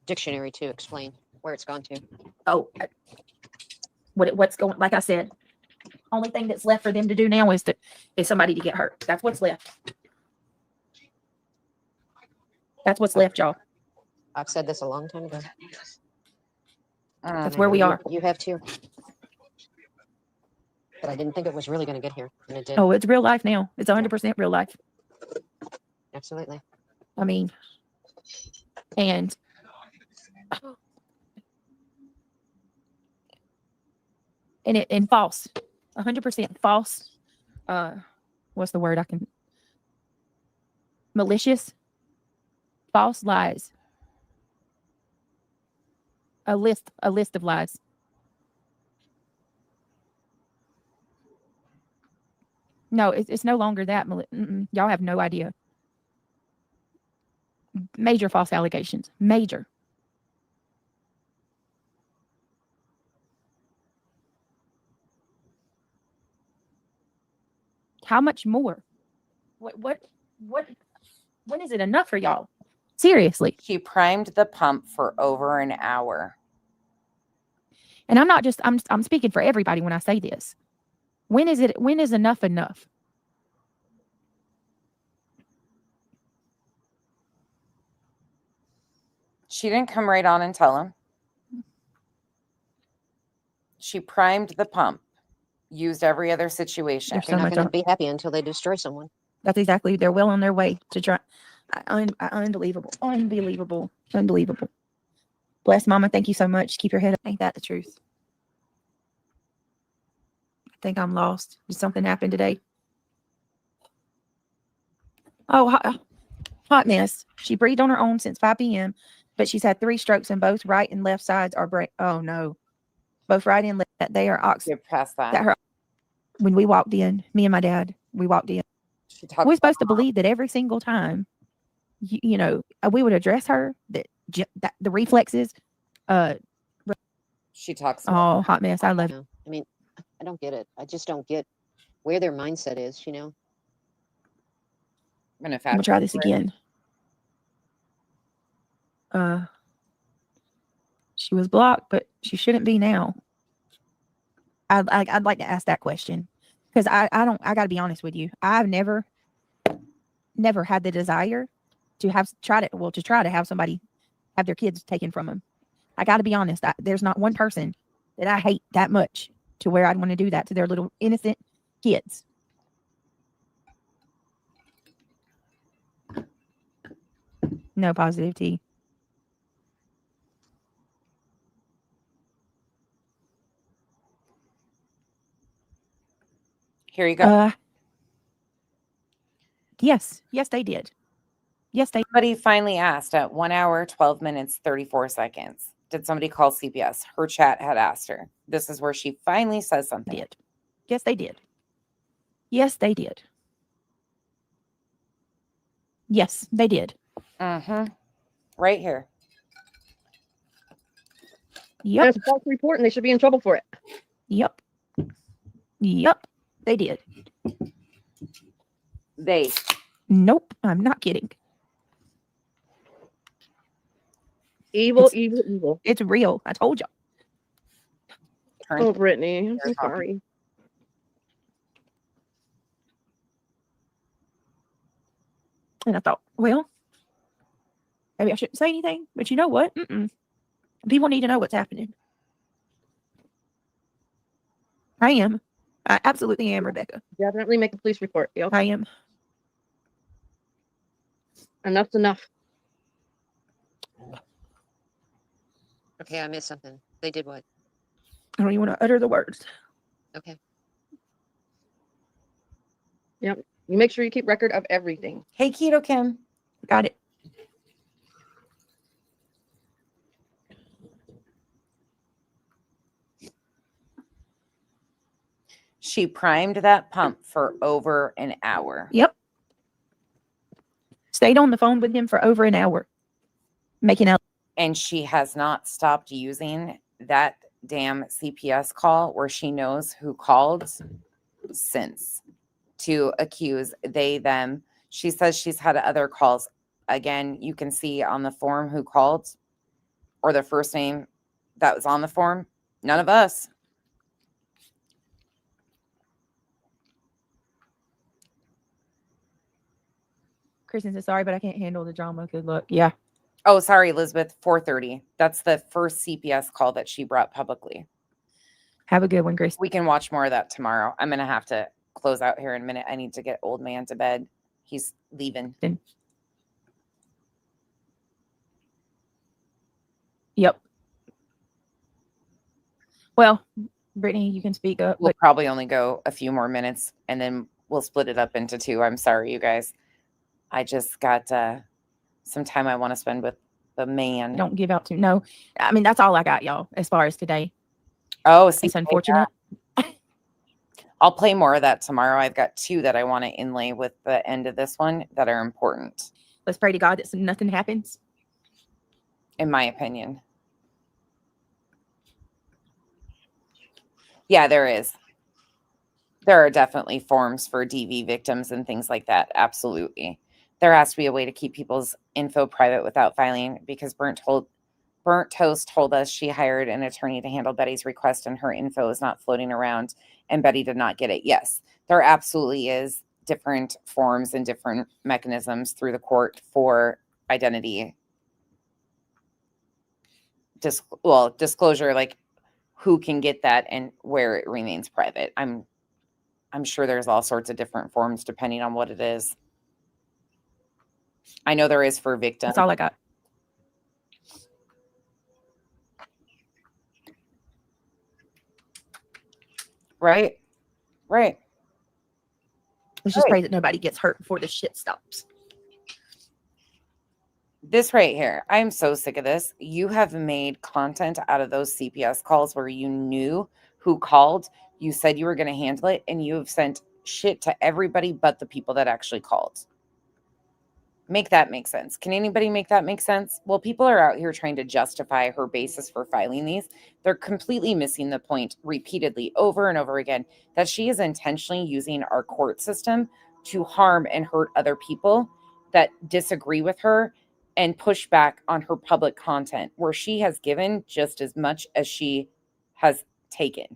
S7: dictionary to explain where it's gone to.
S4: Oh, what's going? Like I said, only thing that's left for them to do now is somebody to get hurt. That's what's left. That's what's left, y'all.
S7: I've said this a long time ago.
S4: That's where we are.
S7: You have too. But I didn't think it was really going to get here, and it did.
S4: Oh, it's real life now. It's 100% real life.
S7: Absolutely.
S4: I mean, and false, 100% false. What's the word I can? Malicious, false lies. A list of lies. No, it's no longer that. Y'all have no idea. Major false allegations. Major. How much more? What? When is it enough for y'all? Seriously.
S1: She primed the pump for over an hour.
S4: And I'm not just, I'm speaking for everybody when I say this. When is enough enough?
S1: She didn't come right on and tell him. She primed the pump, used every other situation.
S4: There's
S7: They're
S4: so
S7: not
S4: much
S7: going to be happy until they destroy someone.
S4: That's exactly. They're well on their way to try. Unbelievable. Unbelievable. Unbelievable. Bless Mama. Thank you so much. Keep your head up. Ain't that the truth? I think I'm lost. Did something happen today? Oh, hot mess. She breathed on her own since 5 p.m., but she's had 3 strokes and both right and left sides are break. Oh no. Both right and left. They are oxygen.
S1: Get past that.
S4: That her. When we walked in, me and my dad, we walked in. We're supposed to believe that every single time, you know, we would address her, that the reflexes.
S1: She talks.
S4: Oh, hot mess. I love it.
S7: I mean, I don't get it. I just don't get where their mindset is, you know?
S1: I'm
S4: gonna try this again. She was blocked, but she shouldn't be now. I'd like to ask that question because I got to be honest with you. I've never had the desire to try to have somebody have their kids taken from them. I got to be honest. There's not one person that I hate that much to where I'd want to do that to their little innocent kids. No positive tea.
S1: Here you go.
S4: Yes, they did. Yes,
S1: Somebody finally asked at 1 hour, 12 minutes, 34 seconds. Did somebody call CPS? Her chat had asked her. This is where she finally says something.
S4: Did. Yes, they did. Yes, they did. Yes, they did.
S1: Mm-hmm. Right here.
S4: Yep.
S8: It's a false report and they should be in trouble for it.
S4: Yep. Yep. They did. Nope. I'm not kidding.
S8: Evil.
S4: It's real. I told you.
S8: Oh, Brittany, I'm so sorry.
S4: And I thought, well, maybe I shouldn't say anything, but you know what? People need to know what's happening. I am. I absolutely am, Rebecca.
S8: Definitely make a police report. Yep.
S4: I am.
S8: Enough's enough.
S7: Okay, I missed something. They did what?
S4: I don't even want to utter the words.
S7: Okay.
S8: Yep. You make sure you keep record of everything.
S1: Hey, Keto Kim.
S4: Got it.
S1: She primed that pump for over an hour.
S4: Yep. Stayed on the phone with him for over an hour. Making out.
S1: And she has not stopped using that damn CPS call where she knows who called since to accuse they, them. She says she's had other calls. Again, you can see on the form who called or the first name that was on the form. None of us.
S4: Kristen says, sorry, but I can't handle the drama. Good luck. Yeah.
S1: Oh, sorry, Elizabeth. 4:30. That's the first CPS call that she brought publicly.
S4: Have a good one, Grace.
S1: We can watch more of that tomorrow. I'm going to have to close out here in a minute. I need to get old man to bed. He's leaving.
S4: Yep. Well, Brittany, you can speak up.
S1: We'll probably only go a few more minutes and then we'll split it up into 2. I'm sorry, you guys. I just got some time I want to spend with the man.
S4: Don't give out to. No, I mean, that's all I got, y'all, as far as today.
S1: Oh, see,
S4: it's unfortunate.
S1: I'll play more of that tomorrow. I've got 2 that I want to inlay with the end of this one that are important.
S4: Let's pray to God that nothing happens.
S1: In my opinion. Yeah, there is. There are definitely forms for DV victims and things like that. Absolutely. There has to be a way to keep people's info private without filing because Brent told Burnt Toast told us she hired an attorney to handle Betty's request and her info is not floating around and Betty did not get it. Yes, there absolutely is different forms and different mechanisms through the court for identity disclosure, like who can get that and where it remains private. I'm sure there's all sorts of different forms depending on what it is. I know there is for victims.
S4: That's all I got.
S1: Right.
S4: Let's just pray that nobody gets hurt before the shit stops.
S1: This right here, I'm so sick of this. You have made content out of those CPS calls where you knew who called, you said you were going to handle it, and you have sent shit to everybody but the people that actually called. Make that make sense. Can anybody make that make sense? Well, people are out here trying to justify her basis for filing these. They're completely missing the point repeatedly over and over again that she is intentionally using our court system to harm and hurt other people that disagree with her and push back on her public content where she has given just as much as she has taken.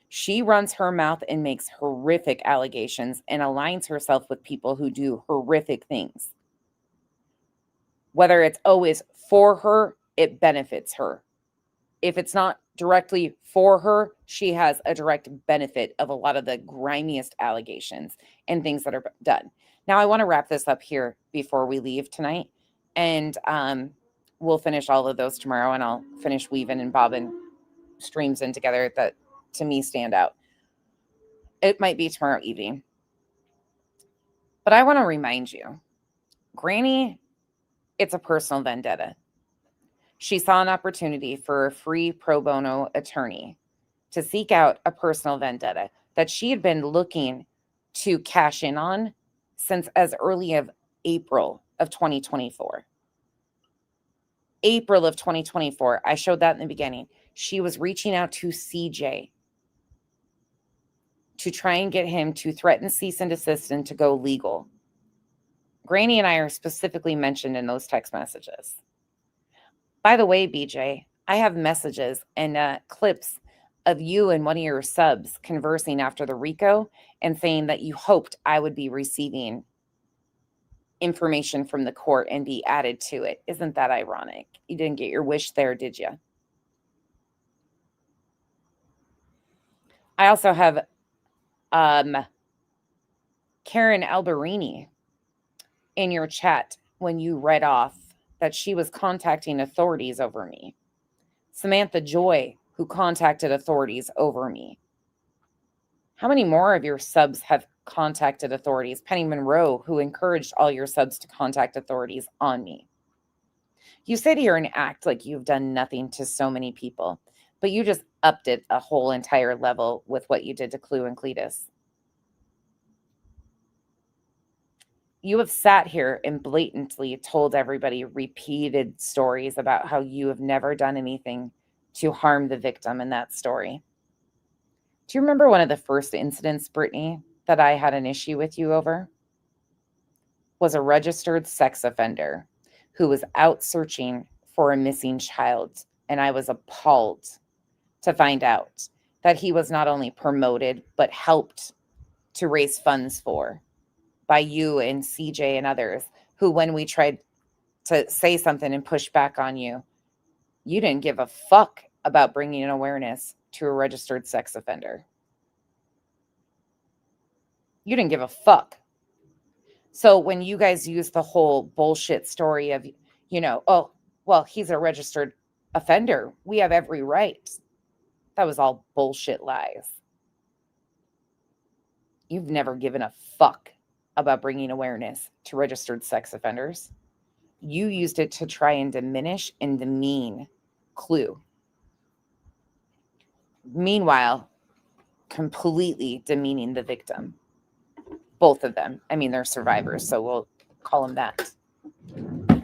S1: She runs her mouth and makes horrific allegations and aligns herself with people who do horrific things. Whether it's always for her, it benefits her. If it's not directly for her, she has a direct benefit of a lot of the grimiest allegations and things that are done. Now, I want to wrap this up here before we leave tonight. And we'll finish all of those tomorrow. And I'll finish weaving and bobbing streams in together that, to me, stand out. It might be tomorrow evening. But I want to remind you, Granny, it's a personal vendetta. She saw an opportunity for a free pro bono attorney to seek out a personal vendetta that she had been looking to cash in on since as early as April of 2024. April of 2024. I showed that in the beginning. She was reaching out to CJ to try and get him to threaten cease and desist and to go legal. Granny and I are specifically mentioned in those text messages. By the way, BJ, I have messages and clips of you and one of your subs conversing after the RICO and saying that you hoped I would be receiving information from the court and be added to it. Isn't that ironic? You didn't get your wish there, did you? I also have Karen Alberini in your chat when you read off that she was contacting authorities over me. Samantha Joy, who contacted authorities over me. How many more of your subs have contacted authorities? Penny Monroe, who encouraged all your subs to contact authorities on me. You sit here and act like you've done nothing to so many people, but you just upped it a whole entire level with what you did to Clue and Cletus. You have sat here and blatantly told everybody repeated stories about how you have never done anything to harm the victim in that story. Do you remember one of the first incidents, Brittany, that I had an issue with you over? Was a registered sex offender who was out searching for a missing child. And I was appalled to find out that he was not only promoted, but helped to raise funds for by you and CJ and others who, when we tried to say something and push back on you, you didn't give a fuck about bringing an awareness to a registered sex offender. You didn't give a fuck. So when you guys use the whole bullshit story of, oh, well, he's a registered offender, we have every right. That was all bullshit lies. You've never given a fuck about bringing awareness to registered sex offenders. You used it to try and diminish and demean Clue. Meanwhile, completely demeaning the victim. Both of them. I mean, they're survivors, so we'll call them that.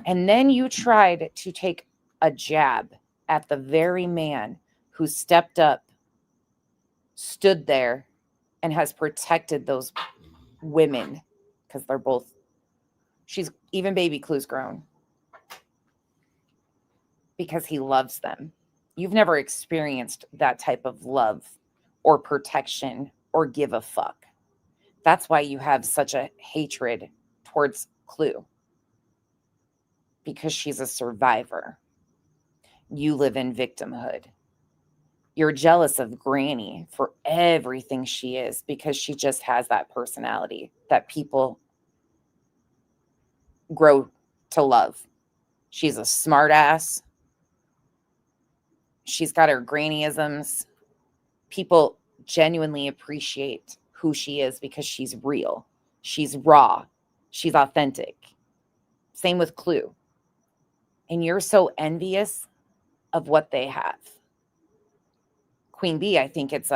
S1: And then you tried to take a jab at the very man who stepped up, stood there, and has protected those women. Because they're both, even baby Clue's grown. because he loves them. You've never experienced that type of love or protection or give a fuck. That's why you have such a hatred towards Clue, because she's a survivor. You live in victimhood. You're jealous of Granny for everything she is because she just has that personality that people grow to love. She's a smart ass. She's got her grannyisms. People genuinely appreciate who she is because she's real. She's raw. She's authentic. Same with Clue. And you're so envious of what they have. Queen Bee, I think it's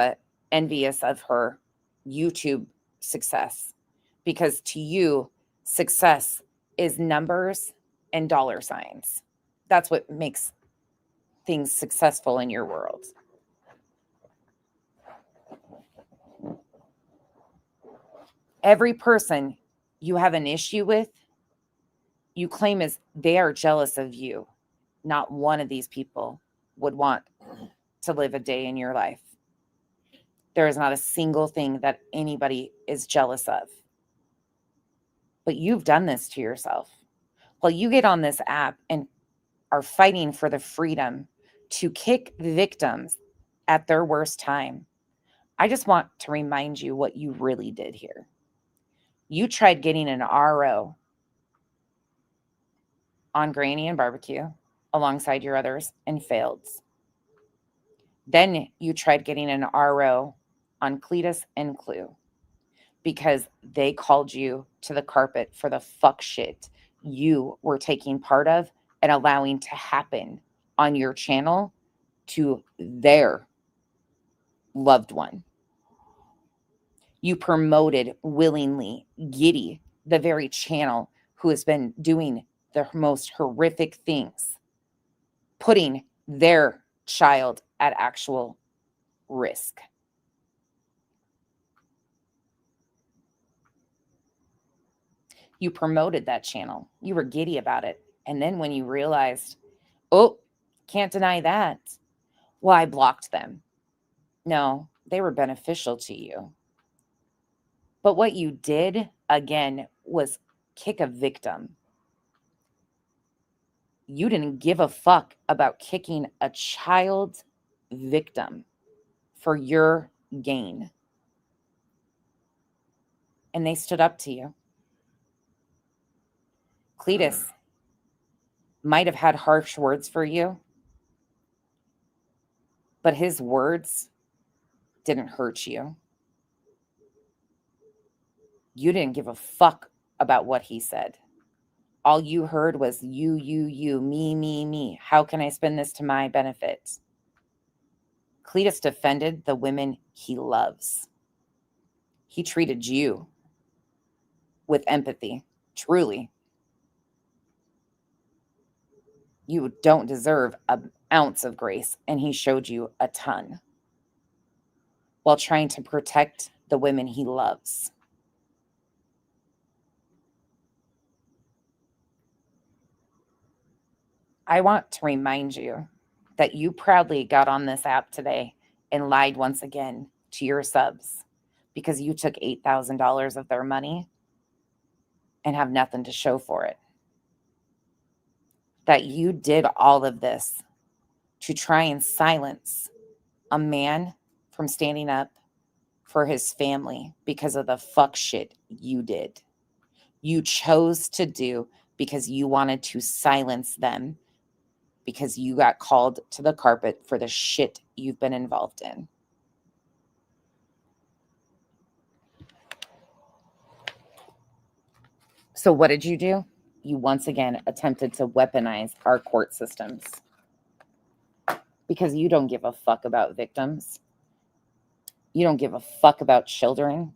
S1: envious of her YouTube success, because to you, success is numbers and dollar signs. That's what makes things successful in your world. Every person you have an issue with, you claim as they are jealous of you. Not one of these people would want to live a day in your life. There is not a single thing that anybody is jealous of. But you've done this to yourself. Well, you get on this app and are fighting for the freedom to kick victims at their worst time. I just want to remind you what you really did here. You tried getting an RO on Granny and Barbecue alongside your others and failed. Then you tried getting an RO on Cletus and Clue because they called you to the carpet for the fuck shit you were taking part of and allowing to happen on your channel to their loved one. You promoted willingly Giddy, the very channel who has been doing the most horrific things, putting their child at actual risk. You promoted that channel. You were giddy about it. And then when you realized, oh, can't deny that, well, I blocked them. No, they were beneficial to you. But what you did, again, was kick a victim. You didn't give a fuck about kicking a child victim for your gain. And they stood up to you. Cletus might have had harsh words for you, but his words didn't hurt you. You didn't give a fuck about what he said. All you heard was you, me. How can I spend this to my benefit? Cletus defended the women he loves. He treated you with empathy, truly. You don't deserve an ounce of grace, and he showed you a ton while trying to protect the women he loves. I want to remind you that you proudly got on this app today and lied once again to your subs because you took $8,000 of their money and have nothing to show for it. That you did all of this to try and silence a man from standing up for his family because of the fuck shit you did. You chose to do because you wanted to silence them because you got called to the carpet for the shit you've been involved in. So what did you do? You once again attempted to weaponize our court systems because you don't give a fuck about victims. You don't give a fuck about children.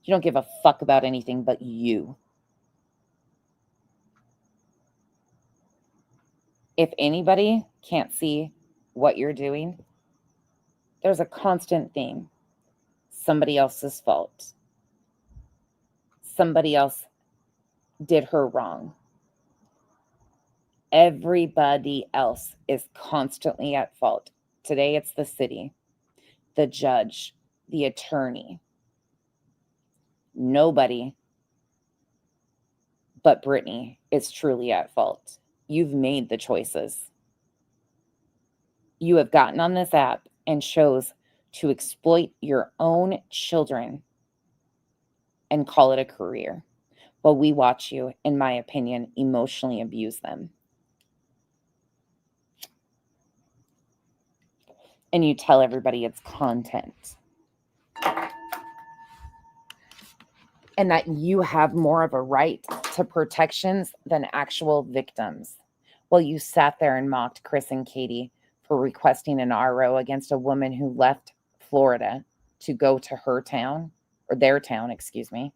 S1: You don't give a fuck about anything but you. If anybody can't see what you're doing, there's a constant theme. Somebody else's fault. Somebody else did her wrong. Everybody else is constantly at fault. Today it's the city, the judge, the attorney. Nobody but Brittany is truly at fault. You've made the choices. You have gotten on this app and chose to exploit your own children and call it a career. While we watch you, in my opinion, emotionally abuse them. And you tell everybody it's content. And that you have more of a right to protections than actual victims. Well, you sat there and mocked Chris and Katie for requesting an RO against a woman who left Florida to go to her town, or their town, excuse me,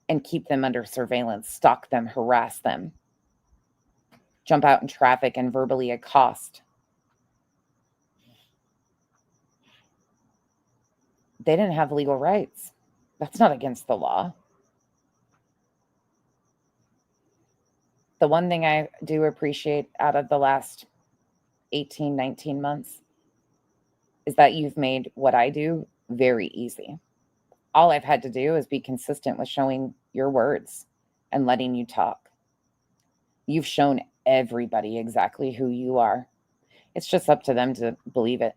S1: and keep them under surveillance, stalk them, harass them, jump out in traffic and verbally accost. They didn't have legal rights. That's not against the law. The one thing I do appreciate out of the last 18, 19 months is that you've made what I do very easy. All I've had to do is be consistent with showing your words and letting you talk. You've shown everybody exactly who you are. It's just up to them to believe it.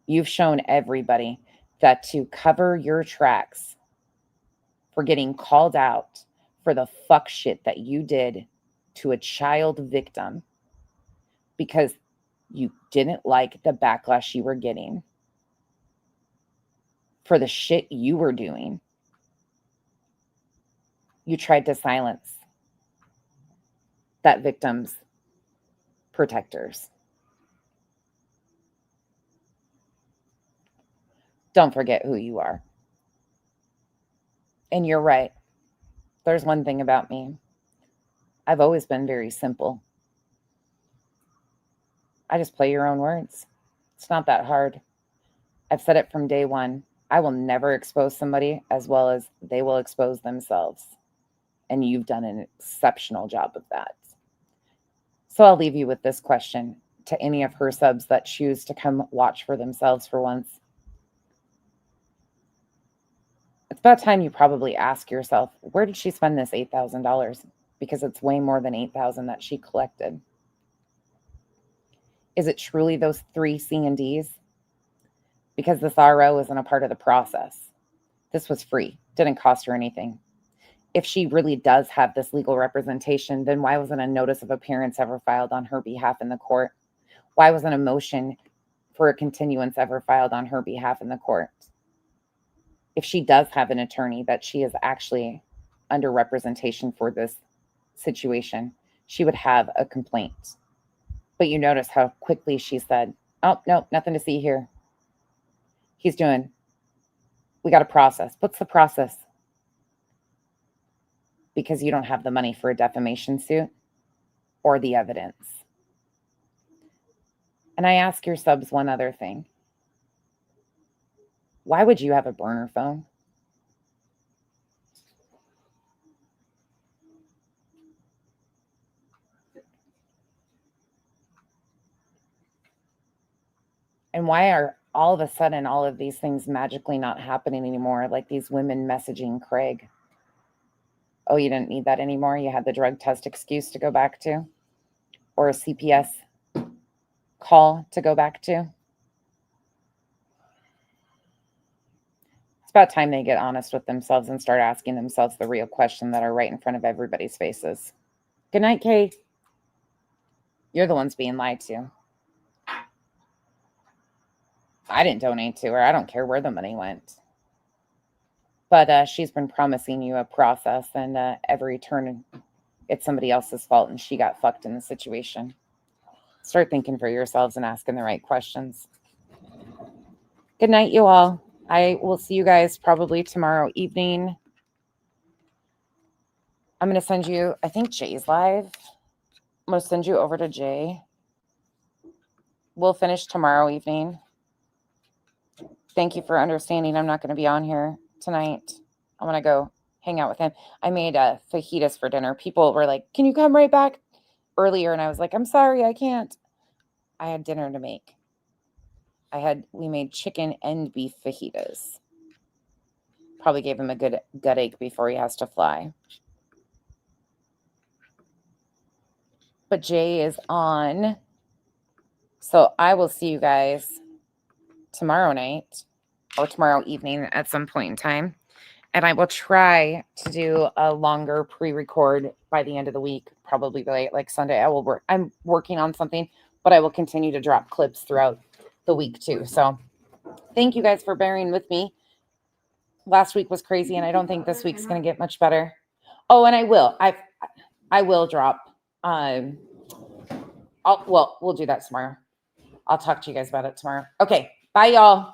S1: You've shown everybody that to cover your tracks for getting called out for the fuck shit that you did to a child victim because you didn't like the backlash you were getting for the shit you were doing, you tried to silence that victim's protectors. Don't forget who you are. And you're right. There's one thing about me. I've always been very simple. I just play your own words. It's not that hard. I've said it from day one. I will never expose somebody as well as they will expose themselves. And you've done an exceptional job of that. So I'll leave you with this question to any of her subs that choose to come watch for themselves for once. It's about time you probably ask yourself, where did she spend this $8,000? Because it's way more than $8,000 that she collected. Is it truly those 3 C&Ds? Because this RO isn't a part of the process. This was free, didn't cost her anything. If she really does have this legal representation, then why wasn't a notice of appearance ever filed on her behalf in the court? Why wasn't a motion for a continuance ever filed on her behalf in the court? If she does have an attorney that she is actually under representation for this situation, she would have a complaint. But you notice how quickly she said, oh, no, nothing to see here. We got a process. What's the process? Because you don't have the money for a defamation suit or the evidence. And I ask your subs one other thing. Why would you have a burner phone? And why are all of a sudden all of these things magically not happening anymore? Like these women messaging Craig. Oh, you didn't need that anymore? You had the drug test excuse to go back to? Or a CPS call to go back to? It's about time they get honest with themselves and start asking themselves the real question that are right in front of everybody's faces. Good night, Kate. You're the ones being lied to. I didn't donate to her. I don't care where the money went. But she's been promising you a process, and every turn it's somebody else's fault, and she got fucked in the situation. Start thinking for yourselves and asking the right questions. Good night, you all. I will see you guys probably tomorrow evening. I'm going to send you, I think Jay's live. I'm going to send you over to Jay. We'll finish tomorrow evening. Thank you for understanding. I'm not going to be on here tonight. I'm going to go hang out with him. I made fajitas for dinner. People were like, "Can you come right back earlier?" And I was like, "I'm sorry, I can't. I had dinner to make." We made chicken and beef fajitas. Probably gave him a good gut ache before he has to fly. But Jay is on. So I will see you guys tomorrow night or tomorrow evening at some point in time. And I will try to do a longer pre-record by the end of the week, probably by like Sunday. I'm working on something, but I will continue to drop clips throughout the week too. So thank you guys for bearing with me. Last week was crazy, and I don't think this week's going to get much better. Oh, and I will drop. We'll do that tomorrow. I'll talk to you guys about it tomorrow. Okay, bye y'all.